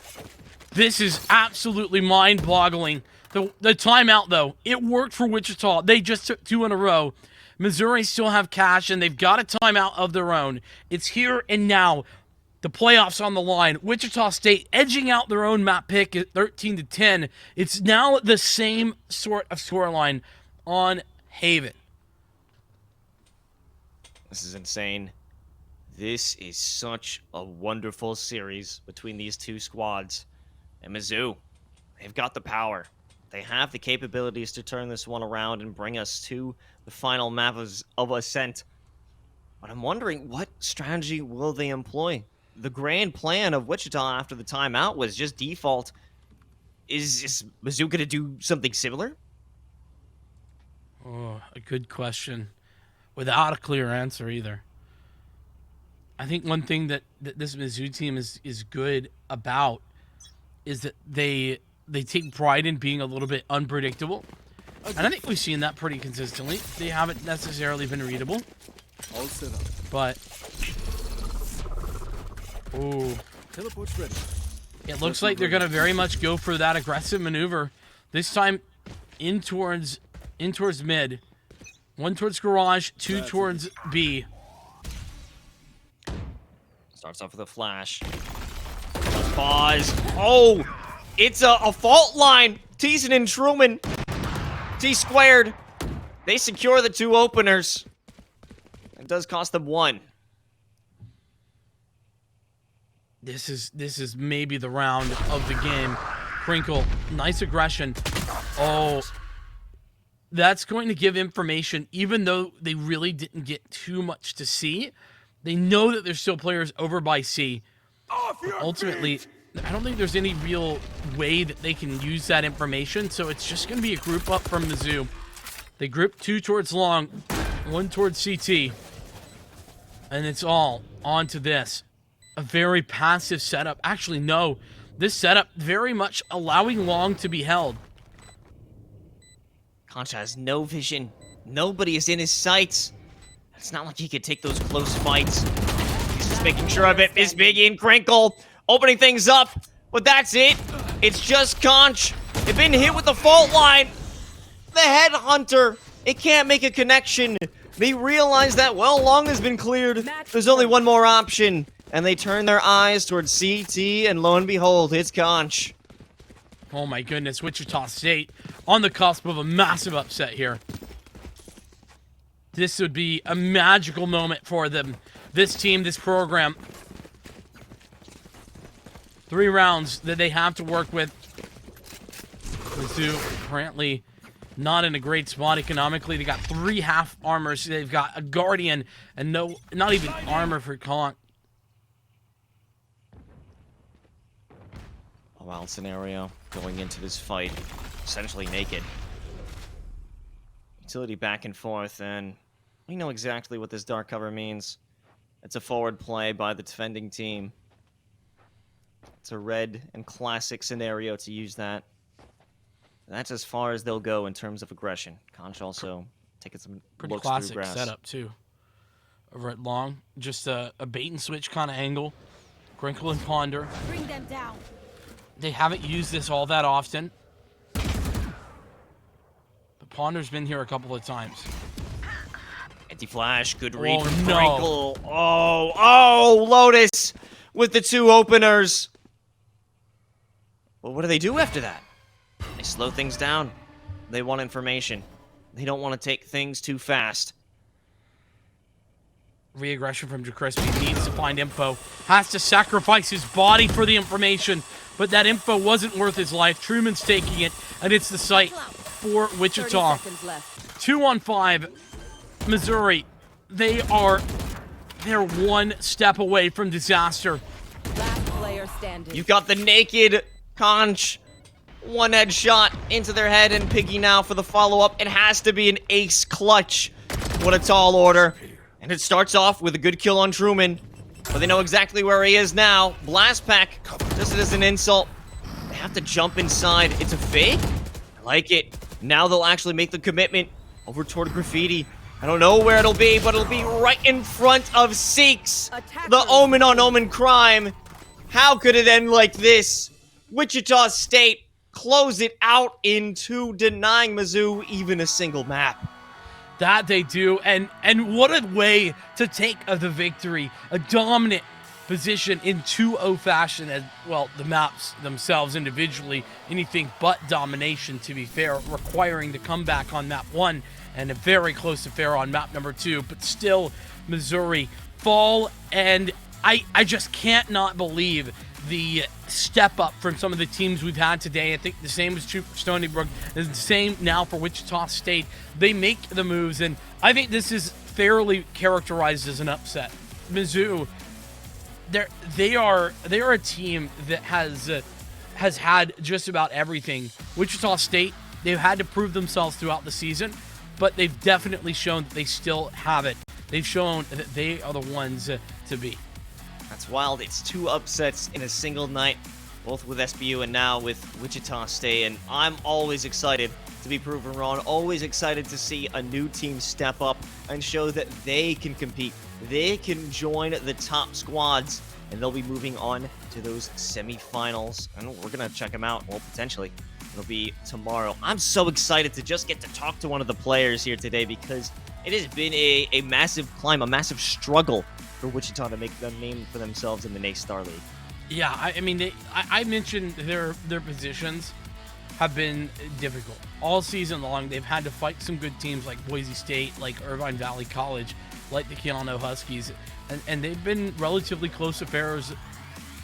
this is absolutely mind-boggling. The timeout, though, it worked for Wichita. They just took 2 in a row. Missouri still have cash, and they've got a timeout of their own. It's here and now. The playoffs on the line. Wichita State edging out their own map pick at 13-10. It's now the same sort of scoreline on Haven. This is insane. This is such a wonderful series between these two squads. And Mizzou, they've got the power. They have the capabilities to turn this one around and bring us to the final map of Ascent. But I'm wondering, what strategy will they employ? The grand plan of Wichita after the timeout was just default. Is Mizzou going to do something similar? Oh, a good question. Without a clear answer either. I think one thing that this Mizzou team is good about is that they take pride in being a little bit unpredictable. And I think we've seen that pretty consistently. They haven't necessarily been readable. All set up. But ooh, Teleport's ready. it looks like they're gonna very much go for that aggressive maneuver. This time in towards mid. 1 towards Garage, 2 towards B. Starts off with a flash. Pause. Oh, it's a fault line. Teeson and Truman. T squared. They secure the 2 openers. It does cost them 1. This is maybe the round of the game. Crinkle, nice aggression. Oh, that's going to give information, even though they really didn't get too much to see. They know that there's still players over by C. Ultimately, I don't think there's any real way that they can use that information, so it's just going to be a group up from Mizzou. They group 2 towards Long, 1 towards CT, and it's all onto this. A very passive setup. Actually, no. This setup very much allowing Long to be held. Concha has no vision. Nobody is in his sights. It's not like he could take those close fights. He's just making sure of it. Miss Biggie and Crinkle opening things up. But that's it. It's just Conch. They've been hit with the fault line. The headhunter. It can't make a connection. They realize that, well, Long has been cleared. There's only one more option. And they turn their eyes towards CT, and lo and behold, it's Conch. Oh my goodness, Wichita State on the cusp of a massive upset here. This would be a magical moment for them. This team, this program. 3 rounds that they have to work with. Mizzou currently not in a great spot economically. They got 3 half armors. They've got a Guardian and not even armor for Conch. A wild scenario going into this fight, essentially naked. Utility back and forth, and we know exactly what this dark cover means. It's a forward play by the defending team. It's a red and classic scenario to use that. That's as far as they'll go in terms of aggression. Conch also taking some Pretty looks classic through grass. setup too. Over at Long, just a bait and switch kind of angle. Crinkle and Ponder. Bring them down. They haven't used this all that often. But Ponder's been here a couple of times. Anti-flash, good read Oh, from no. Crinkle. Oh, Lotus with the 2 openers. Well, what do they do after that? They slow things down. They want information. They don't want to take things too fast. Re-aggression from JaCrispy, needs to find info. Has to sacrifice his body for the information. But that info wasn't worth his life. Truman's taking it, and it's the site for 30 Wichita. seconds left. 2 on 5. Missouri, they're 1 step away from disaster. Last player standing. You've got the naked Conch. 1 headshot into their head, and Piggy now for the follow-up. It has to be an ace clutch. What a tall order. And it starts off with a good kill on Truman. But they know exactly where he is now. Blast Pack, just as an insult. They have to jump inside. It's a fake. I like it. Now they'll actually make the commitment over toward Graffiti. I don't know where it'll be, but it'll be right in front of Seeks. The Omen on Omen crime. How could it end like this? Wichita State close it out into denying Mizzou even a single map. That they do, and what a way to take the victory. A dominant position in 2-0 fashion, as well, the maps themselves individually, anything but domination, to be fair, requiring the comeback on map 1 and a very close affair on map number 2, but still Missouri fall, and I just can't not believe the step up from some of the teams we've had today. I think the same is true for Stony Brook. It's the same now for Wichita State. They make the moves, and I think this is fairly characterized as an upset. Mizzou, they are a team that has had just about everything. Wichita State, they've had to prove themselves throughout the season, but they've definitely shown that they still have it. They've shown that they are the ones to beat. That's wild. It's 2 upsets in a single night, both with SBU and now with Wichita State, and I'm always excited to be proven wrong, always excited to see a new team step up and show that they can compete. They can join the top squads, and they'll be moving on to those semifinals, and we're going to check them out, well, potentially. It'll be tomorrow. I'm so excited to just get to talk to one of the players here today because it has been a massive climb, a massive struggle for Wichita to make a name for themselves in the NACE Star League. Yeah, I mean, I mentioned their positions have been difficult. All season long, they've had to fight some good teams like Boise State, like Irvine Valley College, like the Keanu Huskies, and they've been relatively close affairs.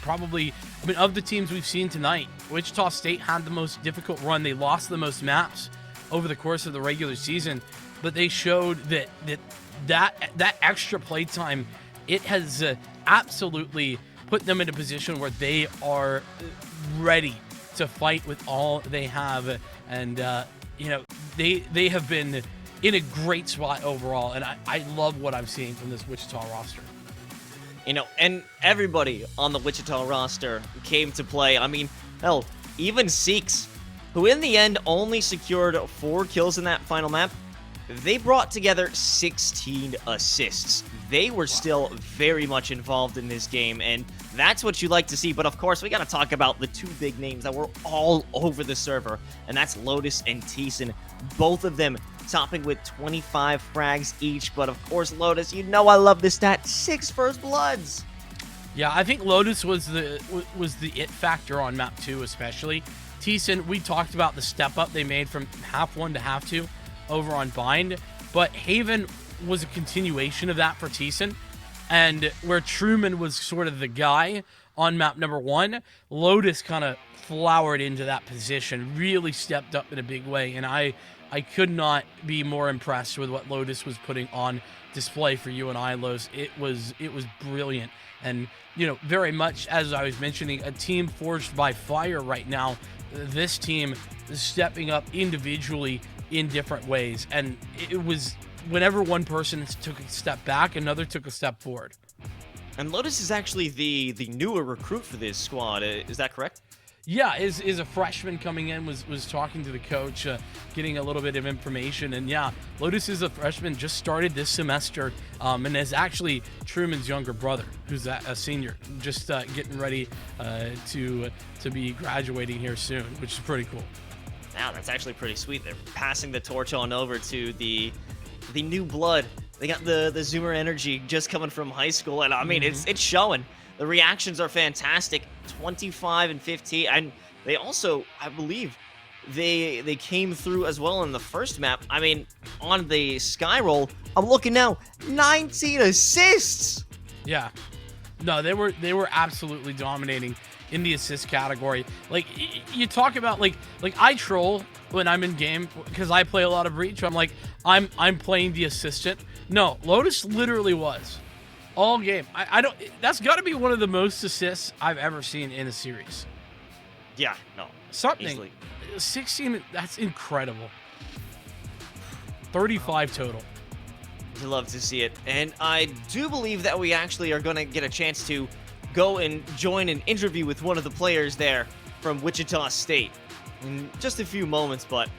Probably, I mean, of the teams we've seen tonight, Wichita State had the most difficult run. They lost the most maps over the course of the regular season, but they showed that extra play time, it has absolutely put them in a position where they are ready to fight with all they have, and they have been in a great spot overall, and I love what I'm seeing from this Wichita roster. And everybody on the Wichita roster came to play. I mean, hell, even Seeks, who in the end only secured 4 kills in that final map, they brought together 16 assists. They were still very much involved in this game, and that's what you like to see. But of course, we got to talk about the 2 big names that were all over the server, and that's Lotus and Thiessen. Both of them topping with 25 frags each. But of course, Lotus, you know I love this stat, 6 first bloods. Yeah, I think Lotus was the it factor on map 2 especially. Thiessen, we talked about the step up they made from half 1 to half 2 over on Bind, but Haven was a continuation of that for Thiessen, and where Truman was sort of the guy on map number 1, Lotus kind of flowered into that position, really stepped up in a big way, and I could not be more impressed with what Lotus was putting on display for you and I, Los. It was brilliant, and very much as I was mentioning, a team forged by fire right now. This team is stepping up individually in different ways, and it was whenever one person took a step back, another took a step forward. And Lotus is actually the newer recruit for this squad, is that correct? Yeah, is a freshman coming in, was talking to the coach, getting a little bit of information, and yeah, Lotus is a freshman, just started this semester, and is actually Truman's younger brother, who's a senior, just getting ready to be graduating here soon, which is pretty cool. Wow, that's actually pretty sweet. They're passing the torch on over to the new blood. They got the Zoomer energy just coming from high school, and I mean, it's showing. The reactions are fantastic, 25 and 15, and they also, I believe, they came through as well in the first map. I mean, on the Sky Roll, I'm looking now, 19 assists! Yeah. No, they were absolutely dominating in the assist category. Like, you talk about, like I troll when I'm in game because I play a lot of Breach. I'm like, I'm playing the assistant. No, Lotus literally was all game. I don't. That's got to be one of the most assists I've ever seen in a series. Yeah, no, something. Easily. 16. That's incredible. 35 total. You love to see it, and I do believe that we actually are going to get a chance to go and join an interview with one of the players there. from Wichita State in just a few moments, but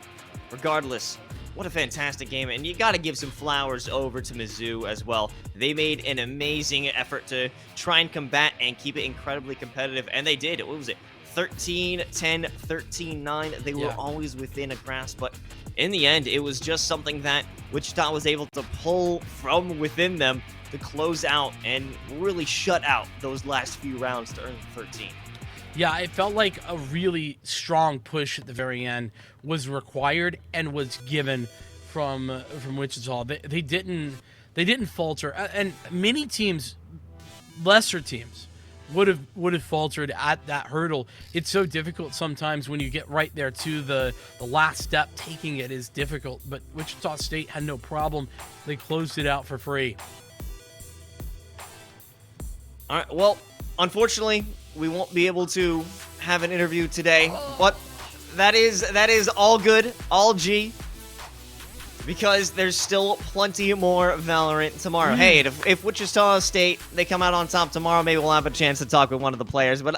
regardless, what a fantastic game, and you got to give some flowers over to Mizzou as well. They made an amazing effort to try and combat and keep it incredibly competitive, and they did. What was it? 13-10, 13-9. They were always within a grasp, but in the end, it was just something that Wichita was able to pull from within them to close out and really shut out those last few rounds to earn 13. Yeah, it felt like a really strong push at the very end was required and was given from Wichita. They didn't falter, and many teams, lesser teams, would have faltered at that hurdle. It's so difficult sometimes when you get right there to the last step. Taking it is difficult, but Wichita State had no problem. They closed it out for free. All right, well, unfortunately, we won't be able to have an interview today, but that is all good, all G, because there's still plenty more Valorant tomorrow. Hey, if Wichita State, they come out on top tomorrow, maybe we'll have a chance to talk with one of the players, but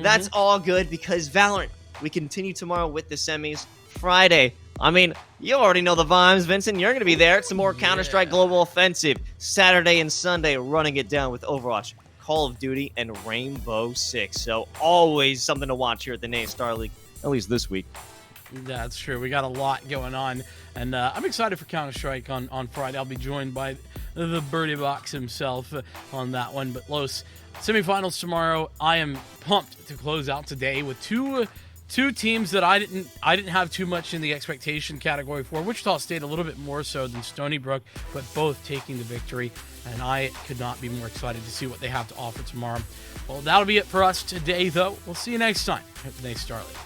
that's all good because Valorant, we continue tomorrow with the semis. Friday, I mean, you already know the vibes, Vincent. You're going to be there. It's some more Counter-Strike Global Offensive. Saturday and Sunday, running it down with Overwatch, Call of Duty, and Rainbow Six. So always something to watch here at the Naystar League, at least this week. That's true. We got a lot going on, and I'm excited for Counter-Strike on Friday. I'll be joined by the Birdie Box himself on that one. But Los, semifinals tomorrow. I am pumped to close out today with two teams that I didn't have too much in the expectation category for. Wichita State a little bit more so than Stony Brook, but both taking the victory, and I could not be more excited to see what they have to offer tomorrow. Well, that'll be it for us today, though. We'll see you next time at the Naystar League.